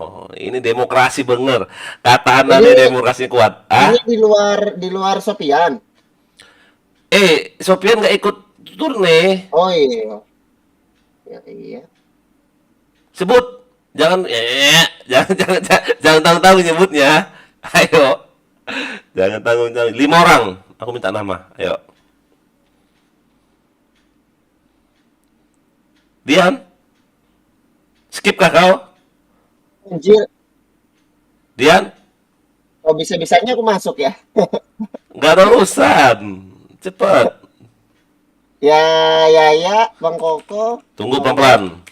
Oh, ini demokrasi bener. Kata Anda nih demokrasi kuat. Ini di luar Sopian. Sopian nggak ikut turne. Oh iya. Ya, iya. Sebut. Jangan tanggung-tanggung nyebutnya. Ayo. Jangan tanggung-tanggung. 5 orang. Aku minta nama. Ayo. Dian. Skip kah kau? Anjir. Dian. Oh, bisa-bisanya aku masuk ya. Nggak ada urusan. Cepat. Ya, Bang Koko. Tunggu pelan-pelan.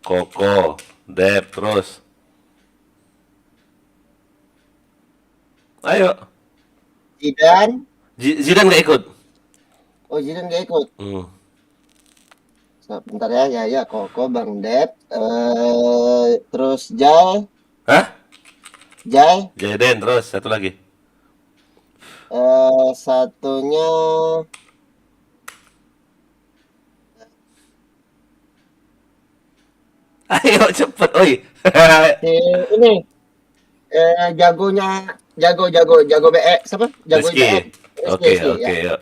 Koko, Dep, terus. Ayo. Zidan nggak ikut. Oh, Zidan nggak ikut. Bentar ya, Koko, Bang Dep, terus Jai. Hah? Jai. Jaden, terus satu lagi. Satunya Ayo cepet, oi. ini jago BE siapa? Jago Rizky. BE. Oke, ya. yuk.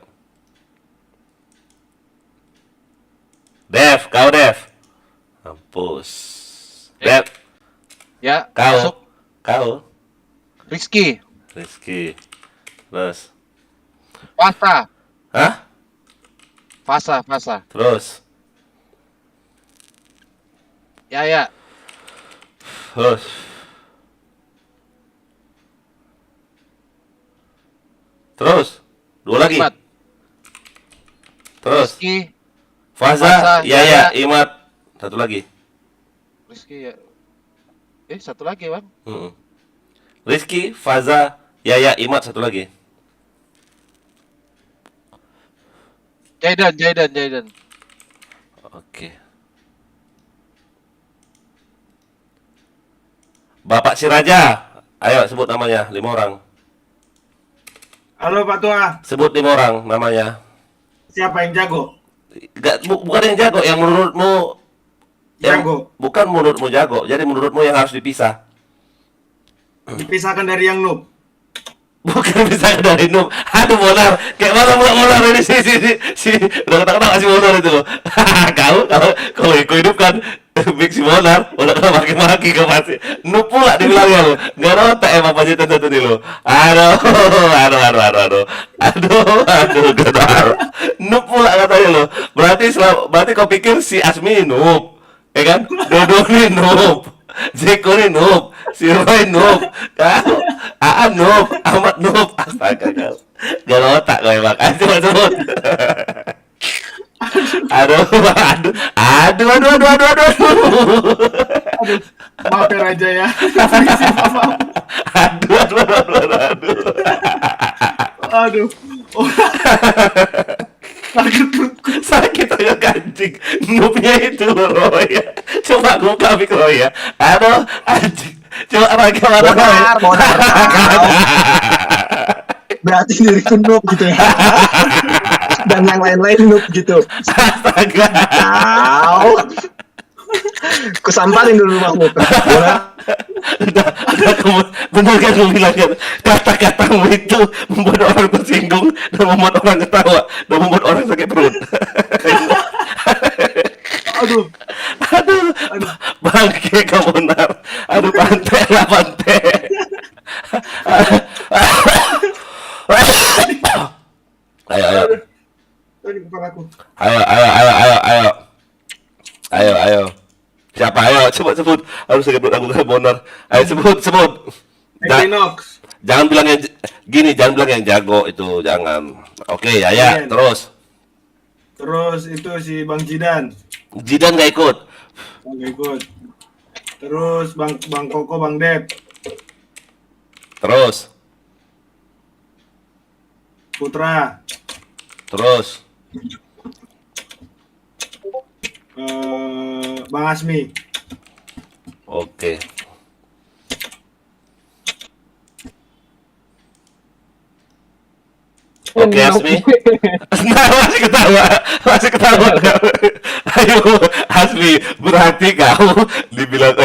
Dev, kau Dev. Mampus. Dev. Ya, Kau. masuk. Kau. Rizky. Terus. Fasa. Hah? Fasa. Terus. Ya. Terus. Dua lagi. Imat. Terus. Rizky. Faza, Yaya, Imat. Satu lagi. Rizky ya. Satu lagi, Bang. Rizky, Faza, Yaya, Imat, satu lagi. Jaidan. Oke. Bapak si Raja. Ayo sebut namanya, 5 orang. Halo Pak Tua, Sebut 5 orang namanya. siapa yang jago? Bukan yang jago, yang menurutmu Jago. Bukan menurutmu jago, jadi menurutmu yang harus dipisah. Dipisahkan dari yang noob. Bukan bisa dari noob. Aduh Bonar, kayak mana Bonar ini si udah kata-kata si Bonar itu loh. Kalau ikut hidup kan Big si Bonar udah kena maki-maki kau pasti. Noob pula dibilangnya lo. Gak ada otak emang pacitan satu nih lo. Aduh, Bonar. Noob pula katanya lo. Berarti kau pikir si Asmi noob, ya kan? Dodo ini noob. Zeko ini noob, si Roy noob, kau Aan noob, Ahmad noob, astaga kau, gak ada otak kau emang, coba sebut. Aduh, Maaf ya Raja ya. Aduh. Sakit aja kancing, noobnya itu Roy. Coba gue kami Roy ya. Aduh, anjing. Coba bagaimana Roy? Bonar. Berarti diriku noob gitu ya. Dan yang lain-lain noob gitu. Astaga. Tahu. Kusamparin dulu rumahmu. Udah benar kan lu bilang kan, kata-katamu itu membuat orang tersinggung dan membuat orang ketawa dan membuat orang sakit perut. Aduh. Bangke kau Bonar. Aduh, pantai. Ayo. Tadi kepalaku. Ayo. Siapa? Ayo, coba sebut. Harus sebut aku kan Bonar. Ayo sebut. Equinox. Jangan bilang yang gini, jangan bilang yang jago itu, jangan. Oke, ya, terus. Terus itu si Bang Jidan. Jidan gak ikut. Nggak ikut. Terus Bang Koko, Bang Dep. Terus. Putra. Terus. Bang Asmi. Oke. Oke, Asmi. Nah, masih ketawa. Ayo, Asmi, berarti kau dibilang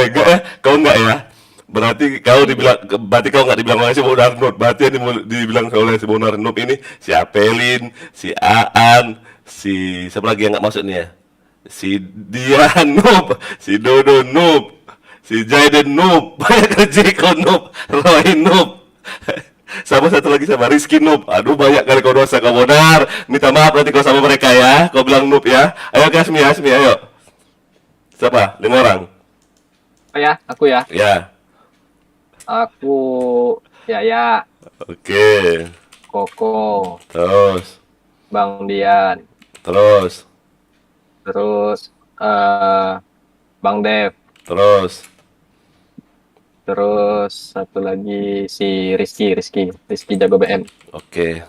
kau enggak ya? Berarti kau enggak dibilang oleh si Bonar noob. Berarti yang dibilang oleh si Bonar noob ini si Apelin, si Aan, si siapa lagi yang enggak masuk nih ya? Si Dian noob, si Dodo noob, si Jaden noob, banyak Jeko noob, Roy noob. Sama satu lagi sama Rizky noob. Aduh, banyak kali kau dosa kau Bonar. Minta maaf nanti kau sama mereka ya. Kau bilang noob ya. Ayo Asmi, ayo. Siapa? 5 orang. Aku ya. Ya. Aku Yaya, Oke. Koko, Terus. Bang Dian, Terus. Bang Dev, terus satu lagi si Rizky jago BM. Oke.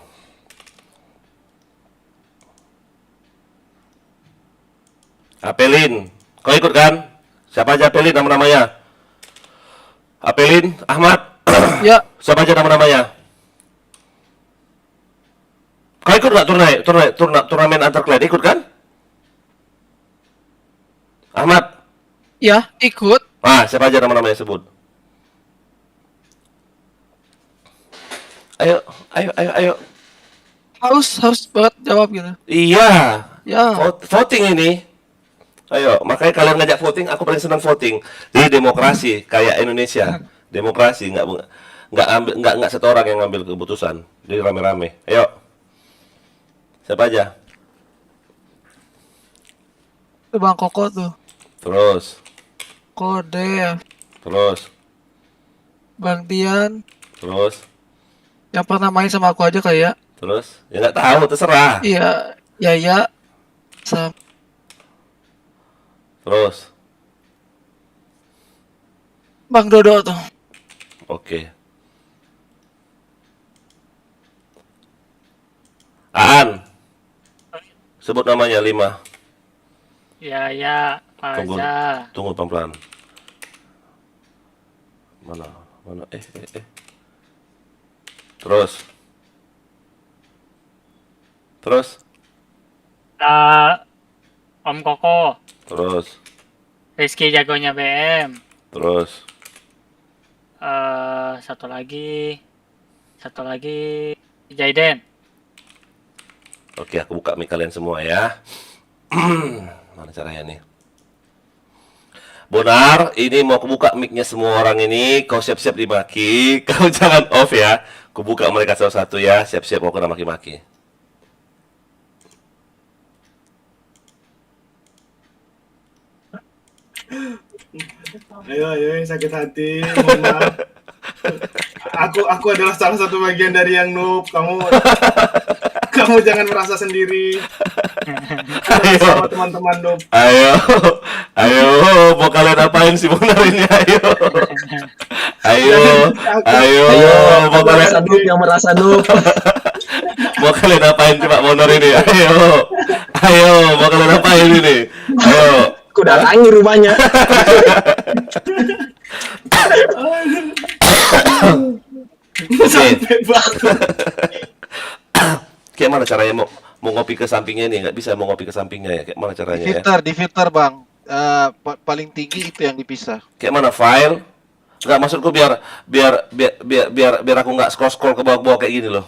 Apelin, kau ikut kan? Siapa aja Apelin nama-namanya? Apelin, Ahmad. Ya. Siapa aja nama-namanya? Kau ikut nggak turnamen antar klan? Ikut kan? Ahmad. Ya, ikut. Siapa aja nama-namanya sebut? Ayo. Harus banget jawab gitu. Iya. Ya. Voting ini. Ayo, makanya kalian ngajak voting, aku paling senang voting. Ini demokrasi kayak Indonesia. Demokrasi nggak satu orang yang ngambil keputusan. Jadi rame-rame. Ayo. Siapa aja? Itu Bang Koko tuh. Terus. Kode. Terus. Bang Dian. Terus. Yang pernah main sama aku aja kayak. Terus. Ya nggak tahu, terserah. Iya. Yaya. Sama. Terus. Bang Dodo tuh. Oke. Aan. Sebut namanya 5. Ya, Faza. Tunggu pelan-pelan. Mana? Terus. Om Koko. Terus. Rizky jagonya BM. Terus Satu lagi Jaiden. oke, aku buka mic kalian semua ya. Mana caranya nih? Bonar, ini mau aku buka mic-nya semua orang ini. Kau siap-siap dimaki. Kau jangan off ya. Aku buka mereka satu-satu ya. Siap-siap mau kena maki-maki. Ayo, yang sakit hati, mohon maaf. Aku adalah salah satu bagian dari yang noob. Kamu jangan merasa sendiri. Ayo. Sama teman-teman noob. Ayo, mau kalian apain sih Bonar ini? Ayo, mau kalian yang merasa noob. mau kalian apain coba Bonar ini? Ayo, mau kalian apain ini? Ayo. Aku datangi rumahnya. Kayak mana caranya mau ngopi ke sampingnya ini? Nggak bisa mau ngopi ke sampingnya ya? Kayak mana caranya ya? Di filter bang. Paling tinggi itu yang dipisah. Kayak mana file? Nggak, maksudku biar aku nggak scroll ke bawah-bawah kayak gini loh.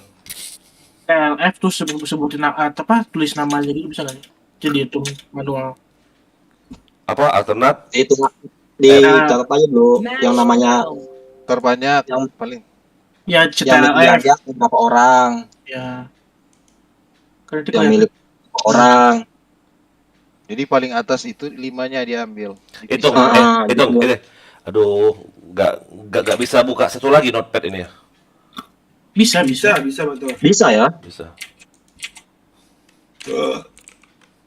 LF tuh sebutin apa tulis namanya gitu bisa nggak sih? Jadi itu manual. Apa alternate? Itu dicatat aja dulu yang namanya terbanyak yang paling Ya yang secara milih aja berapa orang, ya. Karena itu yang kayak- milih orang. Jadi paling atas itu 5-nya diambil. Hitung, hitung. Aduh, nggak bisa buka satu lagi notepad ini ya? Bisa betul. Bisa ya? Bisa.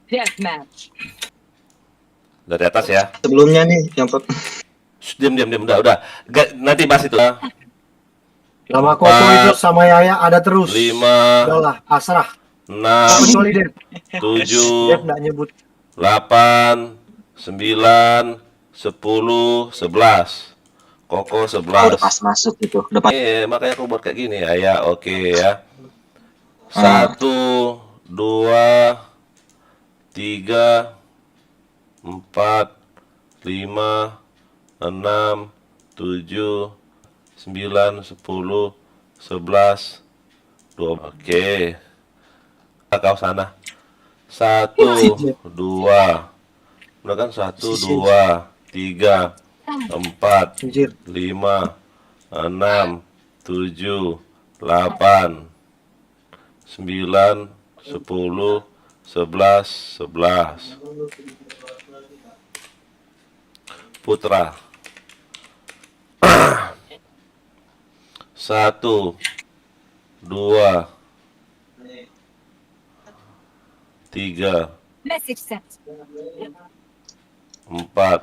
Deathmatch. Dari atas ya. Sebelumnya nih yang Shh, diam, udah. Nanti bahas itu. Nama Koko itu sama Yaya ada terus. 5, Udahlah, pasrah. 6, Kecuali Dev. 7, Dev nggak nyebut. 8, 9, 10, 11. Koko 11. udah pas masuk itu. Udah pas. Makanya aku buat kayak gini ya. Oke ya. 1, 2, 3, 4, 5, 6, 7, 9, 10, 11, 12. Oke. Kau sana. 1, 2. Udah kan 1, 2, 3, 4, 5, 6, 7, 8, 9, 10, 11. Putra. 1, 2, 3, Message sent. 4,